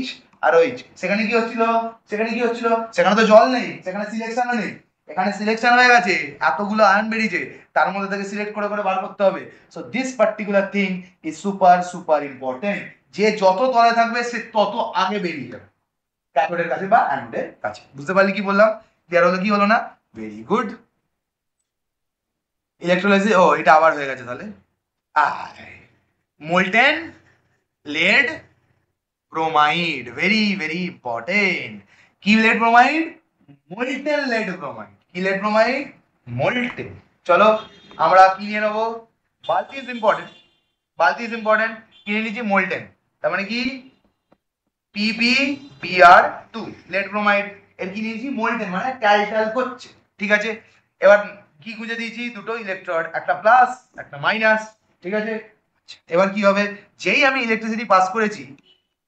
H আর OH। সেখানে কি হচ্ছিল? সেখানে কি হচ্ছিল? সেখানে তো জল নেই, সেখানে সিলেকশনও নেই। এখানে সিলেকশন হয়ে গেছে, এতগুলো আয়ন বেরিয়েছে, তার মধ্যে থেকে সিলেক্ট করে করে বার করতে হবে। So this particular thing is super super important. যে যত তলায় থাকবে সে তত আগে বেরিয়ে যাবে ক্যাথোডের কাছে বা অ্যানোডের কাছে। বুঝতে পারলি কি বললাম? ক্লিয়ার হলো কি হলো না? Very good. ইলেকট্রোলাইসিস, ও এটা আবার হয়ে গেছে তাহলে। Molten lead bromide, very very important. কি lead bromide? molten lead bromide। কি lead bromide? molten। চলো আমরা কি নিয়ে নেবো? বালতি ইজ ইম্পর্টেন্ট, বালতি ইজ ইম্পর্টেন্ট। কিনে নিচ্ছি molten, তার মানে কি? PbBr2 lead bromide। এর কি নিয়েছি? molten, মানে ট্যালট্যাল করছে। ঠিক আছে, এবার কি খুঁজে দিয়েছি? দুটো ইলেকট্রোড, একটা প্লাস একটা মাইনাস। ঠিক আছে, এবার কি হবে? যেই আমি ইলেকট্রিসিটি পাস করেছি,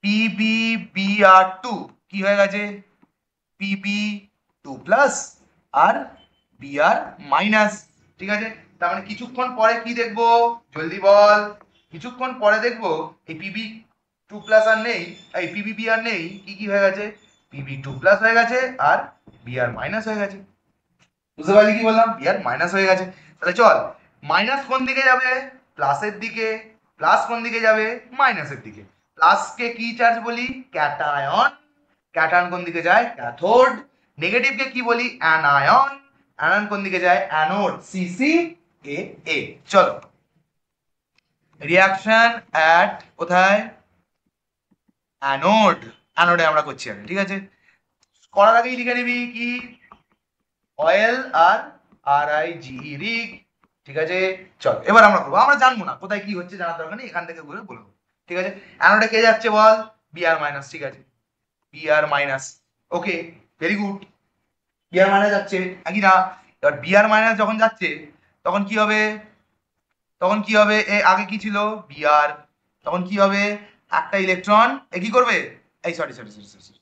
PbBr2 কি হয়ে গেছে? Pb2 প্লাস আর Br মাইনাস। ঠিক আছে, তার মানে কিছুক্ষণ পরে কি দেখবো? জলদি বল। কিছুক্ষণ পরে দেখবো এই Pb2 প্লাস আর নেই, এই PbBr নেই, কি কি হয়ে গেছে? Pb2 প্লাস হয়ে গেছে আর Br মাইনাস হয়ে গেছে। বুঝতে পারলি কি বললাম? Br মাইনাস হয়ে গেছে। তাহলে চল, মাইনাস কোন দিকে যাবে? প্লাসের দিকে। প্লাস কোন দিকে যাবে? মাইনাসের দিকে। প্লাসকে কি চার্জ বলি? ক্যাটায়ন। ক্যাটায়ন কোন দিকে যায়? ক্যাথোড। নেগেটিভকে কি বলি? অ্যানায়ন। অ্যানায়ন কোন দিকে যায়? অ্যানোড। CCAA। চলো রিয়াকশন অ্যাট কোথায়? অ্যানোড। অ্যানোডে আমরা করছি আগে। ঠিক আছে, করার আগেই লিখে নিবি কি? অয়েল আর RIGE, রিগ। ঠিক আছে, চল এবার আমরা করবো। আমরা জানবো না কোথায় কি হচ্ছে, জানার দরকার নেই, এখান থেকে ঘুরে বলবো। ঠিক আছে, অ্যানোডে কে যাচ্ছে বল? বিআর মাইনাস, ঠিক আছে, বিআর মাইনাস, ওকে, ভেরি গুড। বিআর মাইনাস যাচ্ছে নাকি না? এবার বিআর মাইনাস যখন যাচ্ছে তখন কি হবে? তখন কি হবে? এ আগে কি ছিল? বিআর, তখন কি হবে? একটা ইলেকট্রন এ কি করবে? এই সরি সরি সরি সরি,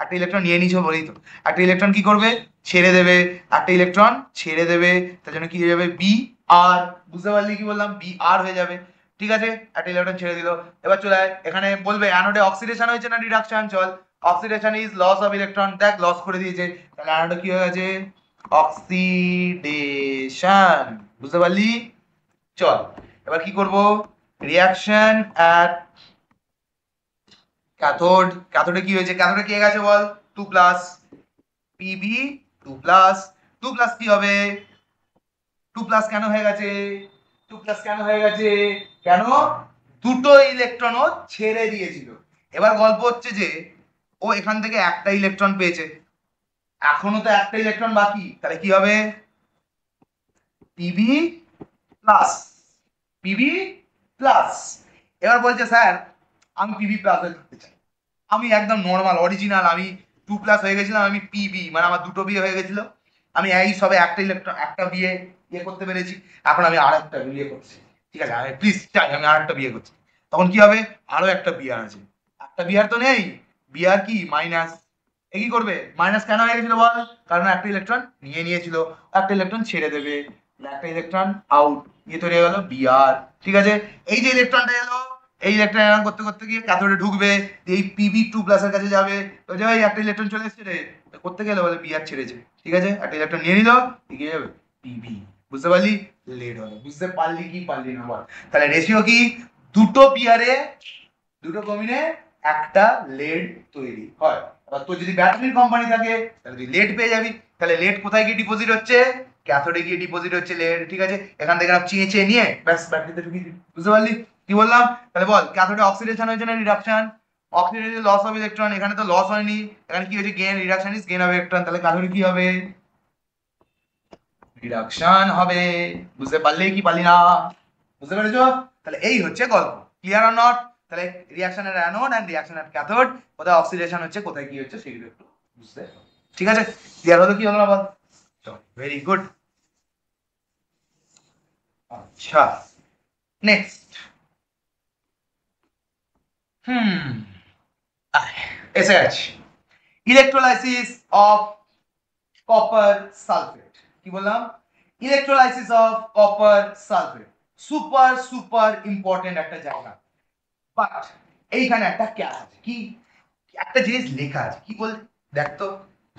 একটা ইলেকট্রন নিয়ে নিছো বলেই তো, একটা ইলেকট্রন কি করবে? ছেড়ে দেবে, একটা ইলেকট্রন ছেড়ে দেবে, তার জন্য কি হয়ে যাবে? বি আর, বুঝতে পারলি কি বললাম? বি আর হয়ে যাবে, ঠিক আছে, একটা ইলেকট্রন ছেড়ে দিল। এবার চলে আয়, এখানে বলবে অ্যানোডে অক্সিডেশন হয়েছে না রিডাকশন, চল, oxidation is loss of electron, দেখ লস করে দিয়েছে, তাহলে অ্যানোডে কি হয়ে গেছে? অক্সিডেশন, বুঝতে পারলি? চল এবার কি করব? রিয়াকশন অ্যাট ক্যাথোড, ক্যাথোডে কি হয়েছে? ক্যাথোডে কি গেছে বল? 2 প্লাস পিবি, 2 প্লাস, 2 প্লাস কি হবে? 2 প্লাস কেন হয়ে গেছে? 2 প্লাস কেন হয়ে গেছে? কেন? দুটো ইলেকট্রনও ছেড়ে দিয়েছিল। এবার গল্প হচ্ছে যে ও এখান থেকে একটা ইলেকট্রন পেয়েছে, এখনো তো একটা ইলেকট্রন বাকি, তাহলে কি হবে? PB plus, PB plus. এবার বলছে স্যার আমি পিবি প্লাস হয়ে থাকতে চাই, আমি একদম নর্মাল অরিজিনাল, আমি 2 প্লাস হয়ে গেছিলাম, আমি পিবি মানে আমার দুটো বিয়ে হয়ে গেছিল, আমি এই সবে একটা ইলেকট্রন একটা বিয়ে ইয়ে করতে পেরেছি, এখন আমি আর একটা বিয়ে করছি, ঠিক আছে, আমি প্লিজ চাই আমি আর একটা বিয়ে করছি। তখন কি হবে? আরো একটা বিয়ার আছে, একটা বিয়ার তো নেই, বিয়ার কি মাইনাস, এ কি করবে? মাইনাস কেন হয়ে গেছিল বল? কারণ একটা ইলেকট্রন নিয়ে নিয়েছিল, একটা ইলেকট্রন ছেড়ে দেবে, একটা ইলেকট্রন আউট, ইয়ে তৈরি হয়ে গেল বিআর, ঠিক আছে। এই যে ইলেকট্রনটা এলো, এই ইলেকট্রন এরকম করতে করতে গিয়ে ক্যাথোডে ঢুকবে, এই পিবি 2 প্লাসের কাছে যাবে, তো যে ভাই একটা ইলেকট্রন চলে এসেছে রে, করতে গেলে বলে বিআর ছেড়েছে, ঠিক আছে, একটা ইলেকট্রন নিয়ে নিল, এগিয়ে যাবে পিবি, বুঝতে পারলি? লেড হলো, বুঝতে পারলি কি পারলি না বল? তাহলে রেশিও কি? দুটো বিআরে, দুটো ব্রোমিনে একটা লেড তৈরি হয়। এবার তোর যদি ব্যাটারির কোম্পানি থাকে তাহলে তুই লেড পেয়ে যাবি, তাহলে লেড কোথায় গিয়ে ডিপোজিট হচ্ছে? ক্যাথোডে গিয়ে ডিপোজিট হচ্ছে লেড, ঠিক আছে, এখান থেকে চেয়ে চেয়ে নিয়ে ব্যাস ব্যাটারিতে ঢুকিয়ে দিবি, বুঝতে পারলি কি বললাম? তাহলে বল ক্যাথোডে অক্সিডেশন হয়েছে না reduction? Oxidation loss of electron, এখানে তো লস হয়নি, এখানে কি হয়েছে? Gain, reduction is gain of electron, তাহলে ক্যাথোডে কি হবে? রিডাকশন হবে, বুঝতে পারলে কি পারলি না? বুঝতে পেরেছো? তাহলে এই হচ্ছে গল্প, ক্লিয়ার অর নট? তাহলে রিঅ্যাকশনের অ্যানোড এন্ড রিঅ্যাকশনের ক্যাথোড, কোথায় অক্সিডেশন হচ্ছে কোথায় কি হচ্ছে সেগুলো একটু বুঝতে হবে। ঠিক আছে, ক্লিয়ার হলো কি হলো না বল? চল ভেরি গুড। আচ্ছা নেক্সট, এসে আছে ইলেকট্রোলাইসিস অফ কপার সালফেট। কি বললাম? Electrolysis of copper sulphate, super super important একটা জায়গা, বাট এইখানে একটা ক্যাচ আছে, কি একটা জিনিস লেখা আছে, কি বল দেখ তো,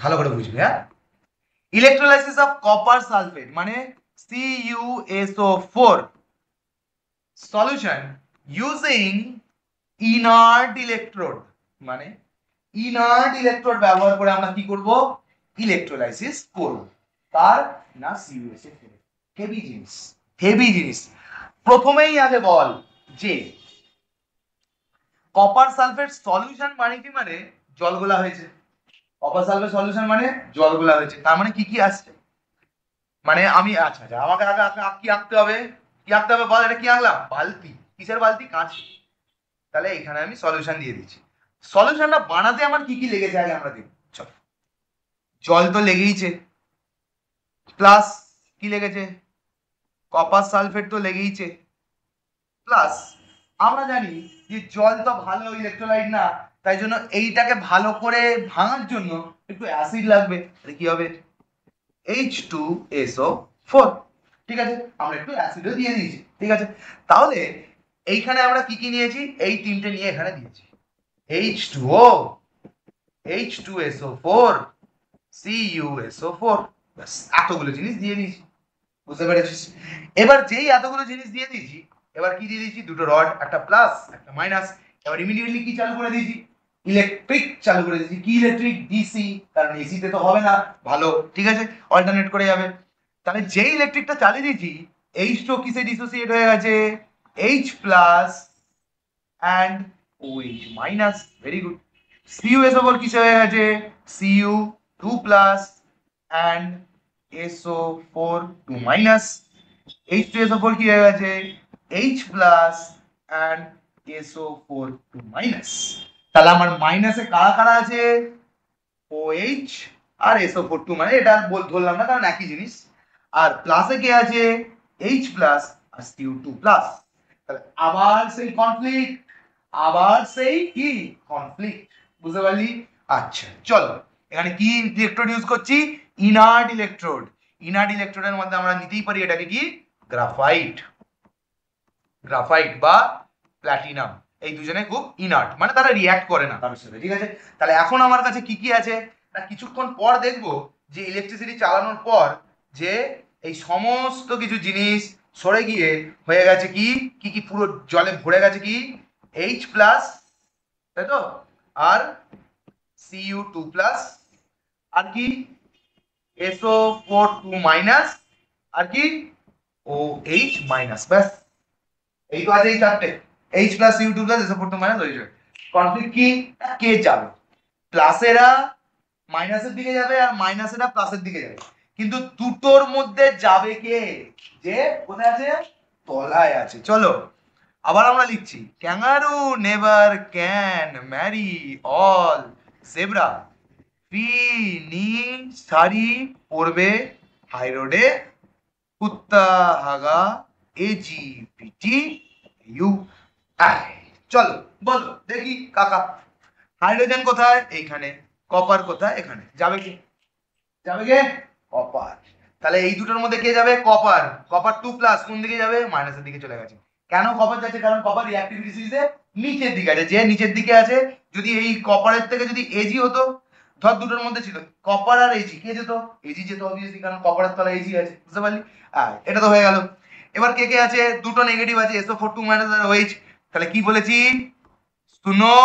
ভালো করে বুঝবি, হ্যাঁ। ইলেকট্রোলাইসিস অফ কপার সালফেট মানে CuSO4 solution using inert electrode, মানে ইনার্ট ইলেকট্রোড ব্যবহার করে আমরা কি করব? ইলেকট্রোলাইসিস করব, তার না CuSO4, হেভি জিনিস, হেভি জিনিস। প্রথমেই আগে বল যে কপার সালফেট সলিউশন মানে কি? মানে জল গোলা হয়েছে, কপার সালফেট সলিউশন মানে জল গোলা হয়েছে, তার মানে কি কি আসছে? মানে আমি আচ্ছা আচ্ছা আমাকে আগে কি আঁকতে হবে? কি আঁকতে হবে বল? এটা কি আঁকলাম? বালতি, কিসের বালতি? কাঁচ। তাহলে এখানে আমি সলিউশন দিয়ে দিচ্ছি, সলিউশনটা বানাতে আমার কি কি লেগেছে আগে আমরা দেখি, চল। জল তো লেগেইছে, প্লাস কি লেগেছে? কপার সালফেট তো লেগেইছে, প্লাস আমরা জানি যে জল তো ভালো ইলেকট্রোলাইট না, তাই জন্য এইটাকে ভালো করে ভাঙার জন্য একটু অ্যাসিড লাগবে, তাহলে কি হবে? H2SO4, ঠিক আছে, আমরা একটু অ্যাসিডও দিয়ে দিয়েছি, ঠিক আছে। তাহলে এইখানে আমরা কি কি নিয়েছি? এই তিনটে নিয়ে এখানে দিয়েছি, H2O, H2SO4, CuSO4, ব্যাস এতগুলো জিনিস দিয়ে দিয়েছি, বুঝতে পেরেছিস? এবার যেই এতগুলো জিনিস দিয়ে দিয়েছি, এবার কি দিয়ে দিয়েছি? দুটো রড, একটা প্লাস একটা মাইনাস, এবার ইমিডিয়েটলি কি চালু করে দিয়েছি? ইলেকট্রিক চালু করে দিয়েছি। কি ইলেকট্রিক? ডিসি, কারণ এসি তে তো হবে না, ভালো, ঠিক আছে, অল্টারনেট করে যাবে। তাহলে যেই ইলেকট্রিকটা চালিয়ে দিয়েছি, H2 কিসে ডিসোসিয়েট হয়ে গেছে? H plus and OH minus, very good. CuSO4 কিসে হয়ে গেছে? Cu 2 plus and SO4 2 minus. H2SO4 কি হয়ে গেছে? H plus and SO4 2 minus. তাহলে আমার মাইনাসে কারা কারা আছে, OH আর SO42, মানে এটা ধরলাম না কারণ একই জিনিস। আর প্লাসে কে আছে, H প্লাস আর CO2 প্লাস। তাহলে আবার সেই কনফ্লিক্ট, আবার সেই কি কনফ্লিক্ট, বুঝতে পারলি? আচ্ছা চলো, এখানে কি ইলেকট্রোড ইউজ করছি, ইনার্ট ইলেকট্রোড। ইনার্ট ইলেকট্রোডের মধ্যে আমরা নিতেই পারি এটাকে কি, গ্রাফাইট, গ্রাফাইট বা প্ল্যাটিনাম। এই দুজনে খুব ইনার্ট, মানে তারা রিঅ্যাক্ট করে না তার সাথে, ঠিক আছে? তাহলে এখন আমার কাছে কি কি আছে না, কিছুক্ষণ পর দেখবো যে ইলেকট্রিসিটি চালানোর পর যে এই সমস্ত কিছু জিনিস সরে গিয়ে হয়ে গেছে কি কি কি পুরো জলে ভরে গেছে কি, H প্লাস, তাই তো, আর Cu2 প্লাস, আর কি SO42 মাইনাস, আর কি OH মাইনাস। ব্যাস, এই তো আছে এই চারটে, H plus Cu2 plus SO42 minus হয়ে যাবে। কনফ্লিক্ট কি, কে যাবে, প্লাসেরা মাইনাসের দিকে যাবে আর মাইনাসেরা প্লাসের দিকে যাবে, কিন্তু দুটোর মধ্যে যাবে কে, যে কোথায় আছে, তলায় আছে। চলো আবার আমরা লিখছি, kangaroo never can marry all zebra, sari পরবে হাই রোডে, কুত্তা হাগা AGPT ইউ আই। চলো বলো দেখি কাকা, হাইড্রোজেন কোথায়, এইখানে, কপার কোথায়, এখানে, যাবে কি, যাবে কে, কপার। তাহলে এই দুটোর মধ্যে কে যাবে, কপার। কপার 2 প্লাস কোন দিকে যাবে, মাইনাসের দিকে চলে গেছে। কেন কপার যাচ্ছে, কারণ কপার রিঅ্যাক্টিভিটি সিরিজে নিচের দিকে আছে, যে নিচের দিকে আছে, যদি এই কপারের থেকে যদি এজি হতো, ধর দুটোর মধ্যে ছিল কপার আর এজি, কে যেত, এজি যেত অবভিয়াসলি, কারণ কপারের তলায় এজি আছে, বুঝতে পারলি? এটা তো হয়ে গেল। এবার কে কে আছে, দুটো নেগেটিভ আছে, SO42 মাইনাস আর OH। তাহলে কি বলেছি, শুনো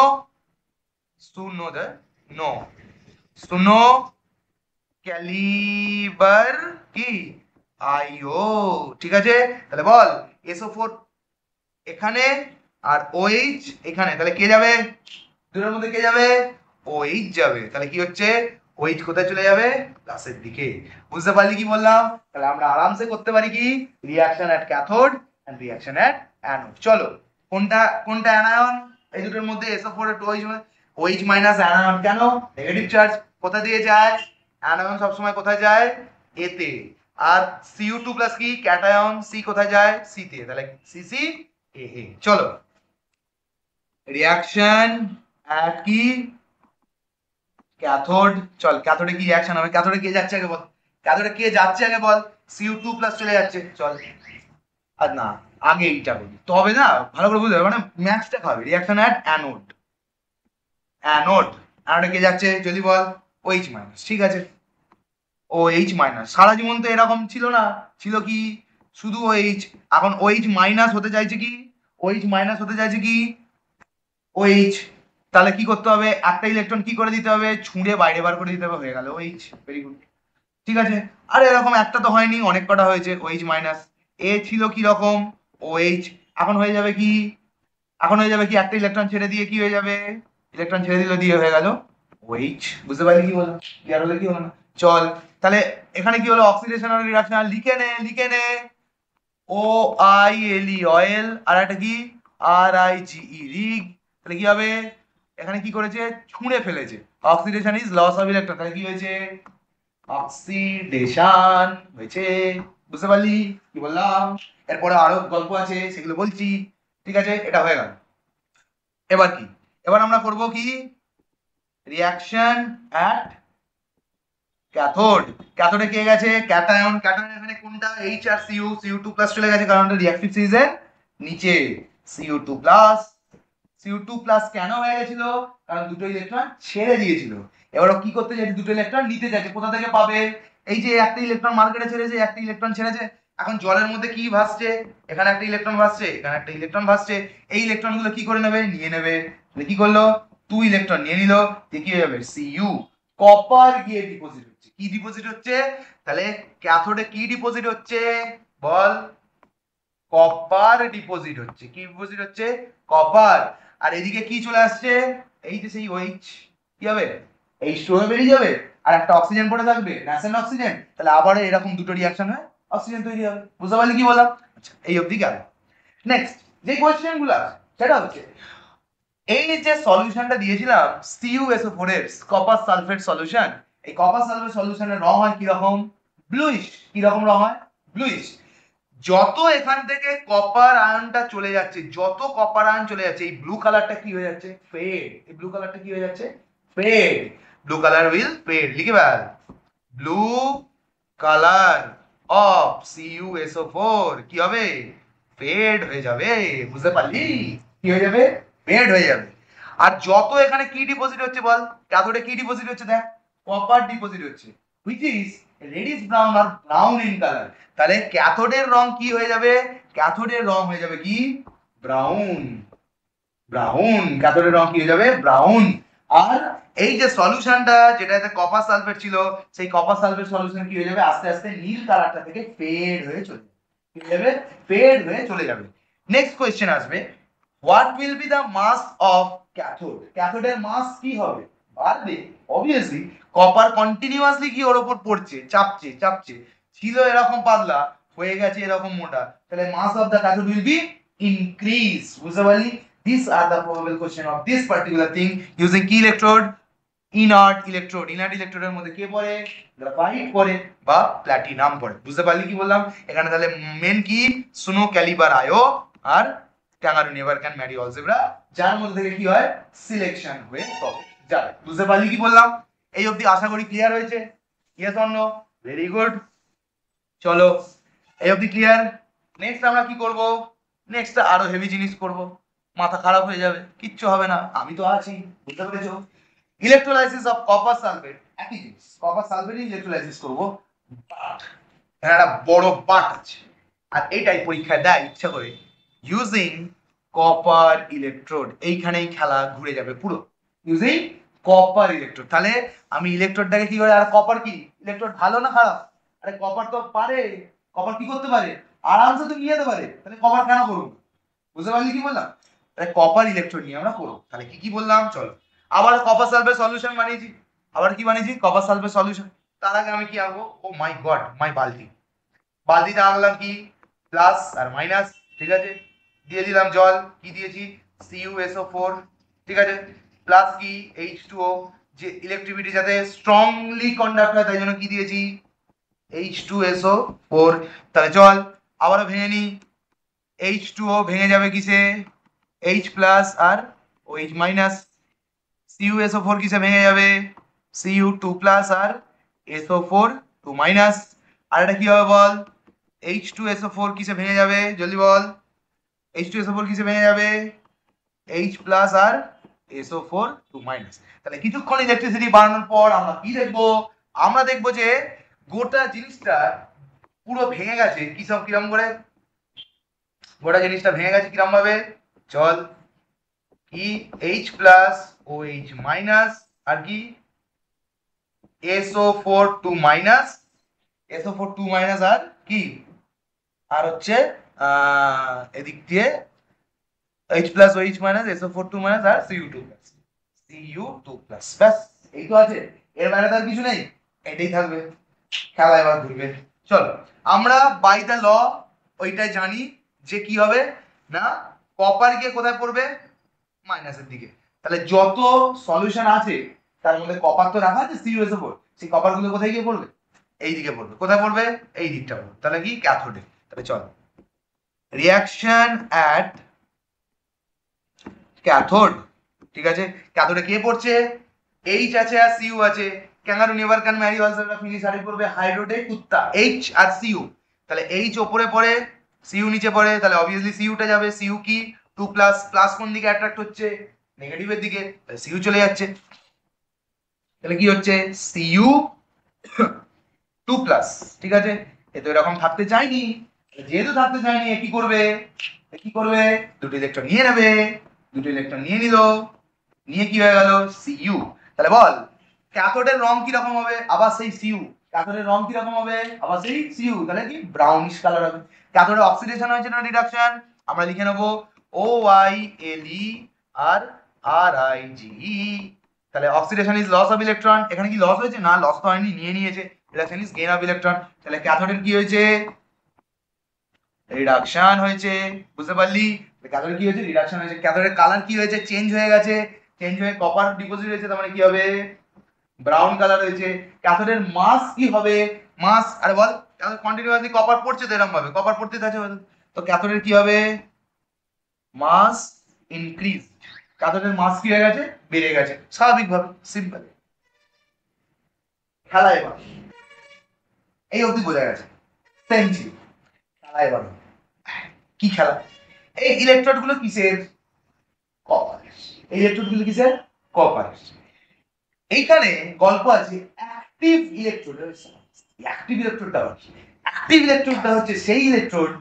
শুনো নো শুনো ক্যালিবার কি আইও, ঠিক আছে? তাহলে বল SO4 এখানে আর OH এখানে, তাহলে কে যাবে, দুটোর মধ্যে কে যাবে, OH যাবে। তাহলে কি হচ্ছে, OH কোথায় চলে যাবে, প্লাসের দিকে। বুঝতে পারলি কি বললাম? তাহলে আমরা আরামসে করতে পারি কি, reaction at cathode and reaction at anode. চলো কোনটা কোনটা অ্যানায়ন, এই দুটোর মধ্যে SO4 আর OH মাইনাস অ্যানায়ন, কেন, নেগেটিভ চার্জ, কোথা দিয়ে যায়, অ্যানায়ন সবসময় কোথায় যায়, এতে। আর Cu2 প্লাস কি ক্যাটায়ন, সি কোথায় যায়, সি তে, তাহলে সিসি এ। চলো রিঅ্যাকশন অ্যাট কি ক্যাথোড, চল ক্যাথোডে কি রিঅ্যাকশন হবে, ক্যাথোডে কে যাচ্ছে আগে বল, ক্যাথোডে কে যাচ্ছে আগে বল, Cu2 প্লাস চলে যাচ্ছে, চল। আর না, আগে এইটা বলি তবে না, ভালো করে বুঝতে হবে, মানে ম্যাথসটা খাবে। রিঅ্যাকশন অ্যাট অ্যানোড, অ্যানোড, অ্যানোডে কে যাচ্ছে যদি বল, OH মাইনাস, ঠিক আছে, OH মাইনাস। সারা জীবন তো এরকম ছিল না, ছিল কি শুধু OH, এখন OH মাইনাস হতে চাইছে কি, OH মাইনাস হতে চাইছে কি OH, তাহলে কি করতে হবে, একটা ইলেকট্রন কি করে দিতে হবে, ছুঁড়ে বাইরে বার করে দিতে হবে, হয়ে গেল OH, ভেরি গুড, ঠিক আছে। আর এরকম একটা তো হয়নি, অনেক কটা হয়েছে OH মাইনাস। এ ছিল কি রকম OH, এখন হয়ে যাবে কি, এখন হয়ে যাবে কি, একটা ইলেকট্রন ছেড়ে দিয়ে কি হয়ে যাবে, ইলেকট্রন ছেড়ে দিলে দিয়ে হয়ে গেল OH। বুঝতে পারলি কি বললাম, ক্লিয়ার হলে কি হলো না? চল তাহলে এখানে কি হলো, অক্সিডেশন আর রিডাকশন, লিখে নে লিখে নে, OILE অয়েল, আর একটা কি RIGE রিগ। তাহলে কি হবে, এখানে কি করেছে, ছুঁড়ে ফেলেছে, oxidation is loss of electron, তাহলে কি হয়েছে, অক্সিডেশন হয়েছে। বুঝতে পারলি কি বললাম? এরপরে আরো গল্প আছে, সেগুলো বলছি, ঠিক আছে? এটা হয়ে গেল। এবার কি, এবার আমরা করব কি, রিঅ্যাকশন অ্যাট ক্যাথোড। ক্যাথোডে কে গেছে, ক্যাটায়ন, ক্যাটায়ন এখানে কোনটা, H আর Cu2 প্লাস চলে গেছে, কারণ এটা রিঅ্যাকটিভ সিরিজের নিচে, Cu2 প্লাস। Cu2 প্লাস কেন হয়ে গেছিল, কারণ দুটো ইলেকট্রন ছেড়ে দিয়েছিল। এবারে কি করতে চাইছে, দুটো ইলেকট্রন নিতে চাইছে, কোথা থেকে পাবে, এই যে একটা ইলেকট্রন মার্কেটে ছেড়েছে, একটা ইলেকট্রন ছেড়েছে, এখন জলের মধ্যে কি ভাসছে, এখানে একটা ইলেকট্রন ভাসছে, এখানে একটা ইলেকট্রন ভাসছে, এই ইলেকট্রন গুলো কি করে নেবে, নিয়ে নেবে। কি করলো, 2 ইলেকট্রন নিয়ে নিল, কি হয়ে যাবে, Cu, কপার গিয়ে ডিপোজিট হচ্ছে, কি ডিপোজিট হচ্ছে, তাহলে ক্যাথোডে কি ডিপোজিট হচ্ছে বল, কপার ডিপোজিট হচ্ছে, কি ডিপোজিট হচ্ছে, কপার। আর এদিকে কি চলে আসছে, এই যে সেই OH, কি হবে, H2 বেরিয়ে যাবে, আর একটা অক্সিজেন পড়ে থাকবে, ন্যাসেন্ট অক্সিজেন, তাহলে আবার এরকম দুটো রিঅ্যাকশন হয়, অক্সিজেন তৈরি হবে। বুঝতে পারলি কি বললাম? আচ্ছা এই অবধি গেল। নেক্সট যে কোয়েশ্চেন গুলো আছে সেটা হচ্ছে, এই যে সলিউশনটা দিয়েছিলাম CuSO4 এর কপার সালফেট সলিউশন, এই কপার সালফেট সলিউশনের রং হয় কি রকম? ব্লুইশ। কি রকম রং হয়? ব্লুইশ। যত এখান থেকে কপার আয়নটা চলে যাচ্ছে, যত কপার আয়ন চলে যাচ্ছে, এই ব্লু কালারটা কি হয়ে যাচ্ছে? ফেড। এই ব্লু কালারটা কি হয়ে যাচ্ছে? Fade. Blue colour will fade. লিখে ফেল, ব্লু কালার অফ CuSO4 কি হবে? ফেড হয়ে যাবে। বুঝতে পারলি? কি হয়ে যাবে? ফেড হয়ে যাবে। আর যত এখানে কি ডিপোজিট হচ্ছে বল? ক্যাথোডে কি ডিপোজিট হচ্ছে? দেখ, কপার ডিপোজিট হচ্ছে, which is reddish brown or brown in color। তাহলে ক্যাথোডের রং কি হয়ে যাবে? ক্যাথোডের রং হয়ে যাবে কি? ব্রাউন। ব্রাউন। ক্যাথোডের রং কি হয়ে যাবে? ব্রাউন। আর এই যে সলিউশনটা যেটাতে কপার সালফেট ছিল, সেই কপার সালফেট সলিউশন কি হয়ে যাবে? আস্তে আস্তে নীল কালারটা থেকে ফেড হয়ে চলে যাবে। কি হয়ে যাবে? ফেড হয়ে চলে যাবে। নেক্সট কোশ্চেন আসবে, what will be the mass of cathode? ক্যাথোডের মাস কি হবে? বাড়বে অবভিয়াসলি। কপার কন্টিনিউয়াসলি কি ওর উপর পড়ছে, চাপছে চাপছে, ছিল এরকম পাতলা, হয়ে গেছে এরকম মোটা, তাহলে mass of the cathode will be increase. বুঝতে পারলি? These are the probable question of this particular thing using key electrode, inert electrode। inert electrode এর মধ্যে কে পড়ে? গ্রাফাইট পড়ে বা প্ল্যাটিনাম পড়ে। বুঝতে পারলি কি বললাম? এখানে তাহলে মেন কি? সুনো ক্যালিবার আয়ো আর ক্যাঙ্গারু নেভারকান ম্যারি অলজেব্রা, যার মধ্যে থেকে কি হয়? সিলেকশন হয়ে তবে যাবে। বুঝতে পারলি কি বললাম? এই অবধি আশা করি ক্লিয়ার হয়েছে। Yes or no? Very good. চলো, এই অবধি ক্লিয়ার। নেক্সট আমরা কি করব? নেক্সট আরো হেভি জিনিস করব, মাথা খারাপ হয়ে যাবে, কিচ্ছু হবে না, আমি তো আছি। বুঝতে পেরেছো? ইলেকট্রোলাইসিস অফ কপার সালফেট, একই জিনিস, কপার সালফেটই ইলেকট্রোলাইসিস করব। বাট এখানে একটা বড় বাট আছে, আর এইটাই পরীক্ষায় দেয় ইচ্ছা করে, ইউজিং কপার ইলেকট্রোড। এইখানেই খেলা ঘুরে যাবে পুরো, ইউজিং কপার ইলেকট্রোড। তাহলে আমি ইলেকট্রোডটাকে কি করে, আর কপার কি ইলেকট্রোড ভালো না খারাপ? আরে কপার তো পারে, কপার কি করতে পারে? আরামসে তো নিয়ে যেতে পারে, তাহলে কপার কেন করবো? বুঝতে পারলি কি বললাম? তাহলে কপার ইলেকট্রোড নিয়ে আমরা করবো। তাহলে কি কি বললাম? চলো, আবার কপার সালফেট সলিউশন বানিয়েছি। আবার কি বানিয়েছি? Copper sulphate solution. তার আগে আমি কি আঁকবো? ও মাই গড, মাই বালতি। বালতিতে আঁকলাম কি? প্লাস আর মাইনাস। ঠিক আছে, দিয়ে দিলাম জল। কি দিয়েছি? CuSO4। ঠিক আছে, প্লাস কি? H2O, যে ইলেকট্রিসিটি যাতে স্ট্রংলি কন্ডাক্ট হয় তাই জন্য কি দিয়েছি? H2SO4। তাহলে চল আবারও ভেঙে নি। H2O ভেঙে যাবে কিসে? H প্লাস আর OH মাইনাস। CuSO4 কিসে ভেঙে যাবে? Cu2 প্লাস আর SO4 2 মাইনাস। আর এটা কি হবে বল? H2SO4 কিসে ভেঙে যাবে? জলদি বল। H2SO4 কিসে ভেঙে যাবে? H প্লাস আর SO4 2 মাইনাস। তাহলে কিছুক্ষণ ইলেকট্রিসিটি বাড়ানোর পর আমরা কি দেখবো? আমরা দেখবো যে গোটা জিনিসটা পুরো ভেঙে গেছে। কিরম করে গোটা জিনিসটা ভেঙে গেছে? কিরম ভাবে? চল, কি? H প্লাস OH মাইনাস আর কি? SO4 2 minus. SO4 2 মাইনাস আর কি? আর হচ্ছে এদিক দিয়ে H plus OH minus SO4 2 minus আর Cu2 প্লাস। Cu2 প্লাস, ব্যাস এই তো আছে, এর বাইরে তার কিছু নেই, এটাই থাকবে। খেলা এবার ঘুরবে। চলো, আমরা বাই দ্য ল ওইটাই জানি যে কি হবে না, কপার গিয়ে কোথায় পড়বে? মাইনাসের দিকে। তাহলে যত সলিউশন আছে তার মধ্যে কপার তো রাখা আছে CuSO4, সেই কপার গুলো কোথায় গিয়ে পড়বে? এই দিকে পড়বে। কোথায় পড়বে? এই দিকটা পড়বে। তাহলে কি? ক্যাথোডে। তাহলে চল, রিঅ্যাকশন অ্যাট ক্যাথোড। ঠিক আছে, ক্যাথোডে কে পড়ছে? H আছে আর Cu আছে। ক্যাঙ্গারু নেভারকান ম্যারি অলজেব্রা ফিনিশ আরে পড়বে হাইড্রোডে কুত্তা। H আর Cu, তাহলে H উপরে পড়ে, Cu নিচে পড়ে, তাহলে অবভিয়াসলি Cu টা যাবে। Cu কি? 2 প্লাস। প্লাস কোন দিকে অ্যাট্রাক্ট হচ্ছে? নেগেটিভের দিকে, তাহলে Cu চলে যাচ্ছে। তাহলে কি হচ্ছে? Cu 2 plus. ঠিক আছে, এ তো এরকম থাকতে চাইনি, যেহেতু থাকতে চাইনি কি করবে? কি করবে? দুটো ইলেকট্রন নিয়ে নেবে। দুটো ইলেকট্রন নিয়ে নিল, নিয়ে কি হয়ে গেল? Cu। তাহলে বল ক্যাথোডের রং কি রকম হবে? আবার সেই Cu। ক্যাথোডের রং কি রকম হবে? আবার সেই Cu। তাহলে কি? ব্রাউনিশ কালার হবে। ক্যাথোডে অক্সিডেশন হয়েছে না রিডাকশন? আমরা লিখে নেব OYLE আর RIGE। তাহলে oxidation is loss of electron. এখানে কি লস হয়েছে? না, লস তো হয়নি, নিয়ে নিয়েছে। Reduction is gain of electron. তাহলে ক্যাথোডের কি হয়েছে? রিডাকশন হয়েছে। বুঝতে পারলি? ক্যাথোডে কি হয়েছে, রিডাকশন হয়েছে, ক্যাথোডের কালার কি হয়েছে, চেঞ্জ হয়ে গেছে, চেঞ্জ হয়ে কপার ডিপোজিট হয়েছে, তার মানে কি হবে, ব্রাউন কালার হয়েছে। ক্যাথোডের মাস কি হবে, মাস, আরে বল, কন্টিনিউয়াসলি কপার পড়ছে তো এরকম ভাবে, কপার পড়তে থাকছে, তো ক্যাথোডের কি হবে, মাস ইনক্রিজ, ক্যাথোডের মাস কি হয়ে গেছে, বেড়ে গেছে স্বাভাবিকভাবে, সিম্পল। খেলা এবার, এই অবধি বোঝা গেছে, সেম ছিল। খেলা এবার কি খেলা, এই ইলেকট্রোড গুলো কিসের, কপার, এই ইলেকট্রোড গুলো কিসের, কপার। এইখানে গল্প আছে অ্যাক্টিভ ইলেকট্রোড। অ্যাক্টিভ ইলেকট্রোডটা হচ্ছে, অ্যাক্টিভ ইলেকট্রোডটা হচ্ছে সেই ইলেকট্রোড,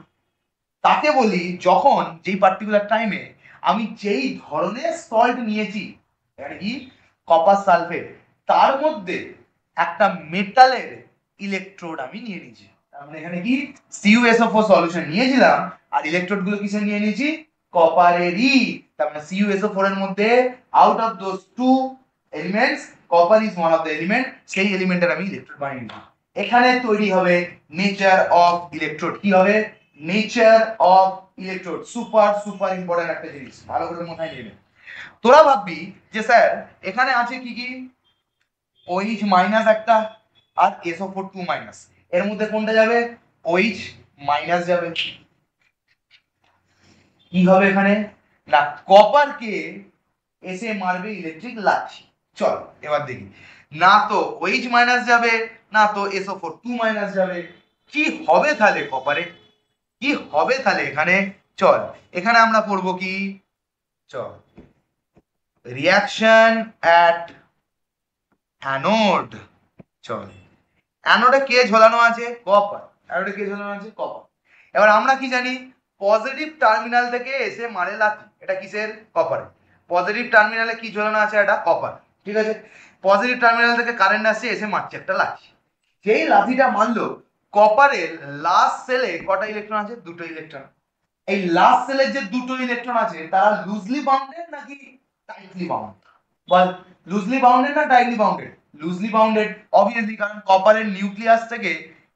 তাকে বলি যখন যেই পার্টিকুলার টাইমে আমি যেই ধরনের সল্ট নিয়েছি, মানে কি কপার সালফেট, তার মধ্যে একটা মেটালের ইলেকট্রোড আমি নিয়ে নিয়েছি। তার মানে এখানে কি CuSO4 সলিউশন নিয়েছিলাম, আর ইলেকট্রোড গুলো কিসে নিয়ে নিয়েছি, কপারেরই। তার মানে CuSO4 এর মধ্যে out of those two elements copper is one of the element, সেই এলিমেন্টের আমি ইলেকট্রোড বানিয়ে নিলাম। এখানে তৈরি হবে নেচার অফ ইলেকট্রোড, কি হবে, nature of electrode. Super super important একটা জিনিস, ভালো করে মাথায় নেবে। তোরা ভাববি যে স্যার এখানে আছে কি কি, OH মাইনাস একটা আর SO4 2 মাইনাস, এর মধ্যে কোনটা যাবে, OH মাইনাস যাবে। কি হবে এখানে, না কপারকে এসে মারবে ইলেকট্রিক লাঠি। চল এবার দেখি, না তো OH মাইনাস যাবে, না তো SO4 2 মাইনাস যাবে, কি হবে তাহলে কপারে, কি হবে তাহলে এখানে, চল এখানে আমরা পড়বো কি, চল রিয়াকশন অ্যাট অ্যানোড। চল অ্যানোডে কে ঝোলানো আছে, কপার, অ্যানোডে কে ঝোলানো আছে, কপার। এবার আমরা কি জানি, পজিটিভ টার্মিনাল থেকে এসে মারে লাথি, এটা কিসের, কপার। পজিটিভ টার্মিনালে কি ঝোলানো আছে, এটা কপার, ঠিক আছে। পজিটিভ টার্মিনাল থেকে কারেন্ট আসছে, এসে মারছে একটা লাঠি। যেই লাঠিটা মারলো, কপারের লাস্ট সেলে কটা ইলেকট্রন আছে, দুটো ইলেকট্রন। এই লাস্ট সেলের যে দুটো ইলেকট্রন আছে তারা লুজলি বাউন্ডেড নাকি টাইটলি বাউন্ডেড, বল, লুজলি বাউন্ডেড না tightly bounded, loosely bounded obviously, কারণ কপারের নিউক্লিয়াস থেকে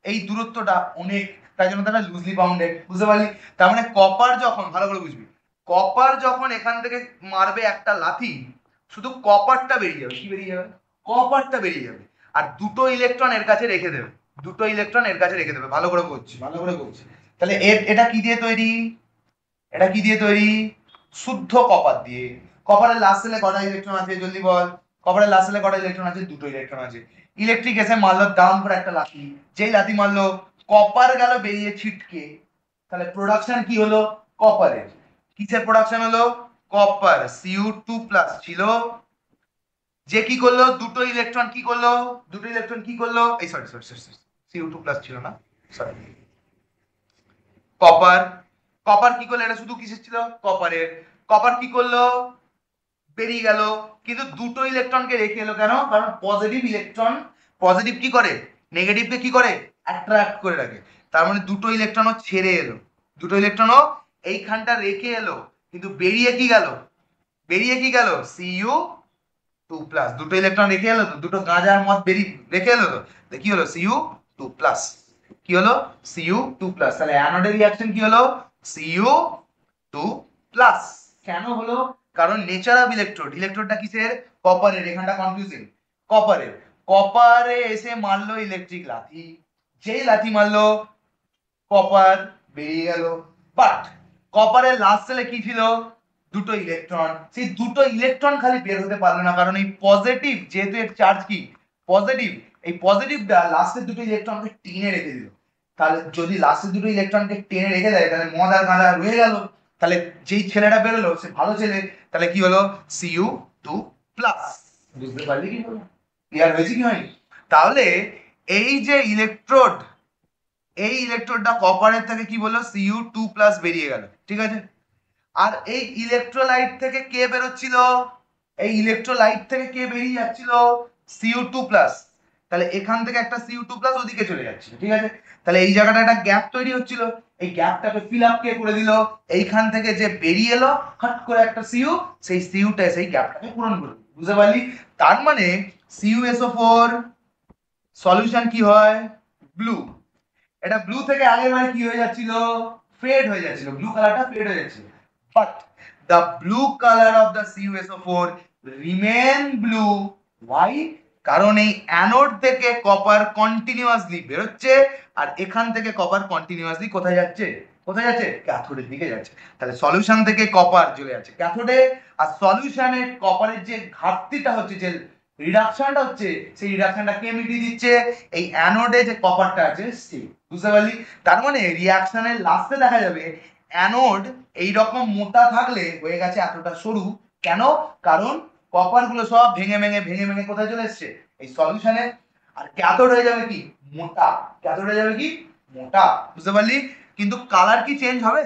এই দূরত্বটা অনেক, তাই জন্য তারা লুজলি বাউন্ডেড, বুঝতে পারলি। তার মানে কপার যখন, ভালো করে বুঝবি, কপার যখন এখান থেকে মারবে একটা লাথি, শুধু কপারটা বেরিয়ে যাবে, কি বেরিয়ে যাবে, কপারটা বেরিয়ে যাবে, আর দুটো ইলেকট্রন এর কাছে রেখে দেবে, দুটো ইলেকট্রন এর কাছে রেখে দেবে। ভালো করে বলছি, ভালো করে বলছি। তাহলে এটা কি দিয়ে তৈরি, এটা কি দিয়ে তৈরি, শুদ্ধ কপার দিয়ে। কপারের লাস্ট সেলে কটা ইলেকট্রন আছে জলদি বল, কপারের লাস্ট সেলে কটা ইলেকট্রন আছে, দুটো ইলেকট্রন আছে। ইলেকট্রিক এসে মারলো ডাউন করে একটা লাথি, যেই লাথি মারলো কপার গেল বেরিয়ে ছিটকে, তাহলে প্রোডাকশন কি হলো, কপারের, কিসের প্রোডাকশন হলো, কপার, Cu2+ ছিল, যে কি করলো, দুটো ইলেকট্রন কি করলো, দুটো ইলেকট্রন কি করলো, এই সরি সরি সরি, Cu2+ ছিল না, সরি, কপার, কপার কি করলো, এটা শুধু কিসের ছিল, কপারের। কপার কি করলো, বেরিয়ে গেল, কিন্তু দুটো ইলেকট্রনকে রেখে এলো কেন, কারণ পজিটিভ ইলেকট্রন, পজিটিভ কি করে, নেগেটিভকে কি করে, অ্যাট্রাক্ট করে রাখে। তার মানে দুটো ইলেকট্রনও ছেড়ে এলো, দুটো ইলেকট্রনও এইখানটা রেখে এলো, কিন্তু বেরিয়ে কি গেল, বেরিয়ে কি গেল, Cu2+, দুটো ইলেকট্রন রেখে এলো, তো দুটো গাঁজার মত বেরিয়ে রেখে এলো, তো কি হলো, Cu2+, কি হলো, Cu2+। তাহলে অ্যানোডের রিঅ্যাকশন কি হলো, Cu2+। কেন হলো, কারণ নেচার অফ ইলেকট্রোড, ইলেকট্রোডটা কিসের, কপারের, এখানটা কনফিউজিং, কপারের, কপারে এসে মারলো ইলেকট্রিক লাথি, যেই লাথি মারলো কপার বেরিয়ে গেল, বাট কপারের লাস্ট সেলে কি ছিল, দুটো ইলেকট্রন, সেই দুটো ইলেকট্রন খালি বের হতে পারলো না, কারণ এই পজিটিভ, যেহেতু এর চার্জ কি পজিটিভ, এই পজিটিভটা লাস্টের দুটো ইলেকট্রনকে টেনে রেখে দিল। তাহলে যদি লাস্টের দুটো ইলেকট্রনকে টেনে রেখে দেয়, তাহলে মদ আর গাঁজা রয়ে গেল, তাহলে যেই ছেলেটা বেরোলো সে ভালো ছেলে, তাহলে কি হলো, Cu2+। বুঝতে পারলি কি হলো, ক্লিয়ার হয়েছে কি হয়নি। তাহলে এই যে ইলেকট্রোড, এই ইলেকট্রোডটা কপারের থেকে কি বললো, Cu2+ বেরিয়ে গেল, ঠিক আছে। আর এই ইলেকট্রোলাইট থেকে কে বেরোচ্ছিল, এই ইলেকট্রোলাইট থেকে কে বেরিয়ে যাচ্ছিল, Cu2+। তাহলে এখান থেকে একটা Cu2+ ওদিকে চলে যাচ্ছে, ঠিক আছে। তাহলে এই জায়গাটা একটা গ্যাপ তৈরি হচ্ছিল, এই গ্যাপটাকে ফিল আপ কে করে দিল, এইখান থেকে যে বেরিয়ে এলো হট করে একটা Cu, সেই Cuটা সেই গ্যাপটাকে পূরণ করে দিল, বুঝতে পারলি। তার মানে CuSO4 সলিউশন কি হয়, ব্লু। এটা ব্লু থেকে আগের বারে কি হয়ে যাচ্ছিল, ফেড হয়ে যাচ্ছিল, ব্লু কালারটা ফেড হয়ে যাচ্ছিল। But the blue colour of the CuSO4 remain blue. Why? কারণ এই অ্যানোড থেকে কপার কন্টিনিউয়াসলি বেরোচ্ছে, আর এখান থেকে কপার কন্টিনিউয়াসলি কোথায় যাচ্ছে? কোথায় যাচ্ছে? ক্যাথোডের দিকে যাচ্ছে। তাহলে সলিউশন থেকে কপার চলে যাচ্ছে ক্যাথোডে, আর সলিউশনে কপারের যে ঘাটতিটা হচ্ছে, যে রিডাকশনটা হচ্ছে, সেই রিডাকশনটা কে মিটিয়ে দিচ্ছে? এই অ্যানোডে যে কপারটা আছে সে। বুঝতে পারলি? তার মানে রিয়াকশনের লাস্টে দেখা যাবে অ্যানোড এইরকম মোটা থাকলে হয়ে গেছে এতটা সরু। কেন? কারণ কপার গুলো সব ভেঙে ভেঙে ভেঙে ভেঙে কোথায় চলে এসছে? এই সলিউশনে। আর ক্যাথোড হয়ে যাবে কি? মোটা। ক্যাথোড হয়ে যাবে কি? মোটা। বুঝতে পারলি? কিন্তু কালার কি চেঞ্জ হবে?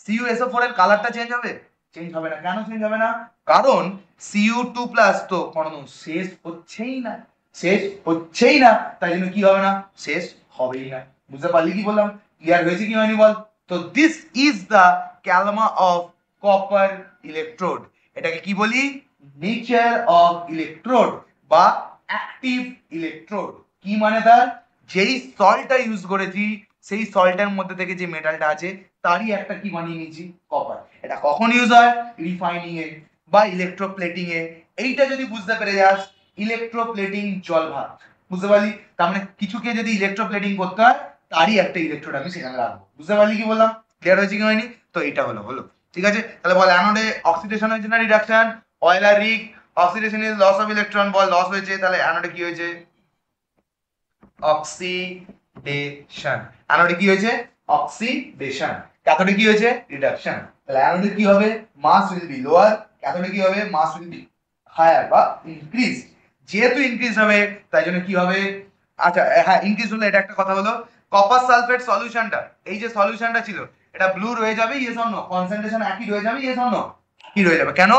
CuSO4 এর কালারটা চেঞ্জ হবে? চেঞ্জ হবে না। কেন চেঞ্জ হবে না? কারণ Cu2+ তো কোনো শেষ হচ্ছেই না, শেষ হচ্ছেই না, তাই জন্য কি হবে না? শেষ হবেই না। বুঝতে পারলি কি বললাম? ক্লিয়ার হয়েছে কি হয়নি বল? তো দিস ইজ দ্য ক্যালমা অফ কপার ইলেকট্রোড। এটাকে কি বলি? নেচার অফ ইলেকট্রোড বা অ্যাক্টিভ ইলেকট্রোড। কি মানে তার? যেই সল্টটা ইউজ করেছি সেই সল্টের মধ্যে থেকে যে মেটালটা আছে তারই একটা কি বানিয়ে নিয়েছি? কপার। এটা কখন ইউজ হয়? রিফাইনিং এ বা ইলেকট্রোপ্লেটিং এ। এইটা যদি বুঝতে পেরে যাস, ইলেকট্রোপ্লেটিং জল ভাত। বুঝতে পারলি? তার মানে কিছুকে যদি ইলেকট্রোপ্লেটিং করতে হয় তারই একটা ইলেকট্রোড আমি সেখানে রাখবো। বুঝতে পারলি কি বললাম? ক্লিয়ার হয়েছে কি হয়নি? তো এটা হলো হলো ঠিক আছে। তাহলে বল অ্যানোডে অক্সিডেশন হয়েছে না রিডাকশন? অয়েলার রিক oxidation is loss of electron. বল লস হয়েছে, তাহলে অ্যানোডে কি হয়েছে? অক্সিডেশন। অ্যানোডে কি হয়েছে? অক্সিডেশন। ক্যাথোডে কি হয়েছে? রিডাকশন। তাহলে অ্যানোডে কি হবে? মাস উইল বি লোয়ার, ক্যাথোডে কি হবে? মাস উইল বি হায়ার বা ইনক্রিজ। যেহেতু ইনক্রিজ হবে তাই জন্য কি হবে? আচ্ছা হ্যাঁ, ইনক্রিজ হলে এটা একটা কথা হলো, কপার সালফেট সলিউশনটা, এই যে সলিউশনটা ছিল এটা ব্লু রয়ে যাবে, ইয়েস অর নো? কনসেন্ট্রেশন একই রয়ে যাবে, ইয়েস অর নো? কি রয়ে যাবে। কেন?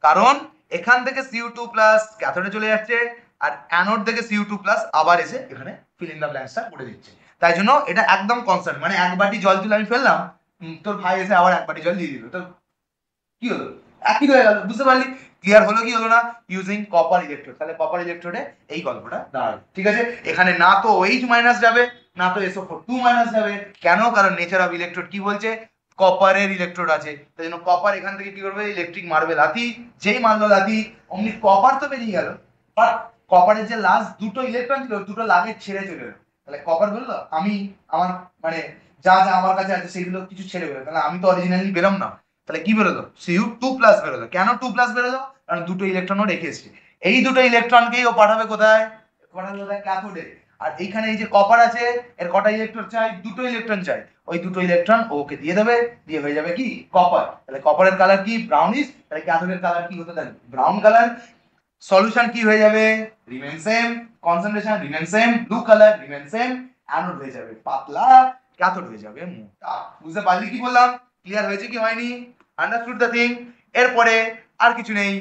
কারণ এখান থেকে Cu2+ ক্যাথোডে চলে যাচ্ছে, আর অ্যানোড থেকে Cu2+ আবার এসে এখানে ফিল ইন দ্য ব্ল্যাঙ্কসটা করে দিচ্ছে। তাই জন্য এটা একদম কনস্ট্যান্ট। মানে এক বাটি জল তুলে আমি ফেললাম, তোর ভাই এসে আবার এক বাটি জল দিয়ে দিল, তো কি হলো? একই হয়ে গেল। বুঝতে পারলি? ক্লিয়ার হলো কি হলো না? Using copper electrode. তাহলে কপার ইলেকট্রোডে এই গল্পটা দাঁড়ায়। ঠিক আছে? এখানে না তো OH- যাবে, না তো SO4 যাবে। কেন? কারণ নেচার অফ ইলেকট্রোড কি বলছে? কপারের ইলেকট্রোড আছে, তাই জন্য কপার এখান থেকে কি করবে? ইলেকট্রিক মারবে লাথি। যেই মারলো লাথি অমনি কপার তো বেরিয়ে গেল, বাট কপারের যে লাস্ট দুটো ইলেকট্রন ছিল দুটো লাগে ছেড়ে চলে গেল। তাহলে কপার বললো আমি আমার মানে যা যা আমার কাছে আছে সেগুলো কিছু ছেড়ে বেরো, তাহলে আমি তো অরিজিনালি বেরোম না। তাহলে কি বেরোলো? Cu2+ বেরোলো। কেন 2+ বেরোলো? কারণ দুটো ইলেকট্রনও রেখে এসছে। এই দুটো ইলেকট্রনকেই ও পাঠাবে কোথায়? পাঠাবে কোথায়? ক্যাথোডে। আর এইখানে এই যে কপার আছে এর কটা ইলেকট্রন চাই? দুটো ইলেকট্রন চাই। ওই দুটো ইলেকট্রন ওকে দিয়ে দেবে, দিয়ে হয়ে যাবে কি? কপার। তাহলে কপারের কালার কি? ব্রাউনিশ। তাহলে ক্যাথোডের কালার কি হতে থাকবে? Brown colour. সলিউশন কি হয়ে যাবে? Remain same. Concentration remain same. Blue colour remain same. Anode হয়ে যাবে পাতলা, ক্যাথোড হয়ে যাবে মোটা। বুঝতে পারলি কি বললাম? ক্লিয়ার হয়েছে কি হয়নি? Understood the thing? এরপরে আর কিছু নেই।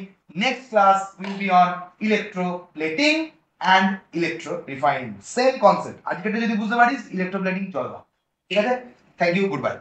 Next class will be on electroplating and electro refining. Same concept. আজকেটা যদি বুঝতে পারিস ইলেকট্রোপ্লেটিং চলবা। ঠিক আছে? Thank you, good by.